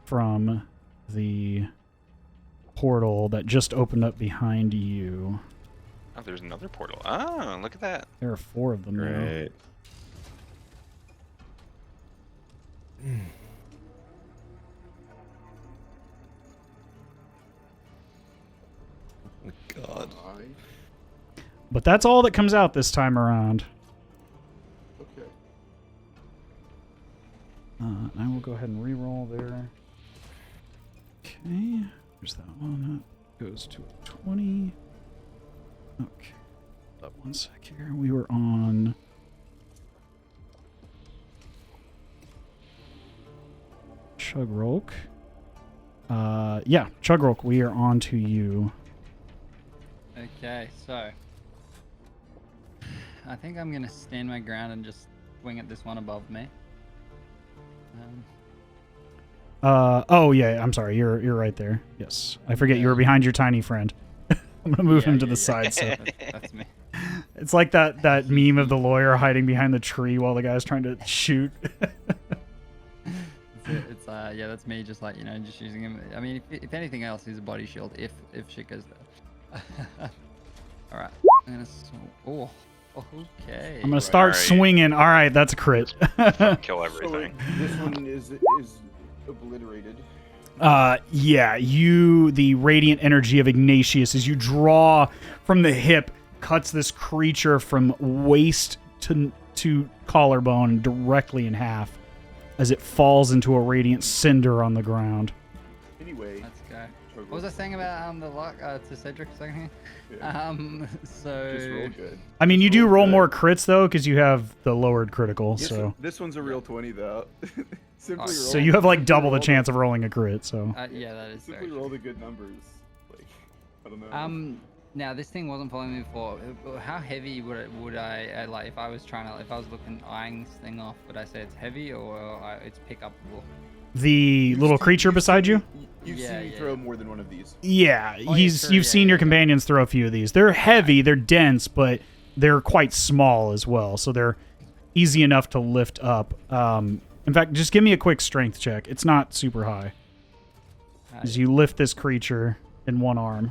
from the portal that just opened up behind you. Oh, there's another portal. Oh, look at that. There are 4 of them now. Great. Oh my God. But that's all that comes out this time around. Okay. I will go ahead and re-roll there. Okay. There's that one. That goes to a 20. Okay. Hold up 1 sec here. We were on... Chugrulk. Yeah, Chugrulk, we are on to you. Okay, so I think I'm gonna stand my ground and just swing at this one above me. Oh yeah, I'm sorry. You're right there. Yes, I forget you were behind your tiny friend. I'm gonna move him to the side. So That's me. it's like that meme of the lawyer hiding behind the tree while the guy's trying to shoot. It's yeah, that's me. Just like just using him. I mean, if anything else, he's a body shield. If shit goes there. All right. I'm gonna. Oh. Okay. I'm gonna start Alright. swinging. All right, that's a crit. Kill everything. So this one is obliterated. Yeah, the radiant energy of Ignatius as you draw from the hip cuts this creature from waist to collarbone directly in half as it falls into a radiant cinder on the ground. Anyway. Let's go. What was I saying about the luck to Cedric a second here? Yeah. So Just roll good. I mean, you Just do roll good. more crits though because you have the lowered critical. This one's a real 20 though. Simply So roll. So you have like simply double the roll chance of rolling a crit. So yeah, that is very Simply true. roll the good numbers. Like I don't know. Now this thing wasn't following me before. How heavy would I like if I was eyeing this thing off? Would I say it's heavy or it's pick upable? the little creature beside you. You've Yeah, seen me yeah. throw more than one of these. Yeah, Oh, yeah, you've yeah, seen your yeah. companions throw a few of these. They're heavy, they're dense, but they're quite small as well, so they're easy enough to lift up. In fact, just give me a quick strength check. It's not super high. As you lift this creature in one arm.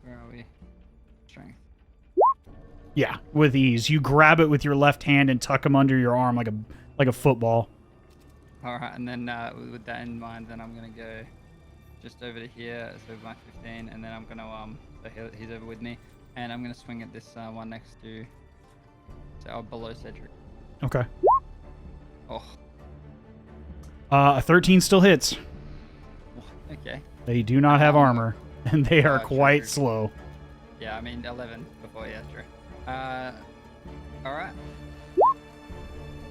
Where are we? Strength. Yeah, with ease. You grab it with your left hand and tuck him under your arm like a football. All right, and then with that in mind, then I'm gonna go just over to here, so my 15, and then I'm gonna so he's over with me, and I'm gonna swing at this one next to, below Cedric. Okay. Oh, A 13 still hits. okay. They do not have armor, and they are true, quite true. slow. Yeah, I mean 11 before, yeah, true. All right.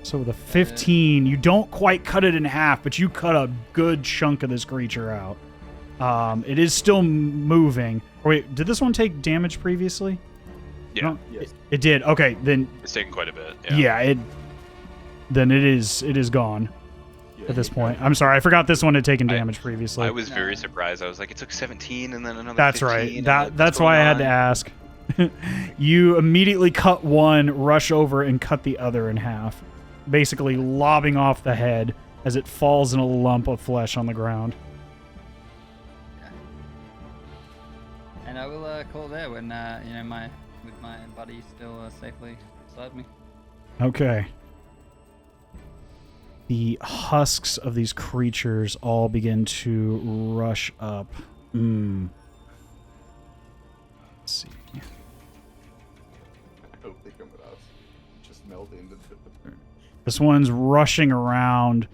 So with a 15, you don't quite cut it in half, but you cut a good chunk of this creature out. It is still moving. Or wait, did this one take damage previously? Yeah, No? Yes. It did. Okay, then it's taken quite a bit. yeah, it is gone Yeah. at this point. I'm sorry, I forgot this one had taken I- damage previously. I was very surprised. I was like, it took 17 and then another. That's 15, right. and That's what's why I going had to on? ask. You immediately cut one, rush over, and cut the other in half, basically lobbing off the head as it falls in a lump of flesh on the ground. And I will call it there when with my buddy still safely beside me. Okay. The husks of these creatures all begin to rush up. Let's see. I hope they come at us. Just meld into the. This one's rushing around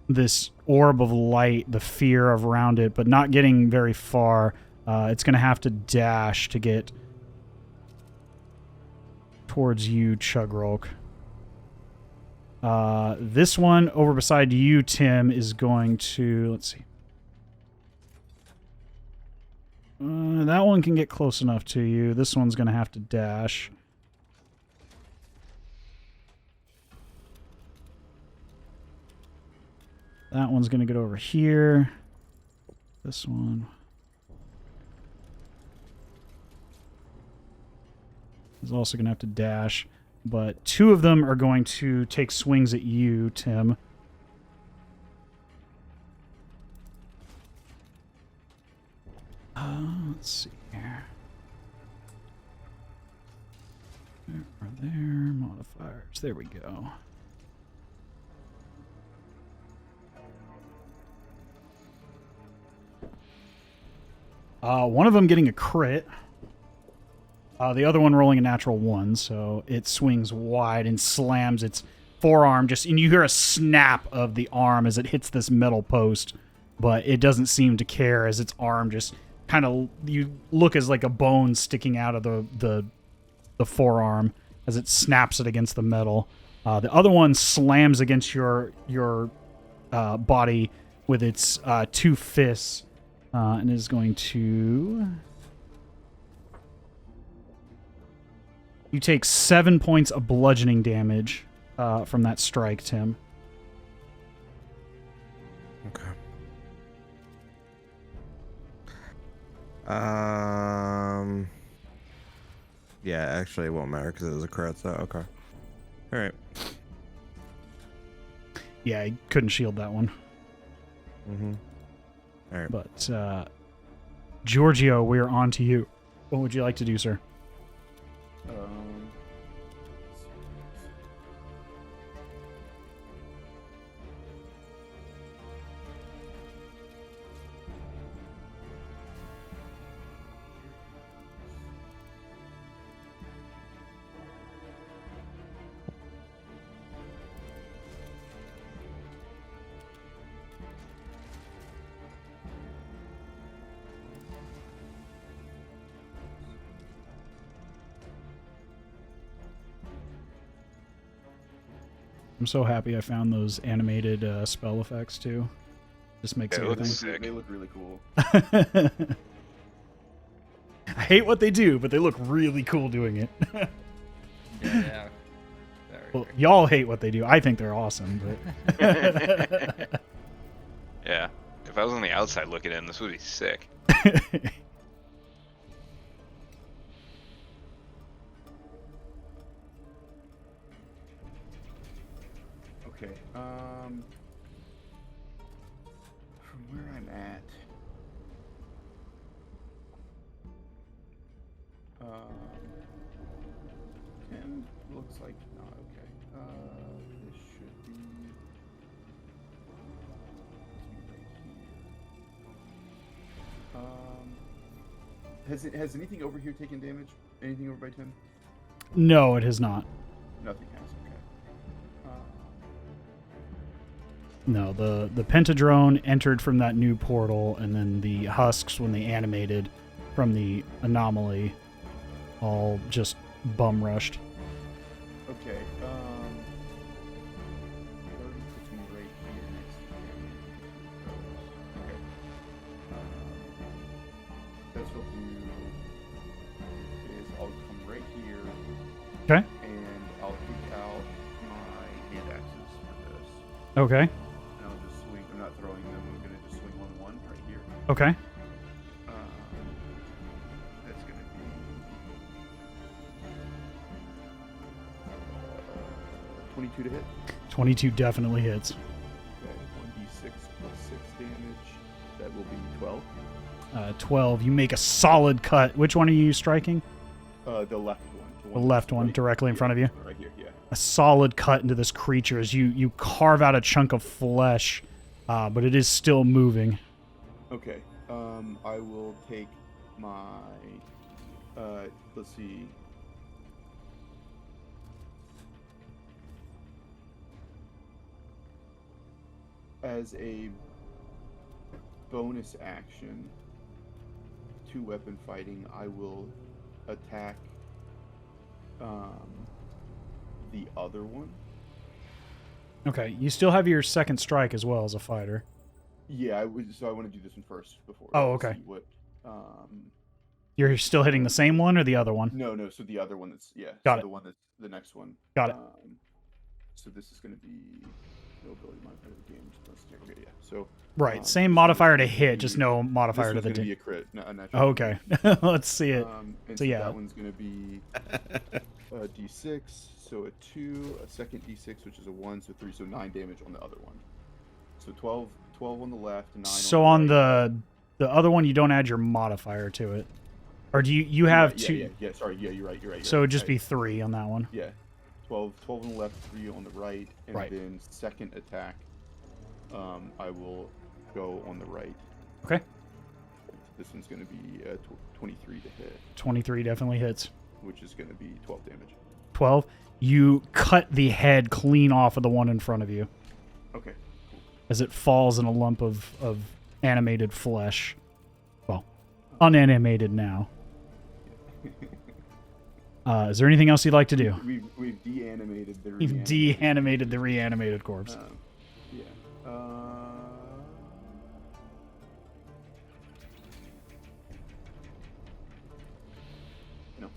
this orb of light, the fear of around it, but not getting very far. It's going to have to dash to get towards you, Chugrulk. This one over beside you, Tim, is going to... Let's see. That one can get close enough to you. This one's going to have to dash. That one's going to get over here. This one is also going to have to dash. But two of them are going to take swings at you, Tim. Let's see here. Where are their modifiers? There we go. One of them getting a crit. The other one rolling a natural 1, so it swings wide and slams its forearm and you hear a snap of the arm as it hits this metal post, but it doesn't seem to care as its arm just kind of, you look as like a bone sticking out of the forearm as it snaps it against the metal. The other one slams against your body with its 2 fists and is going to... You take 7 points of bludgeoning damage from that strike, Tim. Okay. Yeah, actually, it won't matter because it was a crit, so okay. All right. Yeah, I couldn't shield that one. Mm-hmm. All right. But, Giorgio, we're on to you. What would you like to do, sir? I'm so happy I found those animated spell effects too. Just makes everything. They look really cool. I hate what they do, but they look really cool doing it. Yeah. Well, y'all hate what they do. I think they're awesome, but Yeah. If I was on the outside looking in, this would be sick. Okay. From where I'm at, Tim looks like not okay. This should be right here. Has anything over here taken damage? Anything over by 10? no, it has not. Nothing has. Okay. No, the Pentadrone entered from that new portal, and then the husks, when they animated from the anomaly, all just bum rushed. Okay. 30 puts me right here next to him. Okay. That's what we'll do is I'll come right here. Okay. And I'll pick out my hand axes for this. Okay. And I'll just swing. I'm not throwing them. I'm gonna just swing 1/1 right here. Okay. That's gonna be 22 to hit. 22 definitely hits. Okay, 1d6 plus 6 damage. That will be 12. 12. You make a solid cut. Which one are you striking? The left one. The left one, directly in front of you? Right here, yeah. A solid cut into this creature as you carve out a chunk of flesh, but it is still moving. Okay. I will take my. Let's see. As a bonus action, 2-weapon fighting, I will attack the other one. Okay, you still have your second strike as well as a fighter. Yeah, I want to do this one first before. Oh, to okay. See what, You're still hitting the same one or the other one? No. So the other one Got it. The one that's the next one. Got it. So this is going to be no ability modifier to the game. Okay, yeah. So Right, same modifier to hit, just no this modifier to one's the going to be damage. a crit, not a natural. Okay, let's see it. And So, yeah. that one's going to be a d6, so a 2, a second d6, which is a 1, so 3, so 9 damage on the other one. So 12 on the left, 9 So on the right. the other one, you don't add your modifier to it, or do you have two? Yeah. Sorry, yeah, you're right. So it'd just be 3 on that one. Yeah, 12 on the left, 3 on the right, and Right. then second attack, I will go on the right. Okay. This one's going to be 23 to hit, 23 definitely hits. which is going to be 12 damage. 12. You cut the head clean off of the one in front of you Okay. as it falls in a lump of animated flesh. Well, unanimated now. Is there anything else you'd like to do? We've de-animated the You've reanimated. de-animated the reanimated corpse. Yeah. No.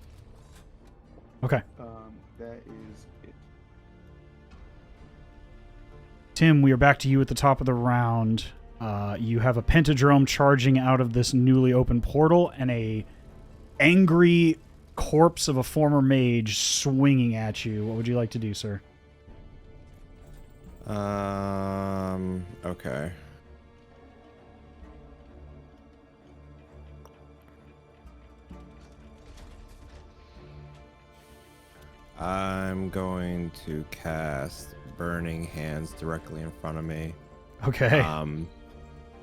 Okay. That is it. Tim, we are back to you at the top of the round. You have a pentadrome charging out of this newly opened portal and a angry corpse of a former mage swinging at you. What would you like to do, sir? Okay. I'm going to cast Burning Hands directly in front of me. Okay.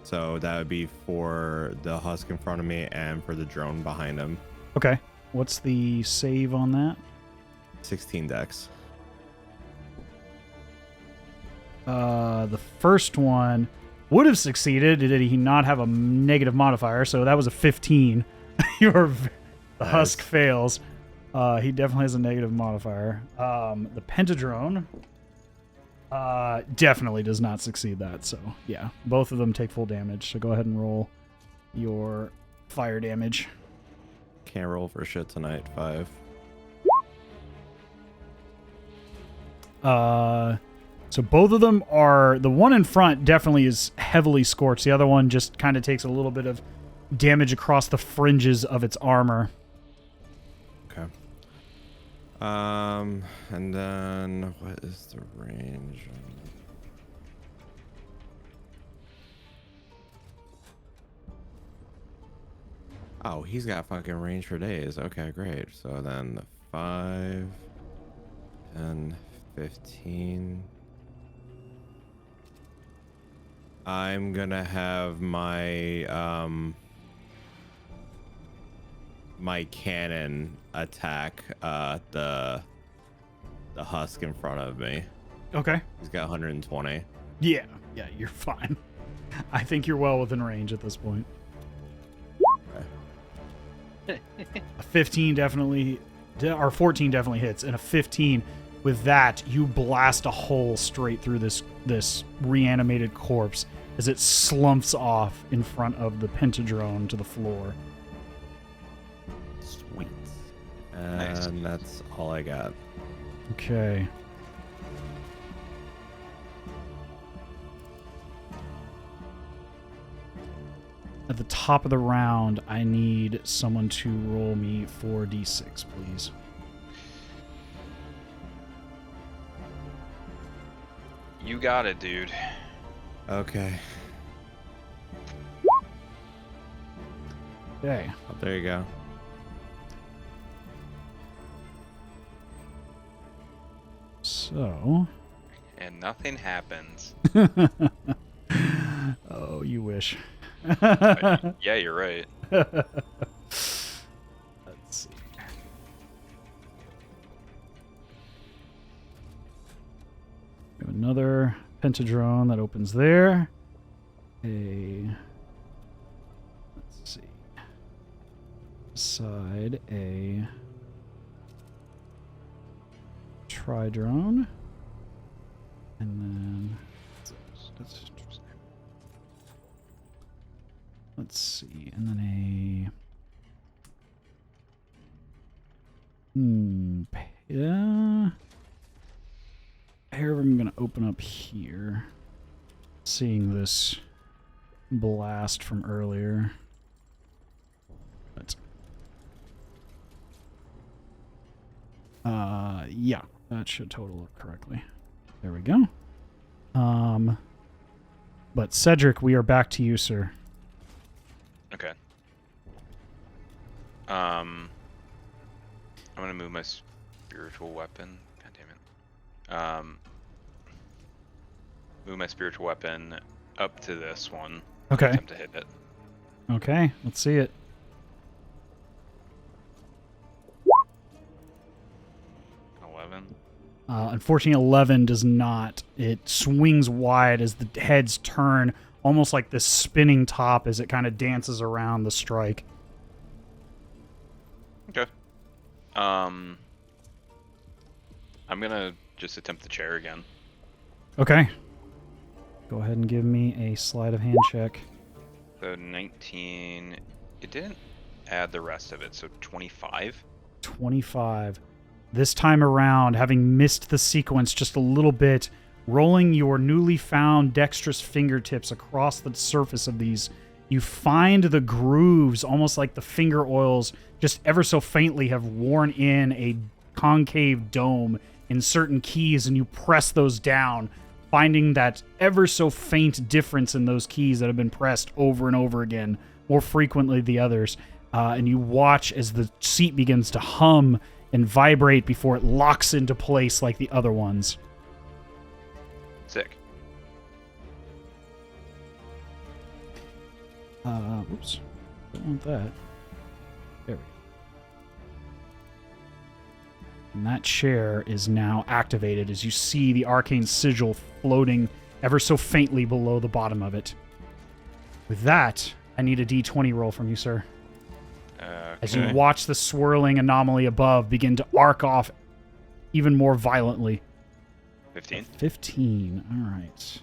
So that would be for the husk in front of me and for the drone behind him. Okay. What's the save on that? 16 dex. The first one would have succeeded did he not have a negative modifier, so that was a 15. The husk fails. He definitely has a negative modifier. The pentadrone definitely does not succeed that, so yeah. Both of them take full damage, so go ahead and roll your fire damage. Can't roll for shit tonight. 5. So both of them are... The one in front definitely is heavily scorched. The other one just kind of takes a little bit of damage across the fringes of its armor. Okay. And then what is the range? Oh, he's got fucking range for days. Okay, great. So then 5, 10, 15. I'm gonna have my my cannon attack the husk in front of me. Okay. He's got 120. Yeah, you're fine. I think you're well within range at this point. A 15 definitely, or 14 definitely hits, and a 15. With that, you blast a hole straight through this reanimated corpse as it slumps off in front of the pentadrone to the floor. Sweet. And that's all I got. Okay. At the top of the round, I need someone to roll me 4d6, please. You got it, dude. Okay. Okay. Oh, there you go. So... And nothing happens. Oh, you wish. Yeah, you're right. Let's see. We have another pentadrone that opens there. Let's see. Side a tri-drone. And then let's see, and then yeah. Here I'm gonna open up here. Seeing this blast from earlier. But yeah, that should total it correctly. There we go. But Cedric, we are back to you, sir. Okay. I'm gonna move my spiritual weapon. God damn it. Move my spiritual weapon up to this one. Okay. Attempt to hit it. Okay, let's see it. 11. Unfortunately, 11 does not. It swings wide as the heads turn, almost like this spinning top as it kind of dances around the strike. Okay. I'm gonna just attempt the chair again. Okay. Go ahead and give me a sleight of hand check. So 19. It didn't add the rest of it, so 25. 25. This time around, having missed the sequence just a little bit, rolling your newly found dexterous fingertips across the surface of these, you find the grooves, almost like the finger oils, just ever so faintly have worn in a concave dome in certain keys, and you press those down, finding that ever so faint difference in those keys that have been pressed over and over again, more frequently the others. And you watch as the seat begins to hum and vibrate before it locks into place like the other ones. Sick. Oops. Don't want that. There we go. And that chair is now activated as you see the arcane sigil floating ever so faintly below the bottom of it. With that, I need a d20 roll from you, sir. As you watch the swirling anomaly above begin to arc off even more violently. 15. 15. All right.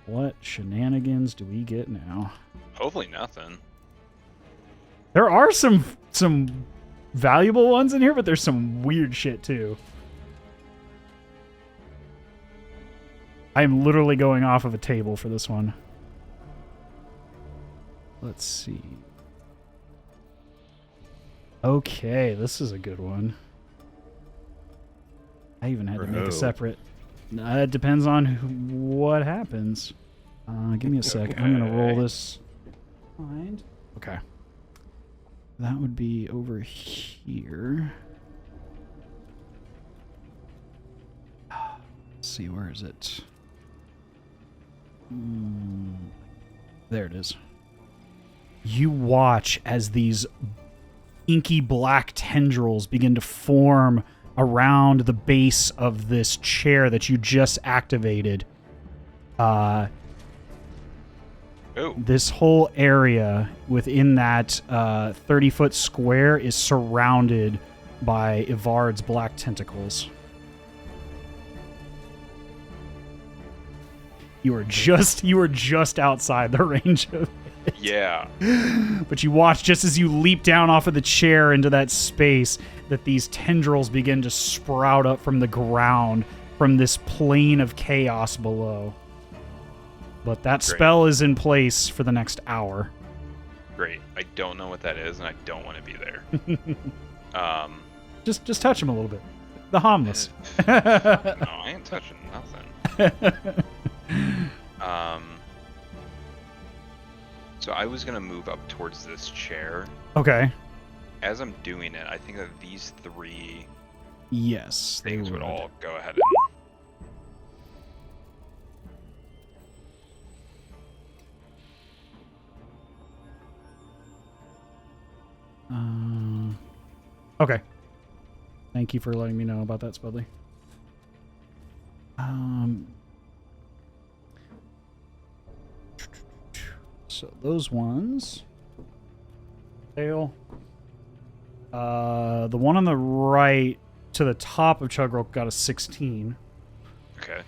What shenanigans do we get now? Hopefully nothing. There are some valuable ones in here, but there's some weird shit too. I'm literally going off of a table for this one. Let's see. Okay, this is a good one. I even had to make a separate. It depends on what happens. Give me a sec. I'm gonna roll this. Find. Okay. That would be over here. Let's see, where is it? There it is. You watch as these inky black tendrils begin to form around the base of this chair that you just activated. This whole area within that 30-foot square is surrounded by Ivard's black tentacles. You were just outside the range of it. Yeah. But you watch just as you leap down off of the chair into that space that these tendrils begin to sprout up from the ground from this plane of chaos below. But that spell is in place for the next hour. Great. I don't know what that is, and I don't want to be there. Just touch him a little bit. The harmless. No, I ain't touching nothing. So I was gonna move up towards this chair. Okay. As I'm doing it, I think that these three things would all go ahead and... Okay. Thank you for letting me know about that, Spudley. So those ones. Tail. The one on the right to the top of Chugrulk got a 16. Okay.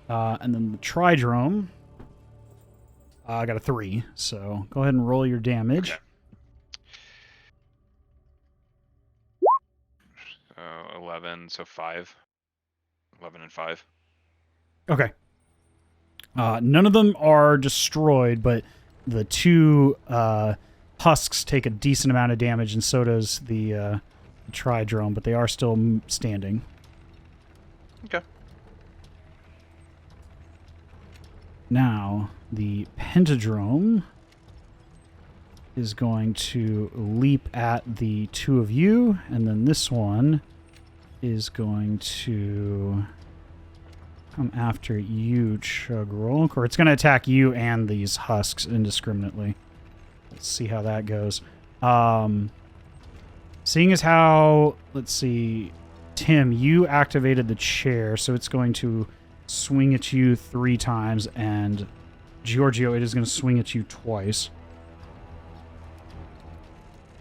And then the Tridrome got a 3. So go ahead and roll your damage. Okay. 11, so 5. 11 and 5. Okay. None of them are destroyed, but the 2 husks take a decent amount of damage, and so does the Tridrome, but they are still standing. Okay. Now, the Pentadrome is going to leap at the 2 of you, and then this one is going to come after you, Chugrulk, or it's going to attack you and these husks indiscriminately. Let's see how that goes. Seeing as how, let's see, Tim, you activated the chair, so it's going to swing at you 3 times, and Giorgio, it is going to swing at you twice.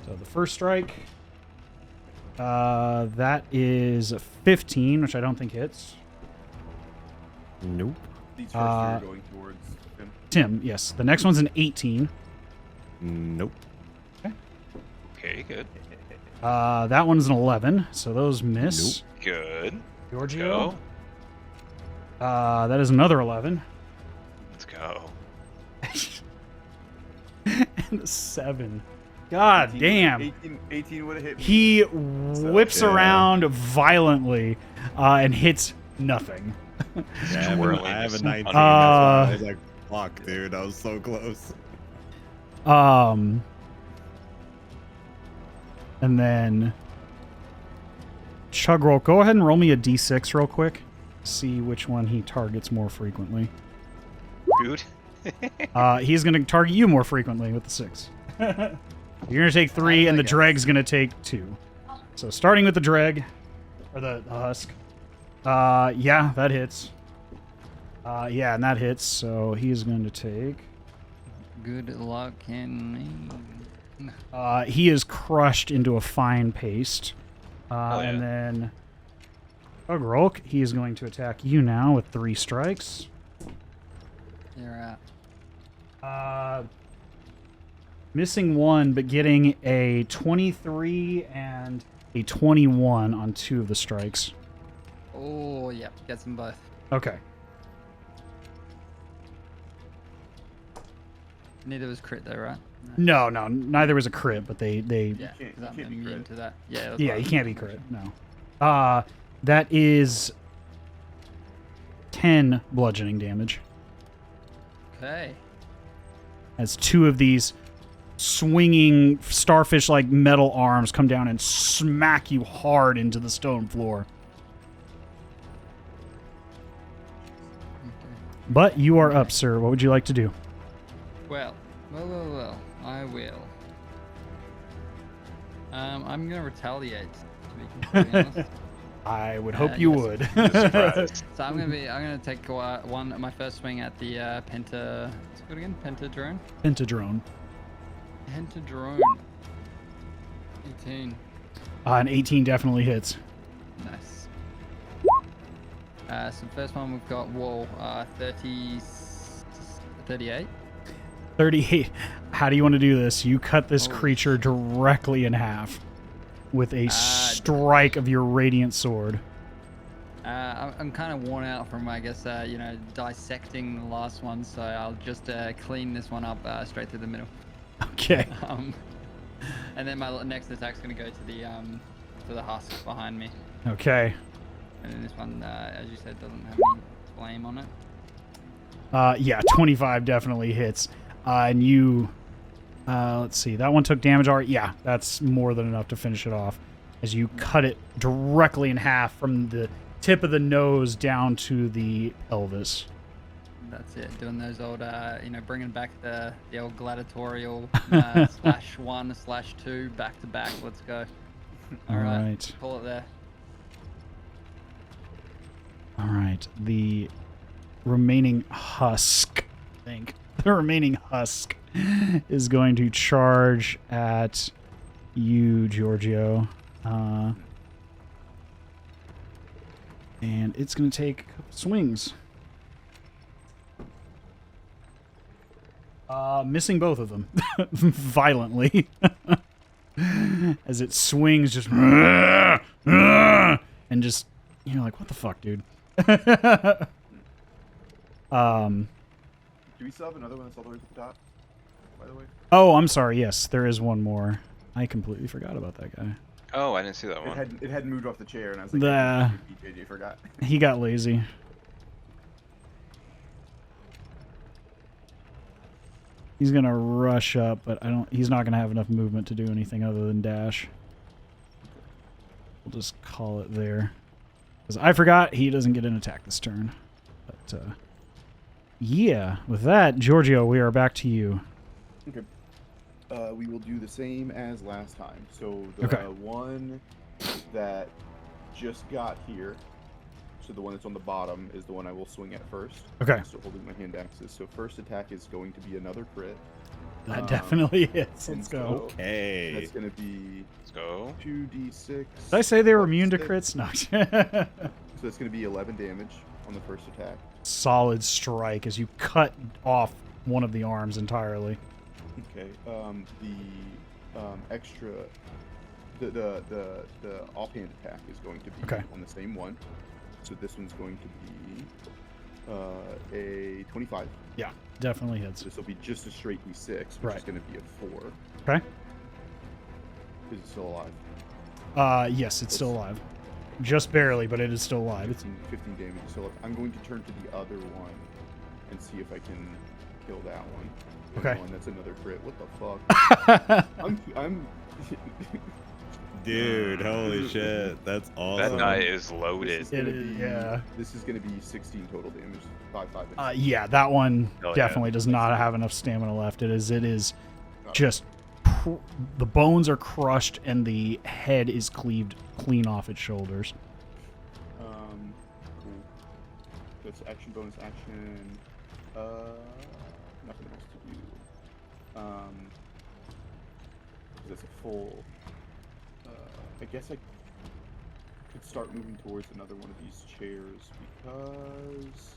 So the first strike, that is 15, which I don't think hits. Nope. These first 2 are going towards him. Tim, yes. The next one's an 18. Nope. Okay, good. That one's an 11, so those miss. Good. Giorgio. Go. That is another 11. Let's go. And a 7. God 18 damn. 18 would have hit me. He whips yeah. around violently and hits nothing. Yeah, Twirling I have a is 19. That's funny. why I was like, fuck, dude. I was so close. And then Chugrulk, go ahead and roll me a d6 real quick. See which one he targets more frequently. Dude. He's going to target you more frequently with the 6. You're going to take 3, and the Dreg's going to take 2. So starting with the Dreg, or the husk. Yeah, that hits. Yeah, and that hits, so he is going to take... Good luck in me. He is crushed into a fine paste. yeah. And then Chugrulk, he is going to attack you now with 3 strikes. You're out. Missing 1, but getting a 23 and a 21 on 2 of the strikes. Oh, yep. Gets them both. Okay. Neither was crit though, right? No, neither was a crit, but they Yeah, can't- 'cause I'm you can't be immune crit. to that. Yeah, that's yeah, why you I can't be was crit. No. That is 10 bludgeoning damage. Okay. As 2 of these swinging starfish-like metal arms come down and smack you hard into the stone floor. But you are up, sir. What would you like to do? Well, I will. I'm gonna retaliate, to be completely honest. I would hope you yes. would. Surprised. So I'm gonna take my first swing at the penta. What's it called again? Pentadrone. Pentadrone. Pentadrone. 18. An 18 definitely hits. Nice. So the first one we've got 38. 38. How do you want to do this? You cut this Holy creature directly in half with a strike of your radiant sword. I'm kind of worn out from, I guess, dissecting the last one, so I'll just clean this one up straight through the middle. Okay. And then my next attack's gonna go to the husk behind me. Okay. And then this one, as you said, doesn't have any flame on it. Yeah, 25 definitely hits. And you, let's see, that one took damage already. Yeah, that's more than enough to finish it off. As you cut it directly in half from the tip of the nose down to the pelvis. That's it. Doing those old, bringing back the old gladiatorial /1/2 back to back. Let's go. All right. Call it there. All right. The remaining husk, I think. The remaining husk is going to charge at you, Giorgio. And it's going to take a couple swings. Missing both of them violently. As it swings just and just, you know, like, what the fuck, dude? Do we still have another one that's all the way to the top, by the way? Oh, I'm sorry. Yes, there is one more. I completely forgot about that guy. Oh, I didn't see that one. It hadn't moved off the chair, and I was like, JJ forgot. He got lazy. He's gonna rush up, but he's not gonna have enough movement to do anything other than dash. We'll just call it there. Because I forgot he doesn't get an attack this turn. But yeah, with that, Giorgio, we are back to you. Okay. We will do the same as last time. So the one that just got here, so the one that's on the bottom, is the one I will swing at first. Okay. Still holding my hand axes. So first attack is going to be another crit. That definitely is. Let's go. Okay. That's going to be 2d6. Did I say they were immune to crits? No. So that's going to be 11 damage on the first attack. Solid strike as you cut off one of the arms entirely. Okay. Extra, the offhand attack is going to be on the same one. So this one's going to be a 25. Yeah, definitely hits. This will be just a straight d6, which is going to be a 4. Okay. Is it still alive? Yes, it's still alive. Just barely, but it is still alive. 15 damage. So I'm going to turn to the other one and see if I can kill that one. Okay. That's another crit. What the fuck? I'm Dude, holy shit. That's awesome. That guy is loaded. This is going to be 16 total damage. 5. Yeah, that one definitely does not have enough stamina left. It is just the bones are crushed and the head is cleaved clean off its shoulders. Cool. That's action, bonus action. Nothing else to do. That's a full. I guess I could start moving towards another one of these chairs because.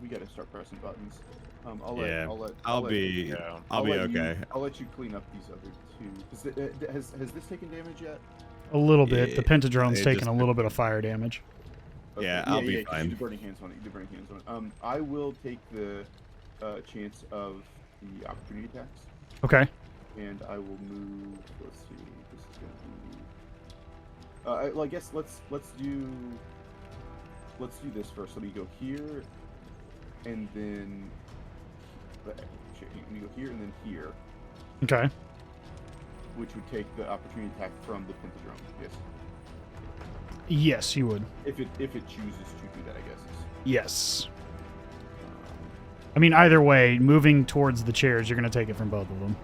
We gotta start pressing buttons. I'll be okay. I'll let you clean up these other two. Has this taken damage yet? A little bit. The Pentadrone's taken a little bit of fire damage. Okay. Yeah, I'll be fine. You do burning hands on it. I will take the chance of the opportunity attacks. Okay. And I will move. Let's see. This is gonna be. Well, I guess let's do this first. Let me go here, and then let me go here and then here. Okay. Which would take the opportunity attack from the Pentadrone. Yes. Yes, you would. If it chooses to do that, I guess. Yes. I mean, either way, moving towards the chairs, you're going to take it from both of them.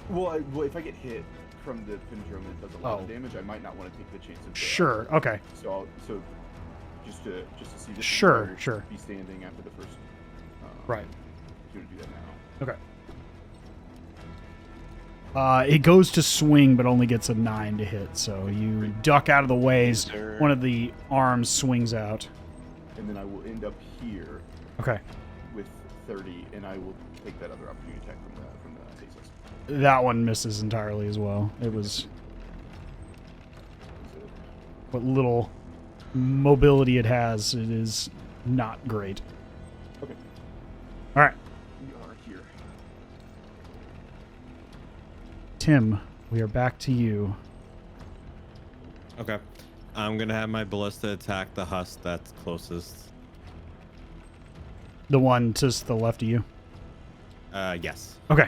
Well, if I get hit from the Pentadrone and it does a lot of damage, I might not want to take the chance of. Sure. Okay. So just to see this. Sure. Be standing after the first. Right. You're gonna do that now. Okay. It goes to swing, but only gets a 9 to hit. So you duck out of the ways. One of the arms swings out. And then I will end up here. Okay. With 30, and I will take that other opportunity attack from the basis. That one misses entirely as well. It was what little mobility it has. It is not great. Okay. All right. We are here. Tim, we are back to you. Okay. I'm going to have my ballista attack the husk that's closest. The one to the left of you? Yes. Okay.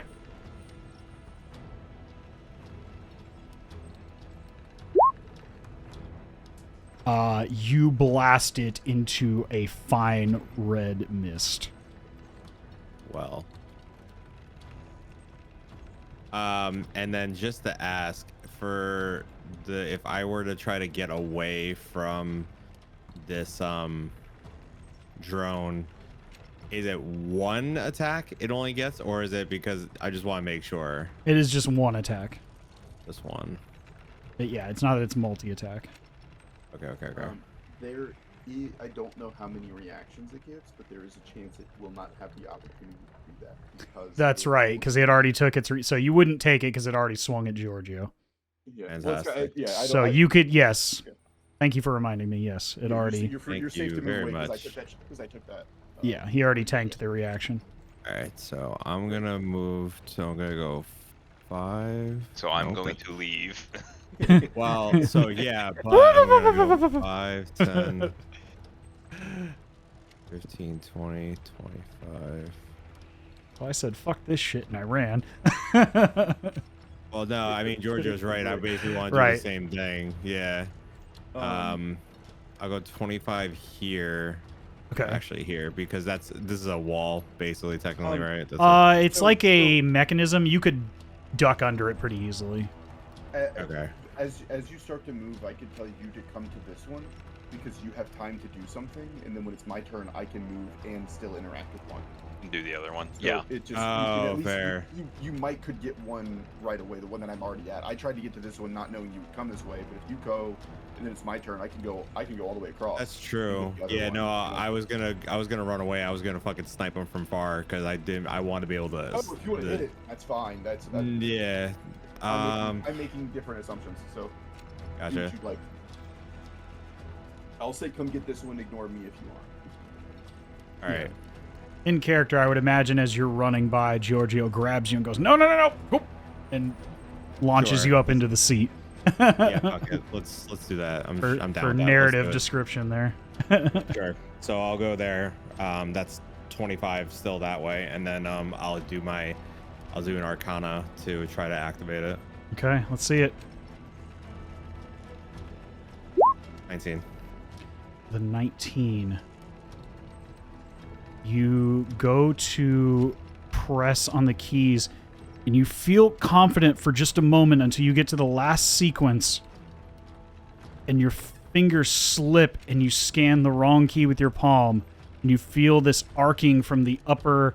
You blast it into a fine red mist. Well. And then just to ask, for if I were to try to get away from this drone, is it one attack it only gets, or is it because I just want to make sure? It is just one attack. This one. But yeah, it's not that it's multi-attack. Okay. I don't know how many reactions it gives, but there is a chance it will not have the opportunity to do that because. That's right, because it already took its. So you wouldn't take it because it already swung at Giorgio. Yeah. Fantastic. So you could, yes. Okay. Thank you for reminding me. Yes, it already. You're safe to move away because I took that. Yeah, he already tanked the reaction. All right, so I'm gonna move. So I'm gonna go 5. So I'm going to leave. Well, so yeah, but I'm gonna go 5, 10, 15, 20, 25. So I said, "Fuck this shit," and I ran. Well, no, I mean Giorgio's right. I basically want to do the same thing. Yeah. I'll go 25 here. Okay. Actually, here because this is a wall, basically, technically, right? It's like a mechanism. You could duck under it pretty easily. Okay. As you start to move, I can tell you to come to this one because you have time to do something, and then when it's my turn, I can move and still interact with one. And do the other one. So yeah. It just, fair. You could get one right away, the one that I'm already at. I tried to get to this one not knowing you would come this way, but if you go and then it's my turn, I can go all the way across. That's true. Yeah, no, I was gonna run away. I was gonna fucking snipe him from far because I want to be able to. Oh, if you want to hit it, that's fine. That's yeah. I'm making different assumptions, so. Gotcha. Like, I'll say, come get this one. Ignore me if you want. All right. In character, I would imagine as you're running by, Giorgio grabs you and goes, "No, Whoop, and launches you up into the seat. Yeah, okay. Let's do that. I'm down for with that. narrative description there. Sure. So I'll go there. That's 25 still that way, and then I'll do an Arcana to try to activate it. Okay, let's see it. 19. The 19. You go to press on the keys, and you feel confident for just a moment until you get to the last sequence, and your fingers slip, and you scan the wrong key with your palm, and you feel this arcing from the upper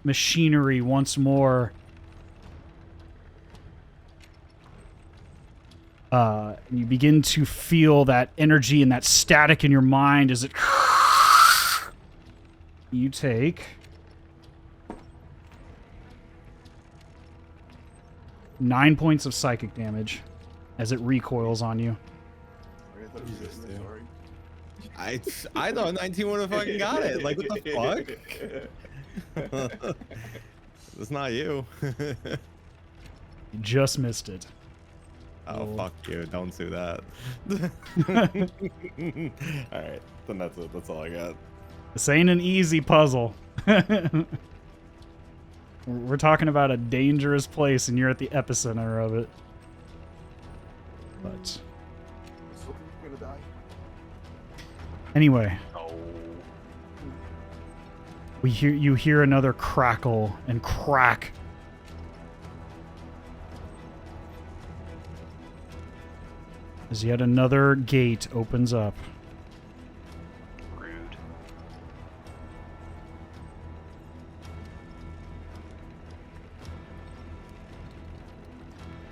machinery once more. And you begin to feel that energy and that static in your mind as it... You take 9 points of psychic damage as it recoils on you. I thought 19 would have fucking got it. Like, what the fuck? It's not you. You just missed it. Oh, fuck you. Don't do that. Alright, then that's it. That's all I got. This ain't an easy puzzle. We're talking about a dangerous place, and you're at the epicenter of it. But gonna die. Anyway, Oh. you hear another crackle and crack. As yet another gate opens up. Rude.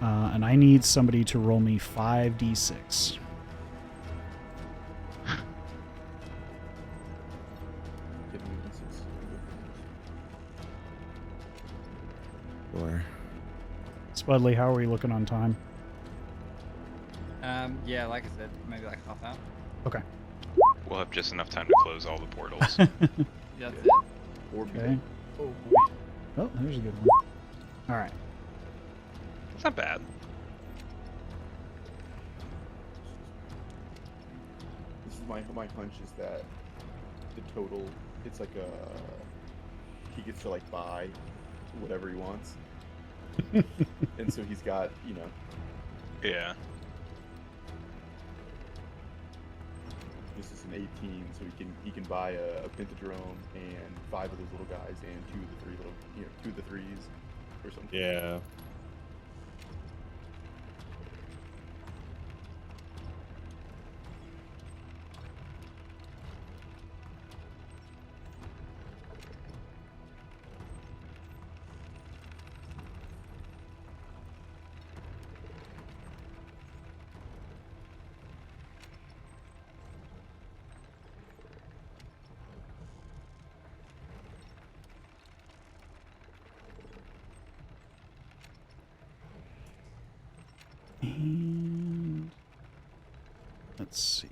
And I need somebody to roll me 5d6. Sure. Spudley, how are we looking on time? Yeah, like I said, maybe like half hour. Okay. We'll have just enough time to close all the portals. That's it. Okay. Oh, there's a good one. All right. It's not bad. This is my hunch is that the total, it's like he gets to like buy whatever he wants. And so he's got, Yeah. this is an 18, so he can buy a pentadrome and 5 of those little guys and 2 of the 3s or something. Yeah. Let's see.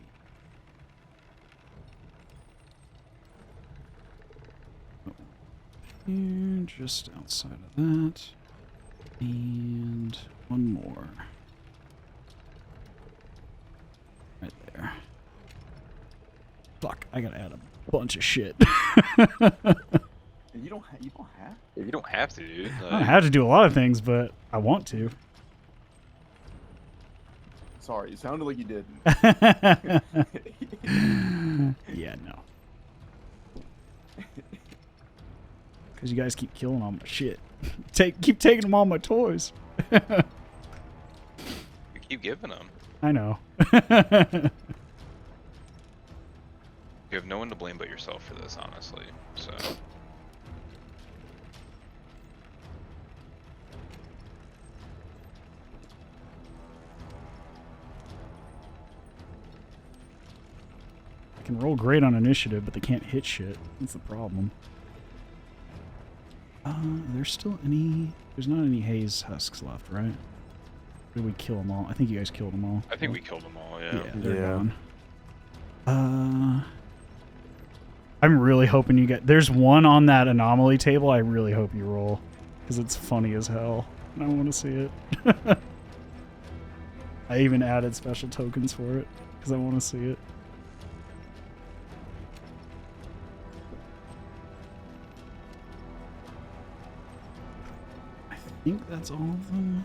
And just outside of that. And one more. Right there. Fuck, I gotta add a bunch of shit. You don't have. You don't have to, dude. I don't have to do a lot of things, but I want to. Sorry, it sounded like you didn't. Yeah, no. Because you guys keep killing all my shit. Keep taking them all my toys. You keep giving them. I know. You have no one to blame but yourself for this, honestly. So. I can roll great on initiative, but they can't hit shit. That's the problem. There's still any... There's not any haze husks left, right? Or did we kill them all? I think you guys killed them all. I think we killed them all, yeah. Yeah, they're gone. I'm really hoping you get... There's one on that anomaly table I really hope you roll. Because it's funny as hell. And I want to see it. I even added special tokens for it. Because I want to see it. I think that's all of them.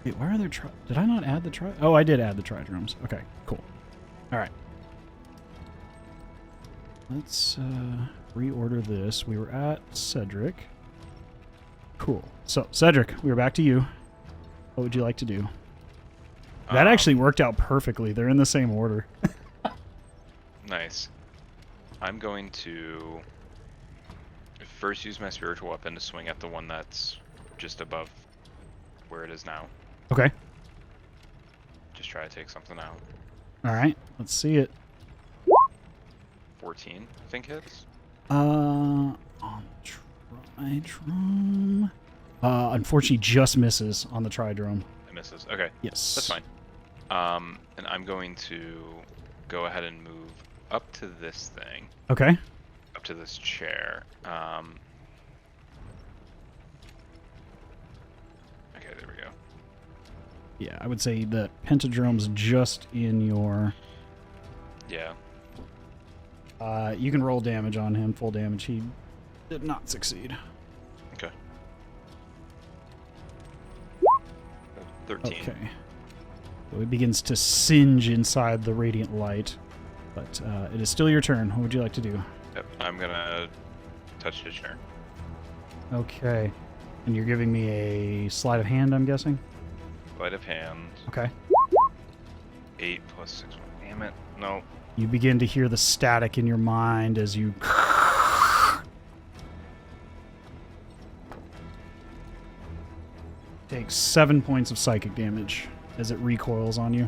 Wait, where are there did I not add the tri... Oh, I did add the tridromes. Okay, cool. Alright. Let's reorder this. We were at Cedric. Cool. So, Cedric, we were back to you. What would you like to do? That actually worked out perfectly. They're in the same order. Nice. I'm going to first use my spiritual weapon to swing at the one that's just above where it is now. Okay. Just try to take something out. Alright, let's see it. 14, I think hits. On tridrome. Unfortunately, just misses on the tridrome. It misses. Okay. Yes. That's fine. And I'm going to go ahead and move up to this thing. Okay. Up to this chair. Okay, there we go. Yeah, I would say the pentadrome's just in your... Yeah. You can roll damage on him, full damage. He did not succeed. Okay. 13. Okay. So it begins to singe inside the radiant light. But it is still your turn. What would you like to do? Yep, I'm gonna touch the chair. Okay. And you're giving me a sleight of hand, I'm guessing? Sleight of hand. Okay. 8 plus 6. Damn it. No. You begin to hear the static in your mind as you... Take 7 points of psychic damage as it recoils on you.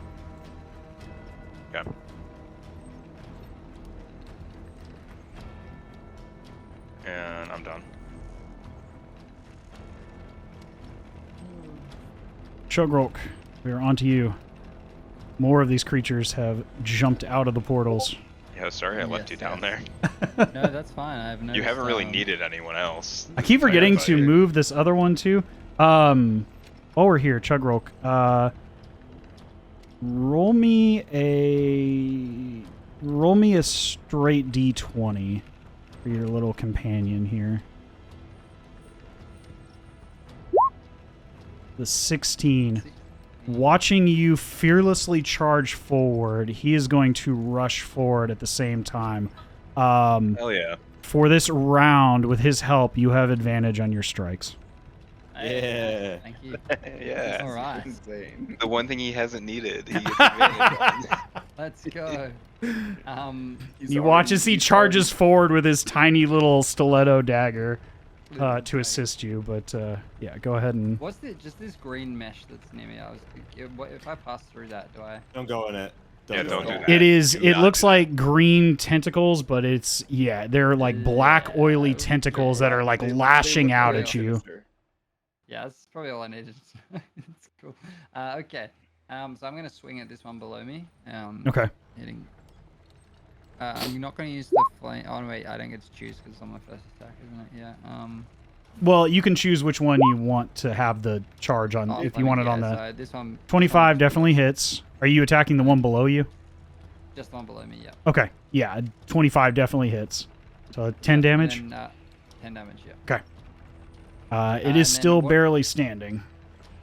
Okay. And I'm done. Chugrulk, we are on to you. More of these creatures have jumped out of the portals. Yeah, sorry I left you down there. No, that's fine. I've noticed, You haven't really needed anyone else. I keep forgetting Sorry to about you. move this other one too. While we're here, Chugrulk, roll me a straight D20 for your little companion here. The 16. Watching you fearlessly charge forward, he is going to rush forward at the same time. Hell yeah. For this round, with his help, you have advantage on your strikes. Yeah. Thank you. Yeah. All right. Insane. The one thing he hasn't needed. He gets advantage on. Let's go. You watch as he charges forward with his tiny little stiletto dagger to assist you. But yeah, go ahead and... What's just this green mesh that's near me? If I pass through that, do I? Don't go in it. Yeah, go don't in do it. that. It looks like green tentacles, but it's, yeah, they're like black oily tentacles that are like lashing out at you. Yeah, that's probably all I needed. It's cool. Okay. So I'm gonna swing at this one below me. Okay. Hitting. I'm not gonna use the flame. Oh wait, I don't get to choose because it's on my first attack, isn't it? Yeah. Well, you can choose which one you want to have the charge on. Oh, If you want it on the So this one. 25, definitely hits. Are you attacking the one below you? Just the one below me. Yeah. Okay. Yeah, 25 definitely hits. So 10 damage. And then, 10 damage. Yeah. Okay. It and is then still what- barely standing.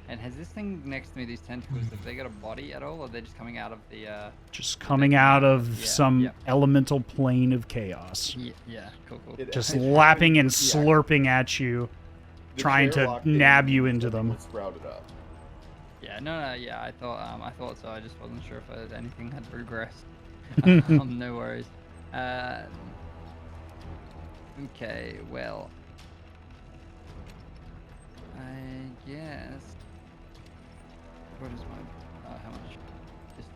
And has this thing next to me, these tentacles, have they got a body at all, or are they just coming out of the? Just coming out of Yeah, some yeah. elemental plane of chaos. Yeah. Cool. It- Just it lapping and happened- yeah, slurping at you, the trying chair to locked in nab you and into them. it sprouted up. Yeah. No. Yeah. I thought so. I just wasn't sure if anything had progressed. No worries. Okay. Well. I guess. What is my? How much? Just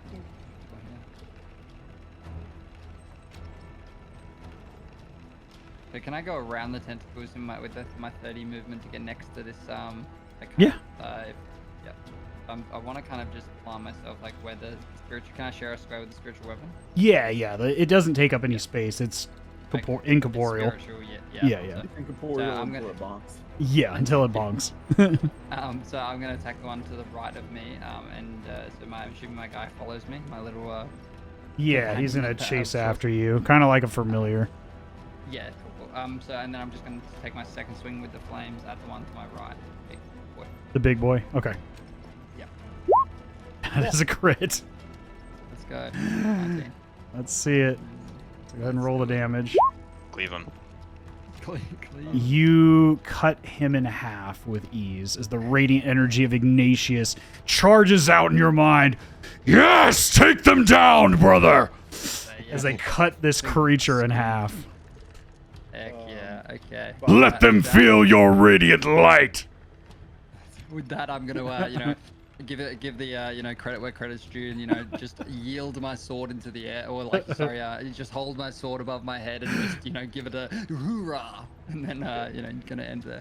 so can I go around the tentacles in with my 30 movement to get next to this Yeah. Yeah. I want to kind of just plan myself like where the spiritual. Can I share a square with the spiritual weapon? Yeah. It doesn't take up any space. It's Like, incorporeal. Spiritual, Yeah. Incorporeal I'm into gonna- a box. Yeah, until it bongs. So I'm gonna attack the one to the right of me. I'm assuming my guy follows me. My little Yeah, he's gonna chase after you, kind of like a familiar. Yeah, cool. So and then I'm just gonna take my second swing with the flames at the one to my right. Big boy. The big boy. Okay. Yeah. That is a crit. Let's go. 19. Let's see it. Go ahead and roll the damage. Cleave him. Clean. You cut him in half with ease as the radiant energy of Ignatius charges out in your mind. Yes, take them down, brother! As they cut this creature in half. Heck yeah. Okay. Let them feel your radiant light. With that, I'm gonna give the credit where credit's due, and just yield my sword into the air, or just hold my sword above my head and just give it a hoorah, and then gonna end there.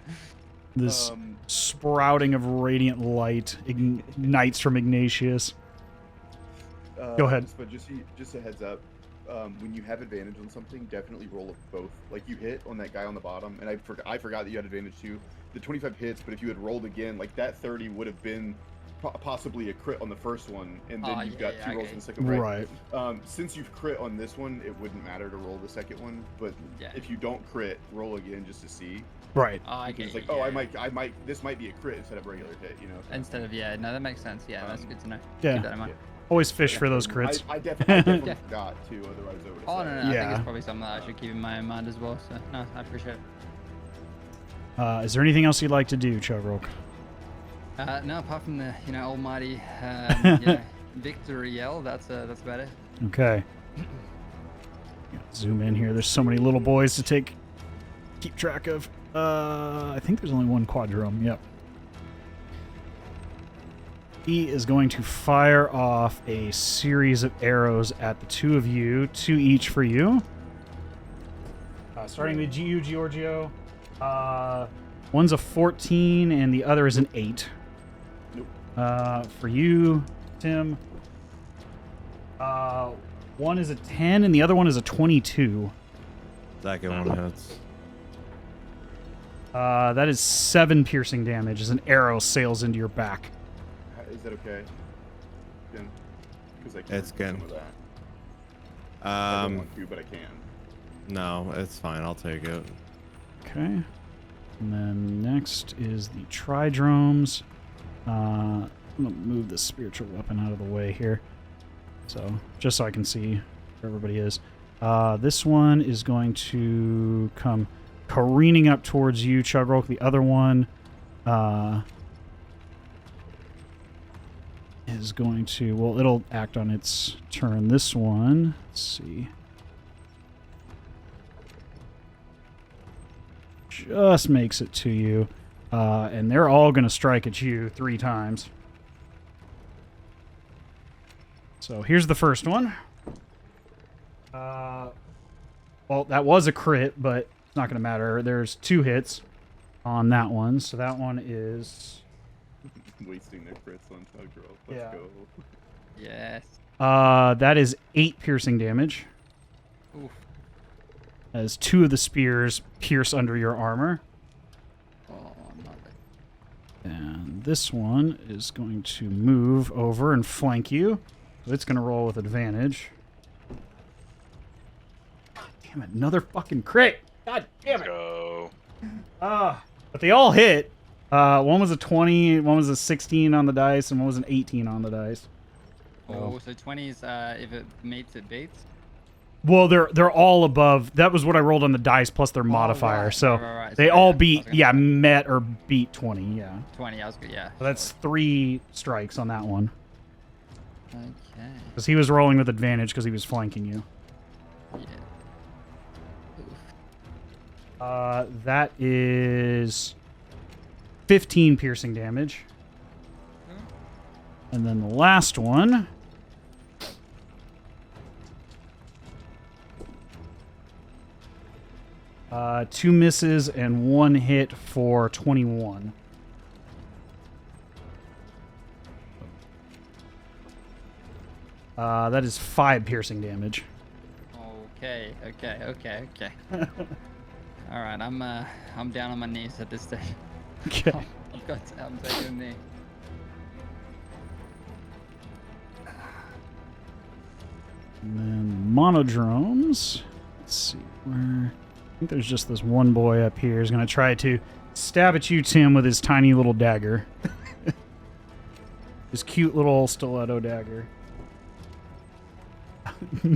This sprouting of radiant light ignites from Ignatius. Go ahead. But just a heads up, when you have advantage on something, definitely roll both. Like you hit on that guy on the bottom, and I forgot that you had advantage too. The 25 hits, but if you had rolled again, like that 30 would have been possibly a crit on the first one, and then you've got two rolls on the second one. Right. Since you've crit on this one, it wouldn't matter to roll the second one, but if you don't crit, roll again just to see. Right. Because it's like, I might, this might be a crit instead of a regular hit, Instead of no, that makes sense. Yeah, that's good to know. Yeah. Keep that in mind. Always fish for those crits. I definitely forgot too, otherwise I would have Oh said no, I Yeah. think it's probably something that I should keep in my mind as well. So no, I appreciate it. Is there anything else you'd like to do, Chugrulk? No, apart from the almighty victory yell, that's about it. Okay. Zoom in here. There's so many little boys to keep track of. I think there's only one quadrome. Yep. He is going to fire off a series of arrows at the two of you, two each for you. Starting with you, Georgio. One's a 14 and the other is an 8. Nope. For you, Tim. One is a 10 and the other one is a 22. Second one hits. That is 7 piercing damage as an arrow sails into your back. Is that okay? Because I can. It's good. Some of that. I don't Um, want to, but I can. no, it's fine. I'll take it. Okay. And then next is the Tridromes. I'm going to move the spiritual weapon out of the way here. So, just so I can see where everybody is. This one is going to come careening up towards you, Chugrulk. The other one is going to... Well, it'll act on its turn. This one... Let's see... just makes it to you. And they're all going to strike at you 3 times. So here's the first one. Well, that was a crit, but it's not going to matter. There's 2 hits on that one. So that one is Wasting their crits on Chugrulk. Let's Yeah. go. Yes. That is 8 piercing damage, Oof. as 2 of the spears pierce under your armor. Oh, not bad. And this one is going to move over and flank you. So it's going to roll with advantage. God damn it, another fucking crit. God damn Let's it. go. But they all hit. One was a 20, one was a 16 on the dice, and one was an 18 on the dice. Oh, so 20 is if it mates, it baits? Well, they're all above. That was what I rolled on the dice plus their modifier. right, So right. they So, all yeah, I beat, was gonna yeah, say. met or beat 20, yeah. 20, I was good, yeah. So that's 3 strikes on that one. Okay. Because he was rolling with advantage because he was flanking you. Yeah. That is 15 piercing damage. And then the last one. Two misses and 1 hit for 21. That is 5 piercing damage. Okay. All right, I'm down on my knees at this stage. Okay. I'm taking a knee. And then monodromes. Let's see where. I think there's just this one boy up here who's going to try to stab at you, Tim, with his tiny little dagger. His cute little stiletto dagger.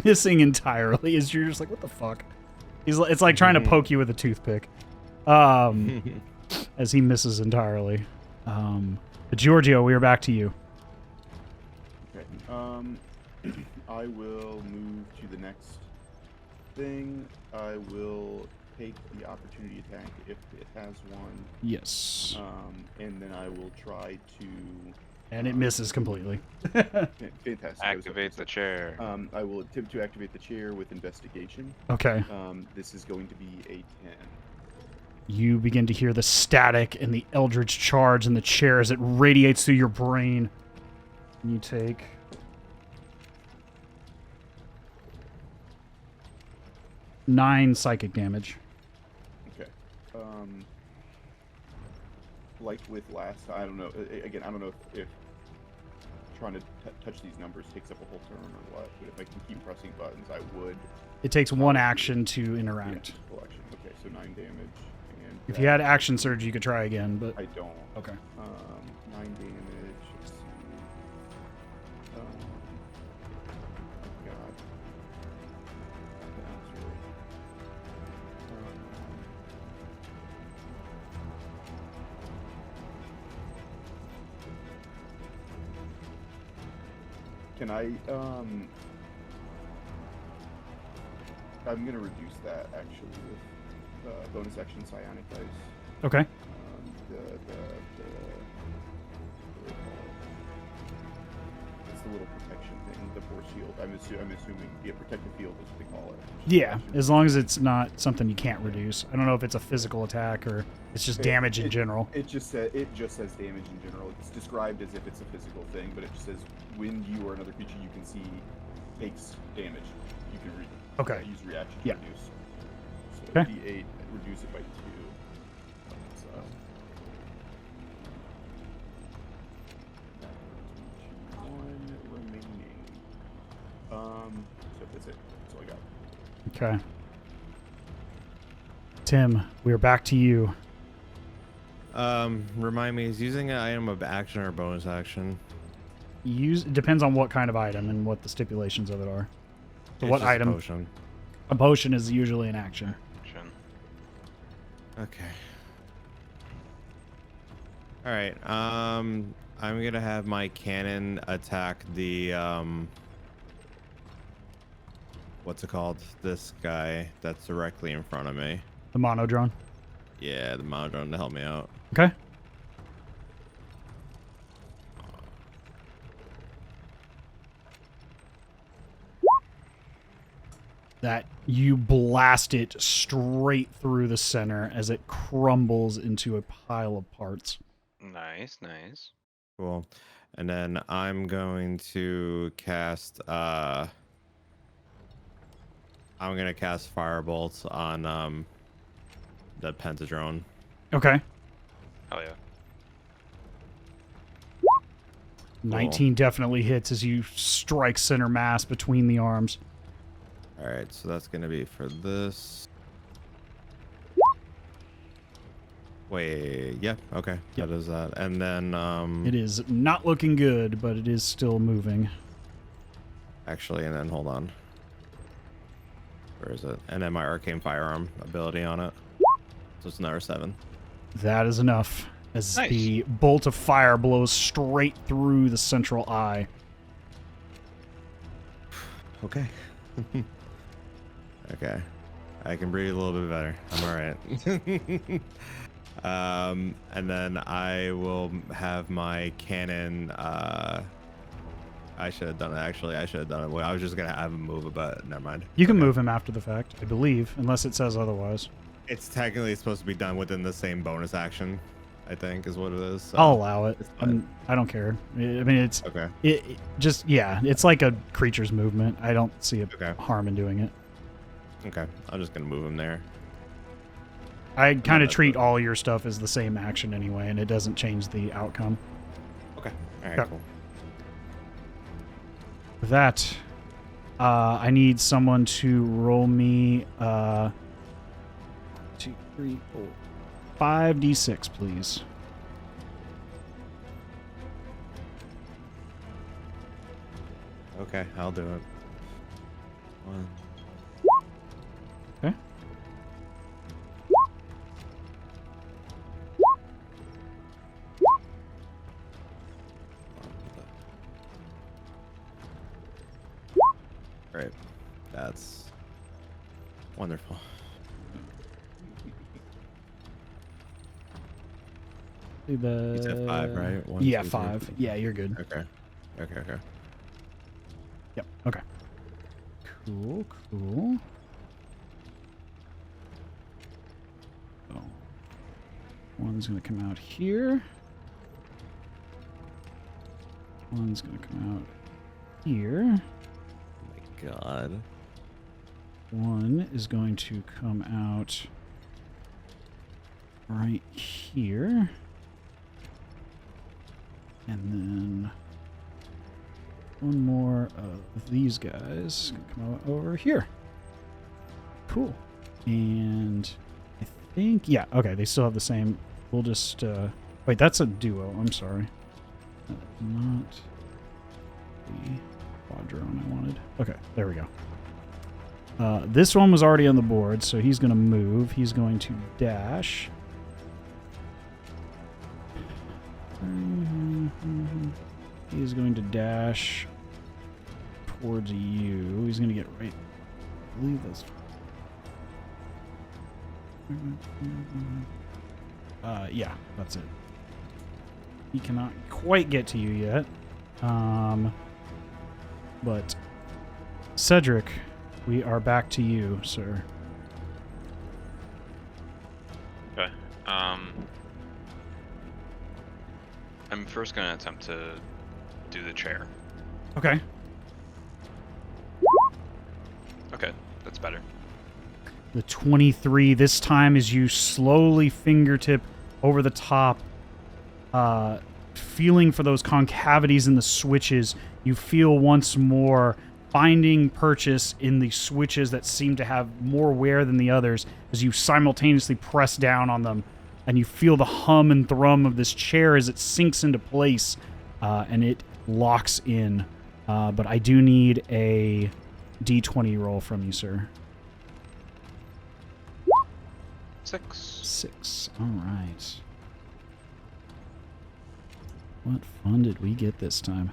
Missing entirely as you're just like, what the fuck? It's like trying to poke you with a toothpick. As he misses entirely. But Giorgio, we are back to you. Okay. I will move to the next thing. I will take the opportunity attack if it has one. Yes. And then I will try to. And it misses completely. Fantastic. Activate the chair. I will attempt to activate the chair with investigation. Okay. This is going to be a 10. You begin to hear the static and the eldritch charge in the chair as it radiates through your brain. You take 9 psychic damage. Okay. Like with last, I don't know. Again, I don't know if trying to touch these numbers takes up a whole turn or what. But if I can keep pressing buttons, I would. It takes 1 action to interact. Yeah, full action. Okay, so 9 damage. And If you had action surge, you could try again, but I don't. okay. 9 damage. Let's see. Oh God. That's really. Can I I'm gonna reduce that actually with bonus action psionic dice. Okay. It's the little protection thing, the force shield. I'm assuming, yeah, protective field is what they call it. Yeah, as long as it's not something you can't reduce. I don't know if it's a physical attack or it's just damage in general. It just says damage in general. It's described as if it's a physical thing, but it just says when you or another creature you can see takes damage, you can use reaction to reduce. So Okay. D8, reduce it by 2. That's, one remaining. So that's it. That's all I got. Okay. Tim, we are back to you. Remind me, is using an item of action or bonus action? It depends on what kind of item and what the stipulations of it are. So It's what just a item? potion. A potion is usually an action. Okay. All right. I'm gonna have my cannon attack the what's it called? This guy that's directly in front of me. The monodrone. Yeah, the monodrone to help me out. Okay. That you blast it straight through the center as it crumbles into a pile of parts. Nice, nice. Cool. And then I'm going to cast Firebolt on the Pentadrone. Okay. Hell yeah. 19 definitely hits as you strike center mass between the arms. All right, so that's gonna be for this. Wait, yeah, okay, Yep. that is that. And then It is not looking good, but it is still moving. actually, and then hold on. Where is it? And then my Arcane Firearm ability on it. So it's another 7. That is enough as Nice. the bolt of fire blows straight through the central eye. Okay. Okay. I can breathe a little bit better. I'm all right. And then I will have my cannon. I should have done it. Actually, I should have done it. Well, I was just gonna have him move it, but never mind. You can Okay. move him after the fact, I believe, unless it says otherwise. It's technically supposed to be done within the same bonus action, I think, is what it is. So I'll allow it. it's fine. I don't care. I mean, it's Okay. it just yeah. It's like a creature's movement. I don't see a Okay. harm in doing it. Okay. I'm just gonna move him there. I kind of that's treat good. all your stuff as the same action anyway, and it doesn't change the outcome. Okay. All right. Yep. Cool. With that, I need someone to roll me 2, 3, 4, 5d6, please. Okay. I'll do it. 1. Okay. Great. That's wonderful. Do the... You said 5, right? 1, Yeah, 2, 3. 5. Yeah, you're good. Okay. Okay. Okay. Yep. Okay. Cool. Cool. So, one's gonna come out here. One's gonna come out here. Oh my God. One is going to come out right here. And then one more of these guys can come out over here. Cool. And I think, yeah, okay, they still have the same. We'll just, wait, that's a duo. I'm sorry. That is not the quadrone I wanted. Okay, there we go. This one was already on the board, so he's going to move. He's going to dash. He is going to dash towards you. He's going to get right. I believe that's. Yeah, that's it. He cannot quite get to you yet. But Cedric, we are back to you, sir. Okay. I'm first gonna attempt to do the chair. Okay. Okay, that's better. The 23 this time as you slowly fingertip over the top, feeling for those concavities in the switches. You feel once more finding purchase in the switches that seem to have more wear than the others as you simultaneously press down on them, and you feel the hum and thrum of this chair as it sinks into place, and it locks in. But I do need a D20 roll from you, sir. 6. 6. All right. What fun did we get this time?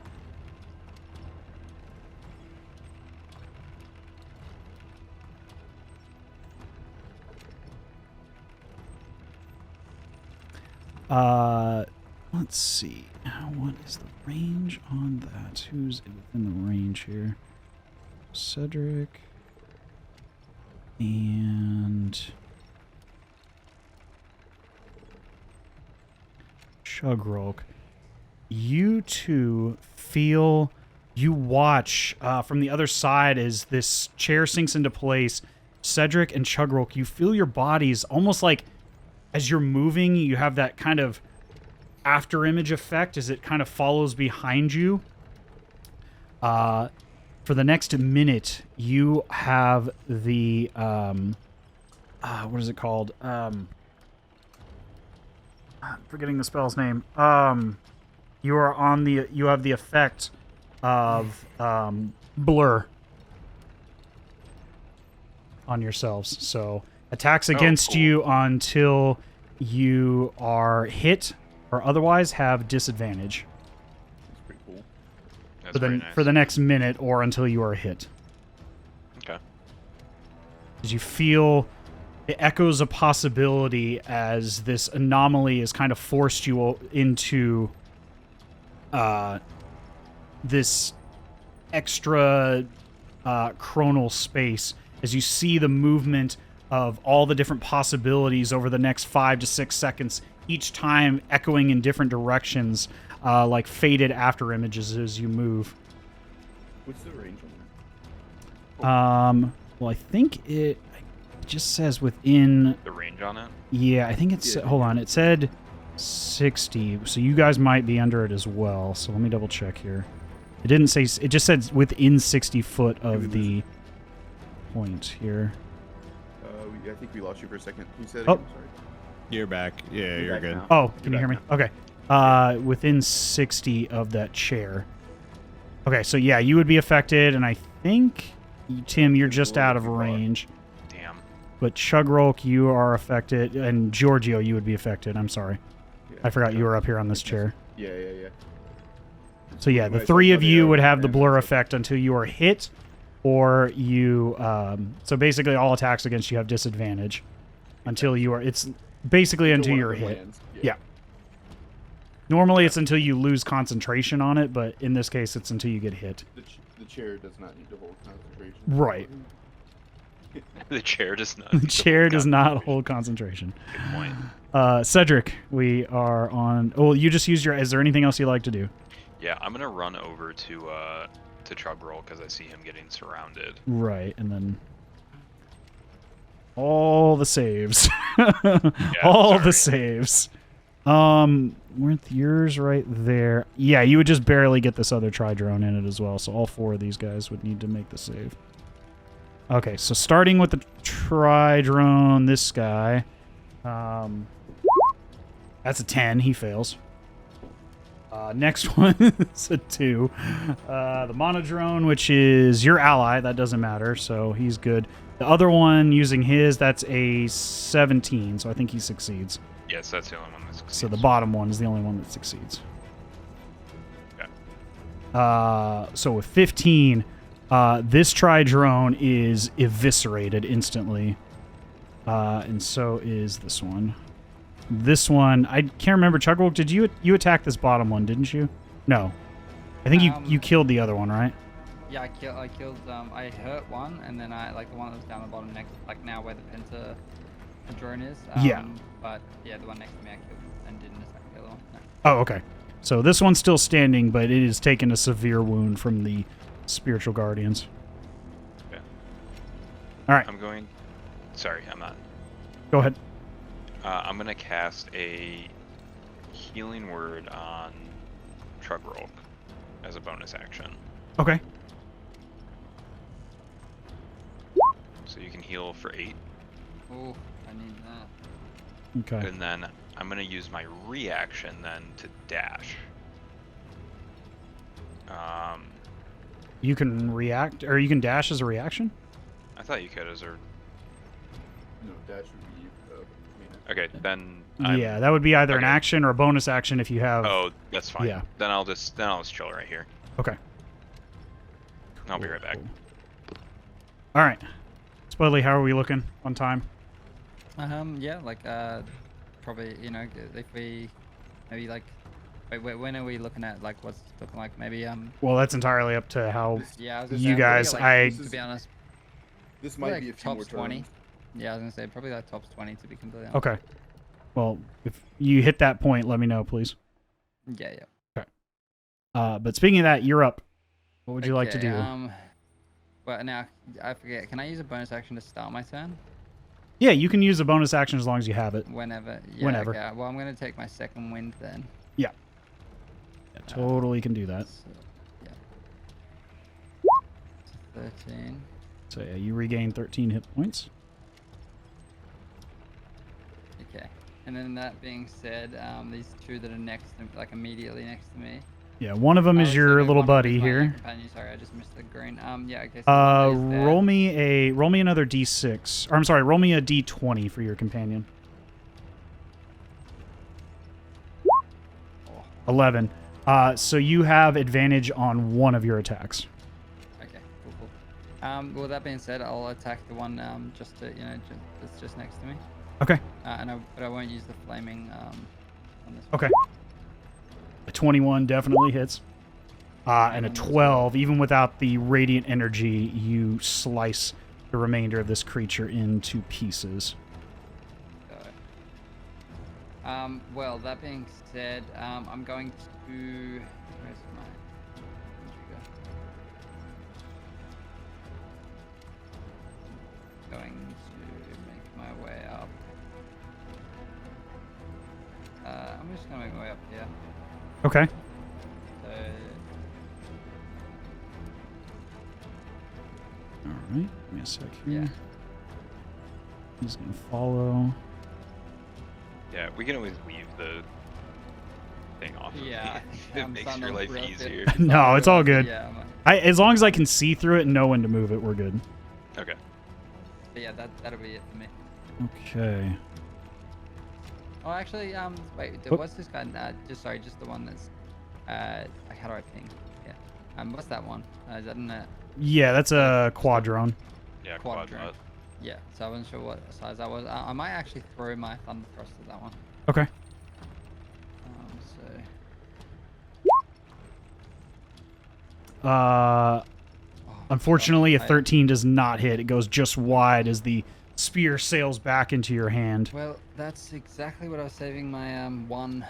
Let's see. What is the range on that? Who's within the range here? Cedric. And Chugrulk, you two feel, you watch from the other side as this chair sinks into place. Cedric and Chugrulk, you feel your bodies almost like as you're moving, you have that kind of after image effect as it kind of follows behind you. For the next minute, you have the what is it called? I'm forgetting the spell's name. You are on the. You have the effect of blur on yourselves. So attacks against you until you are hit or otherwise have disadvantage. That's pretty cool. That's very nice. For the next minute or until you are hit. Okay. As you feel it echoes a possibility as this anomaly has kind of forced you into this extra chronal space as you see the movement of all the different possibilities over the next 5 to 6 seconds, each time echoing in different directions, like faded after images as you move. What's the range on that? Well, I think it just says within. The range on it? Yeah, I think it's. Yeah. Hold on, it said 60, so you guys might be under it as well. So let me double check here. It didn't say. It just said within 60 foot of the point here. I think we lost you for a second. Can you say it Oh. again? Sorry. You're back. Yeah, you're back good. now. Oh, can you You're hear me? back Okay. Within 60 of that chair. Okay, so yeah, you would be affected, and I think, Tim, you're It's a just little out of too far. range. Damn. But Chugrulk, you are affected, and Georgio, you would be affected. I'm sorry. Yeah. I forgot you were up here on this chair. Yeah. So yeah, the Right, three so of you Bloody would Arrow have the and blur it's effect until you are hit, or you. So basically, all attacks against you have disadvantage until you are. It's basically until one you're of them hit. lands. Yeah. Normally, it's until you lose concentration on it, but in this case, it's until you get hit. The chair does not need to hold concentration. Right. The chair does not. The chair does not hold concentration. Good point. Cedric, we are on. Oh, you just used your. Is there anything else you'd like to do? Yeah, I'm gonna run over to Chugrulk because I see him getting surrounded. Right, and then all the saves. All the saves. Weren't yours right there? Yeah, you would just barely get this other tri-drone in it as well, so all 4 of these guys would need to make the save. Okay, so starting with the tri-drone, this guy. That's a 10, he fails. Next one is a 2. The monodrone, which is your ally, that doesn't matter, so he's good. The other one using his, that's a 17, so I think he succeeds. Yes, that's the only one that succeeds. So the bottom one is the only one that succeeds. Okay. So with 15, this tri-drone is eviscerated instantly. And so is this one. This one, I can't remember. Chugrulk, did you attack this bottom one, didn't you? No. I think you killed the other one, right? Yeah, I killed. I hurt one, and then I the one that was down the bottom next, like now where the penta drone is. Yeah. But yeah, the one next to me I killed and didn't attack the other one. No. Oh, okay. So this one's still standing, but it has taken a severe wound from the spiritual guardians. Okay. All right, I'm going. Sorry, I'm not. go ahead. I'm gonna cast a healing word on Chugrulk as a bonus action. Okay. So you can heal for 8. Oh, I need that. Okay. And then I'm gonna use my reaction then to dash. You can react, or you can dash as a reaction? I thought you could as a. No, dash would be. Okay, then. Yeah, that would be either an okay. action or a bonus action if you have. Oh, that's fine. Yeah. Then I'll just chill right here. Okay. I'll be right back. All right. Spoiler, how are we looking on time? Yeah, like probably if we maybe like wait, when are we looking at like what's it looking like maybe Well, that's entirely up to how. yeah I was gonna You say, guys, probably, like, I- to be honest This might like be a few tops more 20. turns. Yeah, I was gonna say probably like tops 20 to be completely honest. Okay. Well, if you hit that point, let me know, please. Yeah, yeah. But speaking of that, you're up. What would you like to do? Well, now I forget. Can I use a bonus action to start my turn? Yeah, you can use a bonus action as long as you have it. Whenever. Yeah, Whenever. Okay. Well, I'm gonna take my second wind then. Yeah, totally can do that. So, yeah. 13. So yeah, you regain 13 hit points. Okay. And then that being said, these two that are next to, like immediately next to me. Yeah, one of them is your little buddy here. Sorry, I just missed the green. Yeah, okay. So roll me another d6. Or I'm sorry, roll me a d20 for your companion. 11. So you have advantage on one of your attacks. Okay, cool. Well, that being said, I'll attack the one that's just next to me. Okay. But I won't use the flaming on this one. Okay. A 21 definitely hits. And a 12, even without the radiant energy, you slice the remainder of this creature into pieces. Got it. Well, that being said, I'm going to... Where's my... Where'd you go? Going to make my way up. I'm just going to make my way up here. Okay. So... Alright, give me a sec here. Yeah. He's going to follow. Yeah, we can always leave the thing off of Yeah, it I'm makes starting your to life regret it. easier. No, it's all good. Yeah, As long as I can see through it and know when to move it, we're good. Okay. but yeah, that'll be it for me. Okay. Oh, actually, wait, Oop. what's this guy? Just the one that's, how do I ping? Yeah. What's that one? Is that in a Yeah, that's a quadrone. Yeah, quad quad. drone? Yeah, so I wasn't sure what size that was. I might actually throw my thunder thrust at that one. Okay. Oh, Unfortunately, a gosh, 13 does not hit. It goes just wide as the spear sails back into your hand. Well, that's exactly what I was saving my one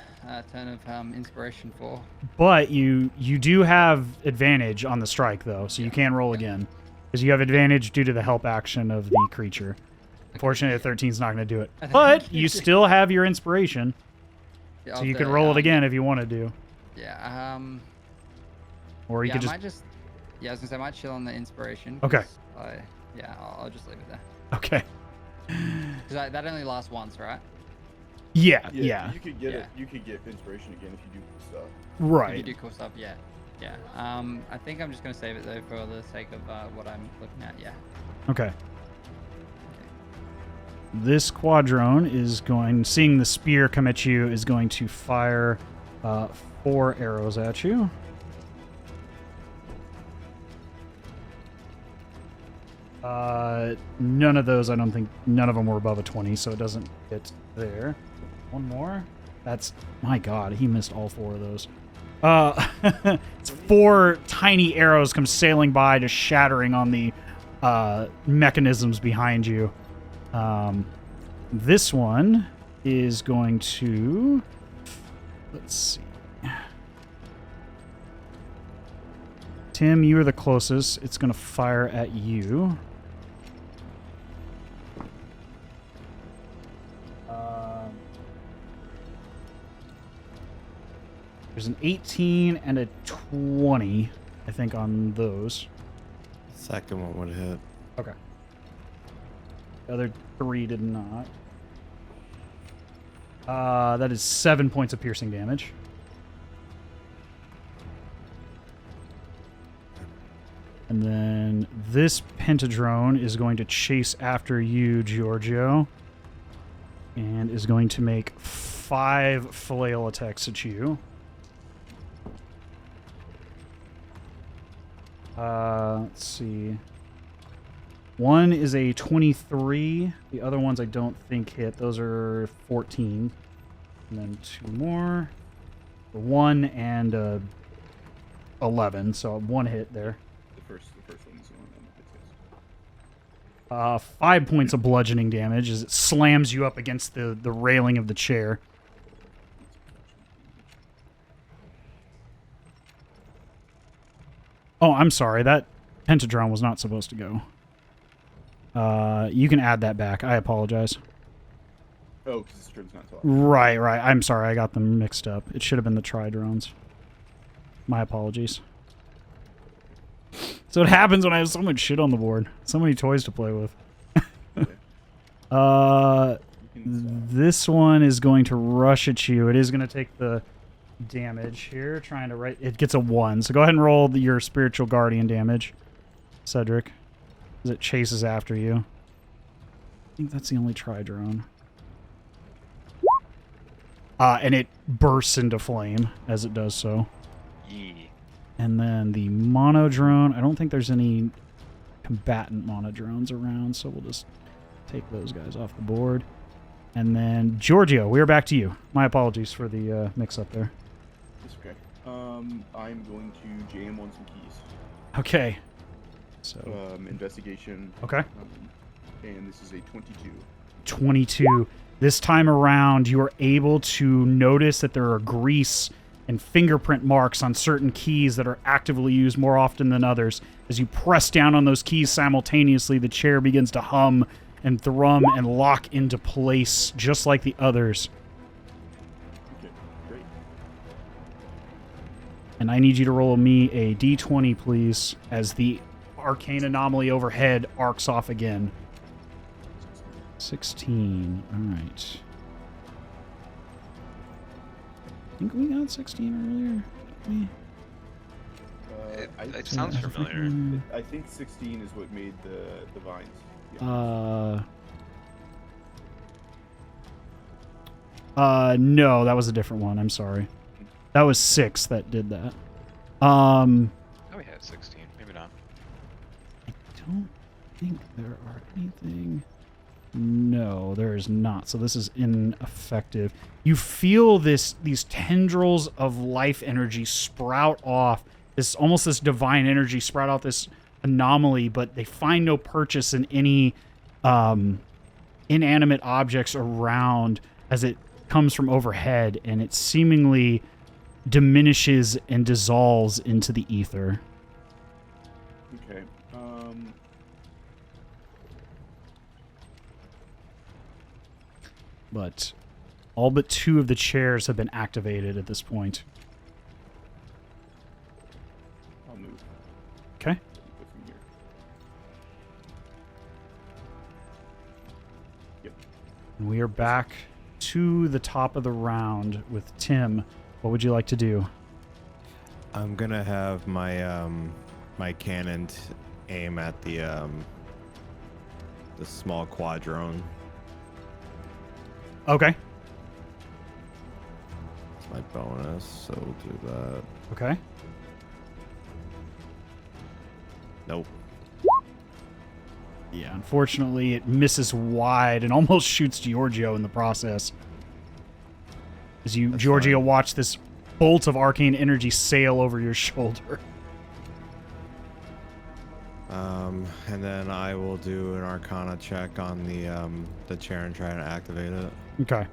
turn of inspiration for. But you do have advantage on the strike, though, so you can roll again. Because you have advantage due to the help action of the creature. Unfortunately, a 13 is not going to do it. But you still have your inspiration. Yeah, So I'll you do could it, roll it again if you want to do. Yeah, Or you yeah, could I just... I was going to say, I might chill on the inspiration. Okay. I'll just leave it there. Okay. Because that only lasts once, right? Yeah. You could get Yeah. it. You could get inspiration again if you do stuff. If you Right. do cool stuff, yeah. Yeah. I think I'm just going to save it, though, for the sake of what I'm looking at, yeah. Okay. This quadrone is going, seeing the spear come at you, is going to fire 4 arrows at you. None of those, I don't think, none of them were above a 20, so it doesn't hit there. One more. That's, my god, he missed all 4 of those. It's 4 tiny arrows come sailing by, just shattering on the mechanisms behind you. This one is going to, let's see. Tim, you are the closest. It's going to fire at you. There's an 18 and a 20, I think, on those. Second one would hit. Okay. The other 3 did not. That is 7 points of piercing damage. And then this pentadrone is going to chase after you, Giorgio, and is going to make 5 flail attacks at you. Let's see. One is a 23. The other ones I don't think hit. Those are 14. And then 2 more. 1 and 11. So 1 hit there. The first one's the one that hits. 5 points of bludgeoning damage as it slams you up against the railing of the chair. Oh, I'm sorry. That Pentadron was not supposed to go. You can add that back. I apologize. Oh, because this turn's not till. Right. I'm sorry. I got them mixed up. It should have been the Tri-Drones. My apologies. So it happens when I have so much shit on the board. So many toys to play with. This one is going to rush at you. It is going to take the damage here. Trying to write. It gets a 1. So go ahead and roll your Spiritual Guardian damage, Cedric, as it chases after you. I think that's the only Tri-Drone. And it bursts into flame as it does so. Yeah. And then the Monodrone. I don't think there's any combatant Monodrones around, so we'll just take those guys off the board. And then Giorgio, we are back to you. My apologies for the mix-up there. It's okay. I'm going to jam on some keys. Okay. So. Investigation. Okay. And this is a 22. 22. This time around, you are able to notice that there are grease and fingerprint marks on certain keys that are actively used more often than others. As you press down on those keys simultaneously, the chair begins to hum and thrum and lock into place just like the others. Okay, great. And I need you to roll me a d20, please, as the arcane anomaly overhead arcs off again. 16. All right. I think we got 16 earlier. It sounds familiar. I think 16 is what made the vines. Yeah. No, that was a different one. I'm sorry. That was 6 that did that. Oh, we had 16. Maybe not. I don't think there are anything. No, there is not. So this is ineffective. You feel these tendrils of life energy sprout off. This divine energy sprout out this anomaly, but they find no purchase in any inanimate objects around as it comes from overhead, and it seemingly diminishes and dissolves into the ether. Okay. But all but 2 of the chairs have been activated at this point. I'll move. Okay. Go from here. Yep. And we are back to the top of the round with Tim. What would you like to do? I'm gonna have my my cannon aim at the small quadrone. Okay. It's my bonus, so we'll do that. Okay. Nope. Yeah, unfortunately, it misses wide and almost shoots Giorgio in the process. As you, That's Giorgio, fine. watch this bolt of arcane energy sail over your shoulder. And then I will do an Arcana check on the chair and try to activate it. Okay.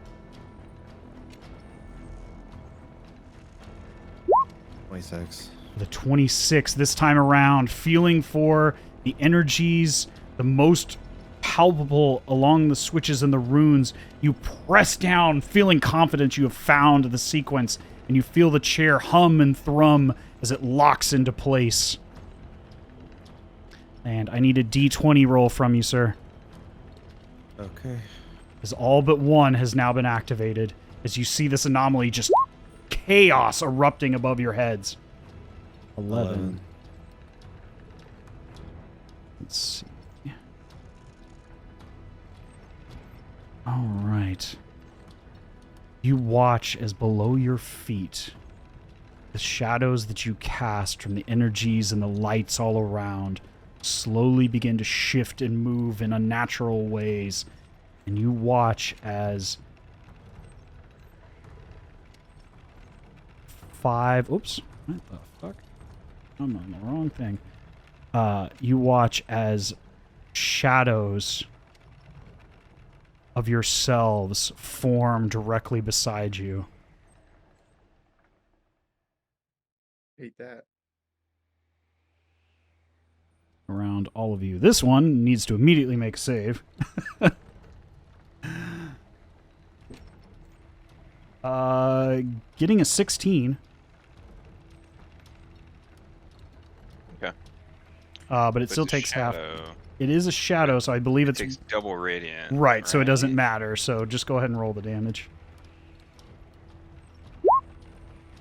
26. The 26 this time around, feeling for the energies, the most palpable along the switches and the runes. You press down, feeling confident you have found the sequence, and you feel the chair hum and thrum as it locks into place. And I need a d20 roll from you, sir. Okay. As all but 1 has now been activated, as you see this anomaly just chaos erupting above your heads. 11. Let's see. All right. You watch as below your feet, the shadows that you cast from the energies and the lights all around slowly begin to shift and move in unnatural ways. And you watch as 5... Oops. What the fuck? I'm on the wrong thing. You watch as shadows of yourselves form directly beside you. Hate that. around all of you. This one needs to immediately make a save. Getting a 16. Okay. But it It's still a takes half. shadow. It is a shadow, so I believe It it's takes double radiant. right, so it doesn't matter. So just go ahead and roll the damage.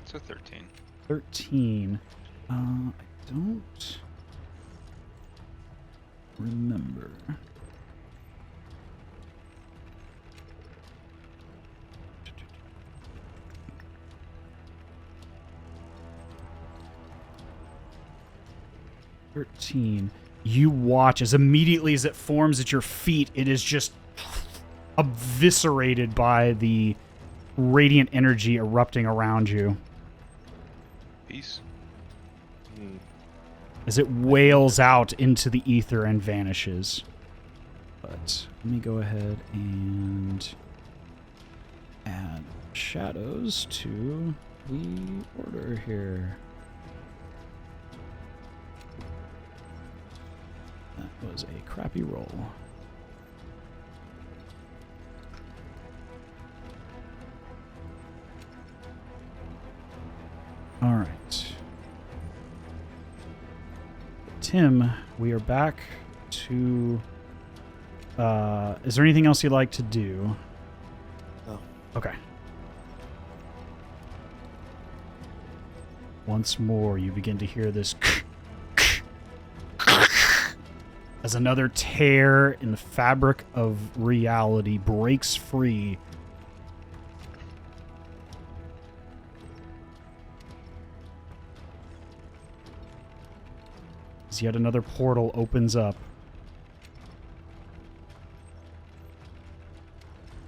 It's a 13. 13. I don't remember. You watch as immediately as it forms at your feet, it is just eviscerated by the radiant energy erupting around you Peace. as it wails out into the ether and vanishes. But let me go ahead and add shadows to the order here. That was a crappy roll. All right. Tim, we are back to... is there anything else you'd like to do? No. Okay. Once more, you begin to hear this as another tear in the fabric of reality breaks free. As yet another portal opens up.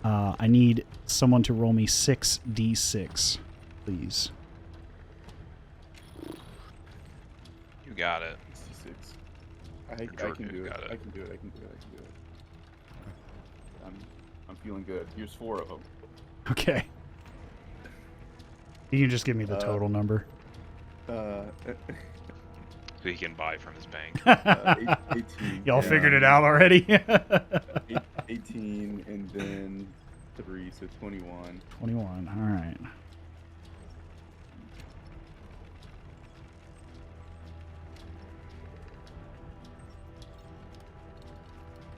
I need someone to roll me 6d6, please. You got it. 66. I Or can Georgio's do it. got it. I can do it. I'm feeling good. Here's 4 of them. Okay. You can just give me the total number. So he can buy from his bank. 18. Y'all figured it out already? 18 and then 3, so 21. 21, all right.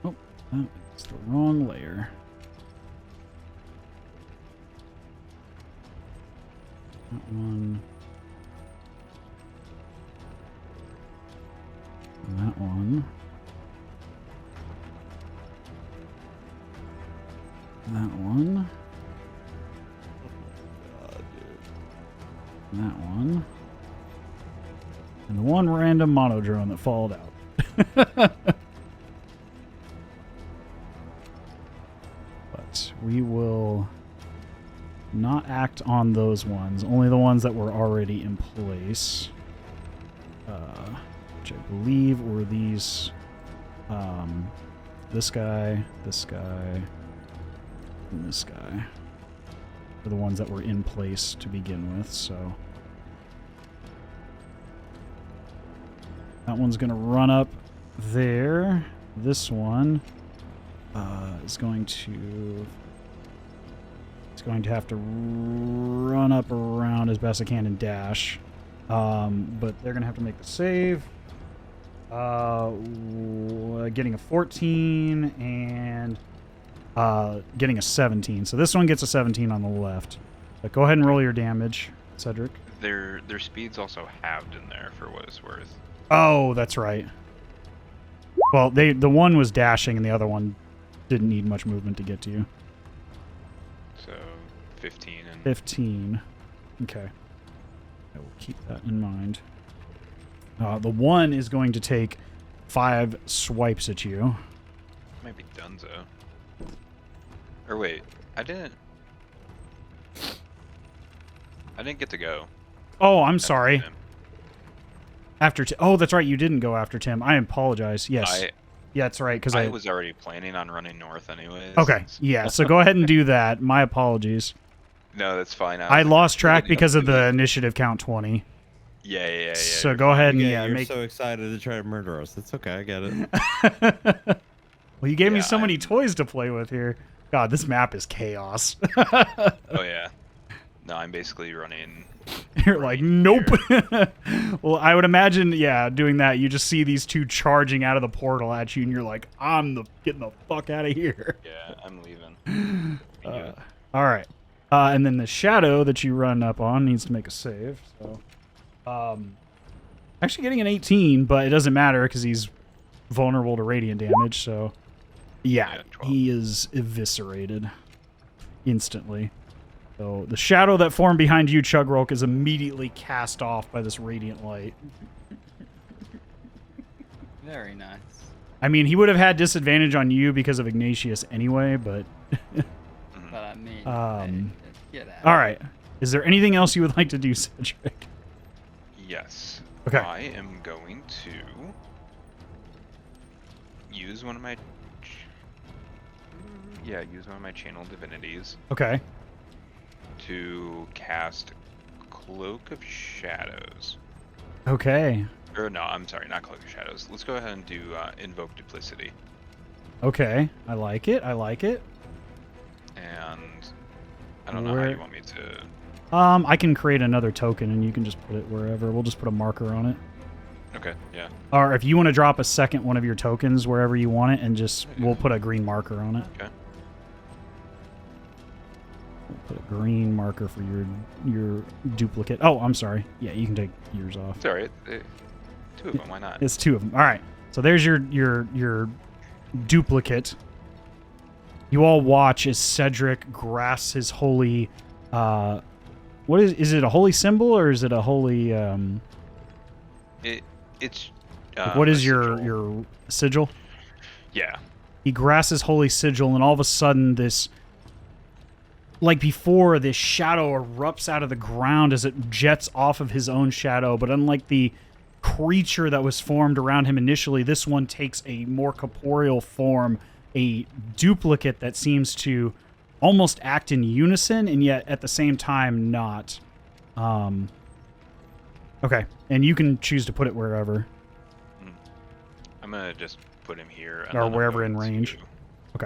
Oh, that's the wrong layer. That one. And that one. That one. And that one. And the one random monodrone that followed out. But we will not act on those ones. Only the ones that were already in place. Which I believe were these. This guy, and this guy. Are the ones that were in place to begin with, so. That one's going to run up there. This one is going to... It's going to have to run up around as best I can and dash. But they're going to have to make the save. Getting a 14 and getting a 17. So this one gets a 17 on the left. But go ahead and roll your damage, Cedric. Their speed's also halved in there for what it's worth. Oh, that's right. Well, the one was dashing and the other one didn't need much movement to get to you. So 15 and 15. Okay. I will keep that in mind. The one is going to take 5 swipes at you. might be Dunzo. Or wait, I didn't get to go. Oh, I'm after sorry. him. After oh, that's right. You didn't go after Tim. I apologize. Yes. Yeah, that's right. Because I was already planning on running north anyways. Okay. Yeah. So go ahead and do that. My apologies. No, that's fine. I was lost track leading up because of to the it. initiative count 20. Yeah. So you're go fine. ahead and Yeah, you're make. so excited to try to murder us. It's okay. I get it. Well, you gave me Yeah, so many I'm- toys to play with here. God, this map is chaos. Oh yeah. No, I'm basically running. You're like, running nope. here. Well, I would imagine, yeah, doing that. You just see these two charging out of the portal at you, and you're like, getting the fuck out of here. Yeah, I'm leaving. All right. And then the shadow that you run up on needs to make a save. So, actually getting an 18, but it doesn't matter because he's vulnerable to radiant damage. So, yeah, Yeah, 12. he is eviscerated instantly. So the shadow that formed behind you, Chugrulk, is immediately cast off by this radiant light. Very nice. I mean, he would have had disadvantage on you because of Ignatius anyway, but... But I mean, get out. All right. Is there anything else you would like to do, Cedric? Yes. Okay. I am going to use one of my channel divinities Okay. to cast Cloak of Shadows. Okay. Or no, I'm sorry, not Cloak of Shadows. Let's go ahead and do Invoke Duplicity. Okay. I like it. I like it. And I don't know how Where- you want me to. I can create another token, and you can just put it wherever. We'll just put a marker on it. Okay, yeah. Or if you want to drop a second one of your tokens wherever you want it, and just we'll put a green marker on it. Okay. We'll put a green marker for your duplicate. Oh, I'm sorry. Yeah, you can take yours off. It's alright. Two of them, why not? It's two of them. All right. So there's your duplicate. You all watch as Cedric grasps his holy. What is it? A holy symbol or is it a holy? It's. What a is your sigil. your sigil? Yeah. He grasps his holy sigil, and all of a sudden, this, like before, this shadow erupts out of the ground as it jets off of his own shadow. But unlike the creature that was formed around him initially, this one takes a more corporeal form, a duplicate that seems to almost act in unison, and yet at the same time not. Okay, and you can choose to put it wherever. I'm gonna just put him here. Or then I'm wherever in going range. to-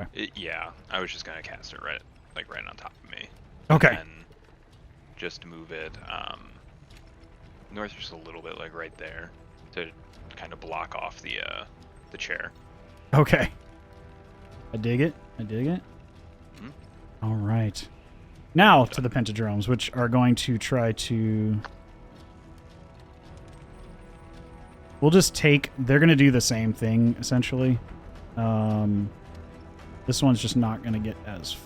Okay. Yeah, I was just gonna cast it right on top of me. Okay. And just move it north just a little bit, like right there, to kind of block off the chair. Okay. I dig it. I dig it. Mhm. All right. Now to the pentadromes, which are going to try to... We'll just take... They're going to do the same thing, essentially. This one's just not going to get as...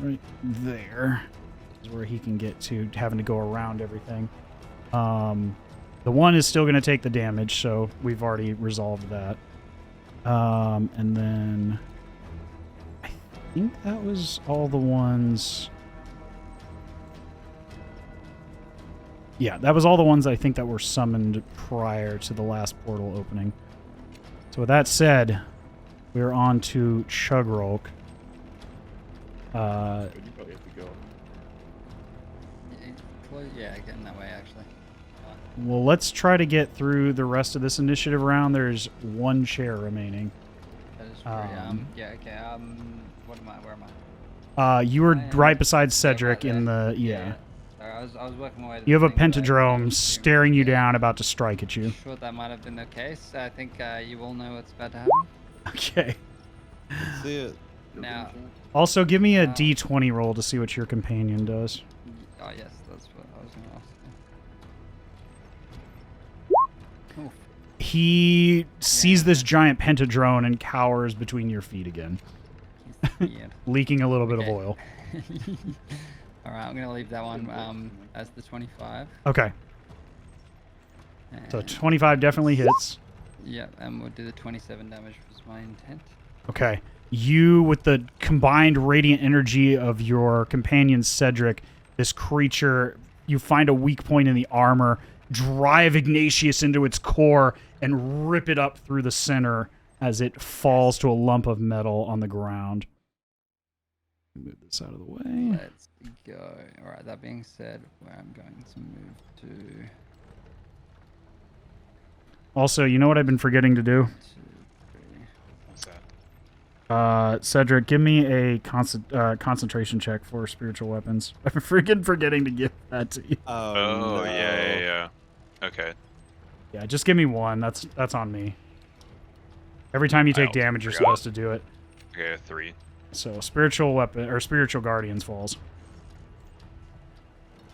Right there is where he can get to, having to go around everything. The one is still going to take the damage, so we've already resolved that. And then I think that was all the ones. Yeah, that was all the ones I think that were summoned prior to the last portal opening. So with that said, we're on to Chugrulk. But you probably have to go. Yeah, getting that way actually. Well, let's try to get through the rest of this initiative round. There's one chair remaining. That is pretty, yeah, okay. Where am I? You were I am- right beside Yeah, Cedric right in there. the yeah. Sorry, I was working my way to You the have a thing, but I pentadrome couldn't- staring you yeah. down, about to strike at you. Sure, that might have been the case. I think you all know what's about to happen. Okay. Let's see it. Now, Also, give me a Uh, D20 roll to see what your companion does. oh yes, that's what I was going to ask. Oof. He sees Yeah. this giant pentadrone and cowers between your feet again, He's weird. leaking a little bit of Okay. oil. All right, I'm gonna leave that one as the 25. Okay. So And- 25 definitely hits. Yeah, and we'll do the 27 damage was my intent. Okay. You, with the combined radiant energy of your companion Cedric, this creature, you find a weak point in the armor, drive Ignatius into its core, and rip it up through the center. as it falls to a lump of metal on the ground. Move this out of the way. Let's go. All right. That being said, where I'm going to move to. Also, you know what I've been forgetting to do? 1, 2, 3. What's that? Cedric, give me a concentration check for spiritual weapons. I'm freaking forgetting to give that to you. Oh, no. yeah. Okay. Yeah, just give me one. That's on me. Every time you take also damage, you're forgot. supposed to do it. Okay, 3. So spiritual weapon or spiritual guardians falls.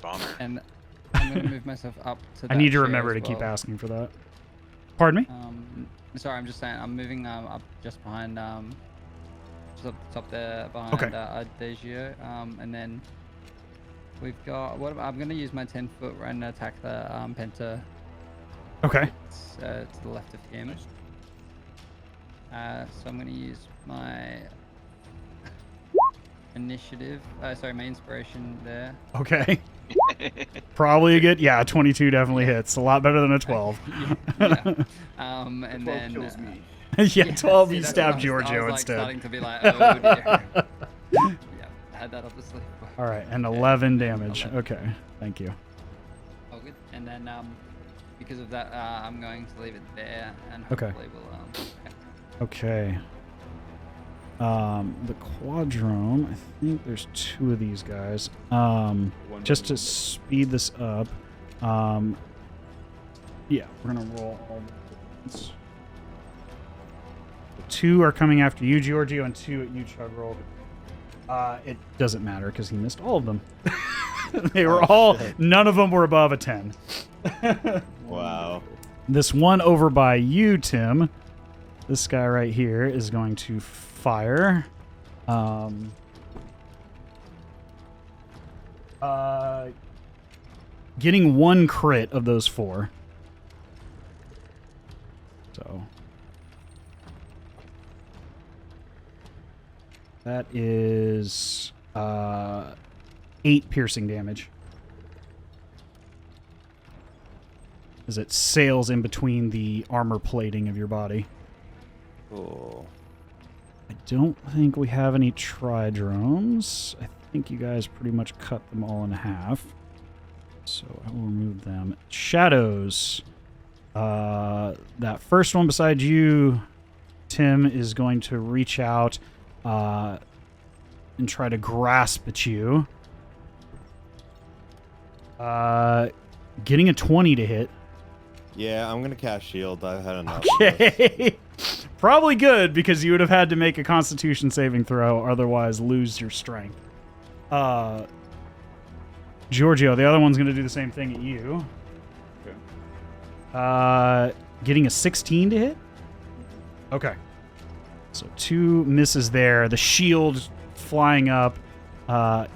Bomber. And I'm going to move myself up to I that need to chair remember as to keep well. asking for that. Pardon me? Sorry, I'm just saying I'm moving up just behind just up top there behind Okay. Georgio. And then we've got I'm going to use my 10-foot and attack the Penta Okay. to the left of him. So I'm going to use my initiative. Sorry, my inspiration there. Okay. Probably a good. Yeah, 22 definitely hits. A lot better than a 12. yeah. And 12 then kills me. Yeah, 12 see, you that's stabbed what I Giorgio was like instead. starting to be like, oh dear. Yeah, I had that up the sleeve. All right, and 11 Okay, damage. 11. Okay, thank you. Oh, good. And then because of that, I'm going to leave it there, and Okay. hopefully we'll Okay. The quadrome, I think there's 2 of these guys. Just to speed this up, yeah, we're gonna roll all the ones. 2 are coming after you, Giorgio, and 2 at you, Chugrulk. It doesn't matter because he missed all of them. They were all, none of them were above a 10. Wow. This one over by you, Tim, this guy right here is going to fire. Getting 1 crit of those 4. So that is 8 piercing damage. As it sails in between the armor plating of your body. Cool. I don't think we have any tridromes. I think you guys pretty much cut them all in half. So I will remove them. Shadows. That first one beside you, Tim, is going to reach out and try to grasp at you. Getting a 20 to hit. Yeah, I'm gonna cast shield. I've had enough. Okay. Probably good, because you would have had to make a constitution saving throw, otherwise lose your strength. Giorgio, the other one's going to do the same thing at you. Okay. Getting a 16 to hit? Okay. So 2 misses there. The shield flying up,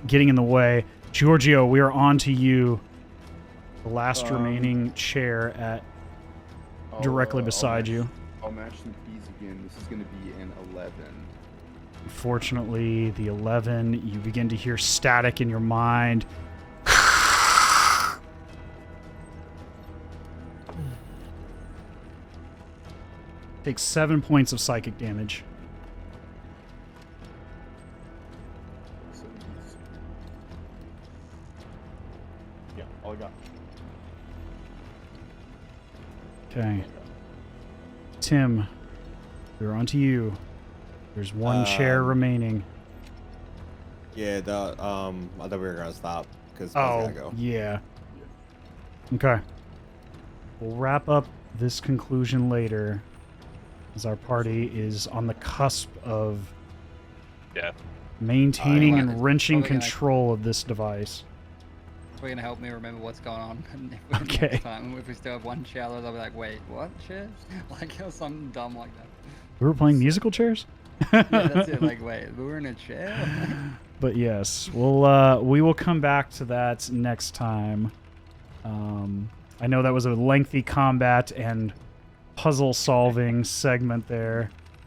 getting in the way. Giorgio, we are on to you. The last remaining chair at directly beside you. I'll match some keys again. This is going to be an 11. Unfortunately, the 11, you begin to hear static in your mind. Takes 7 points of psychic damage. So yeah, all I got. Okay. Tim, we're on to you. There's 1 chair remaining. Yeah, I thought we were gonna stop because Oh, gotta go. yeah. Okay. We'll wrap up this conclusion later, as our party is on the cusp of Death. maintaining Well, and it's wrenching probably gonna- control of this device. We're gonna help me remember what's going on. And if we, Okay. Next time, if we still have 1 chair, I'll be like, wait, what chair? Like something dumb like that. We were playing musical chairs? Yeah, that's it. Like, wait, we were in a chair. But yes, we will come back to that next time. I know that was a lengthy combat and puzzle solving segment there.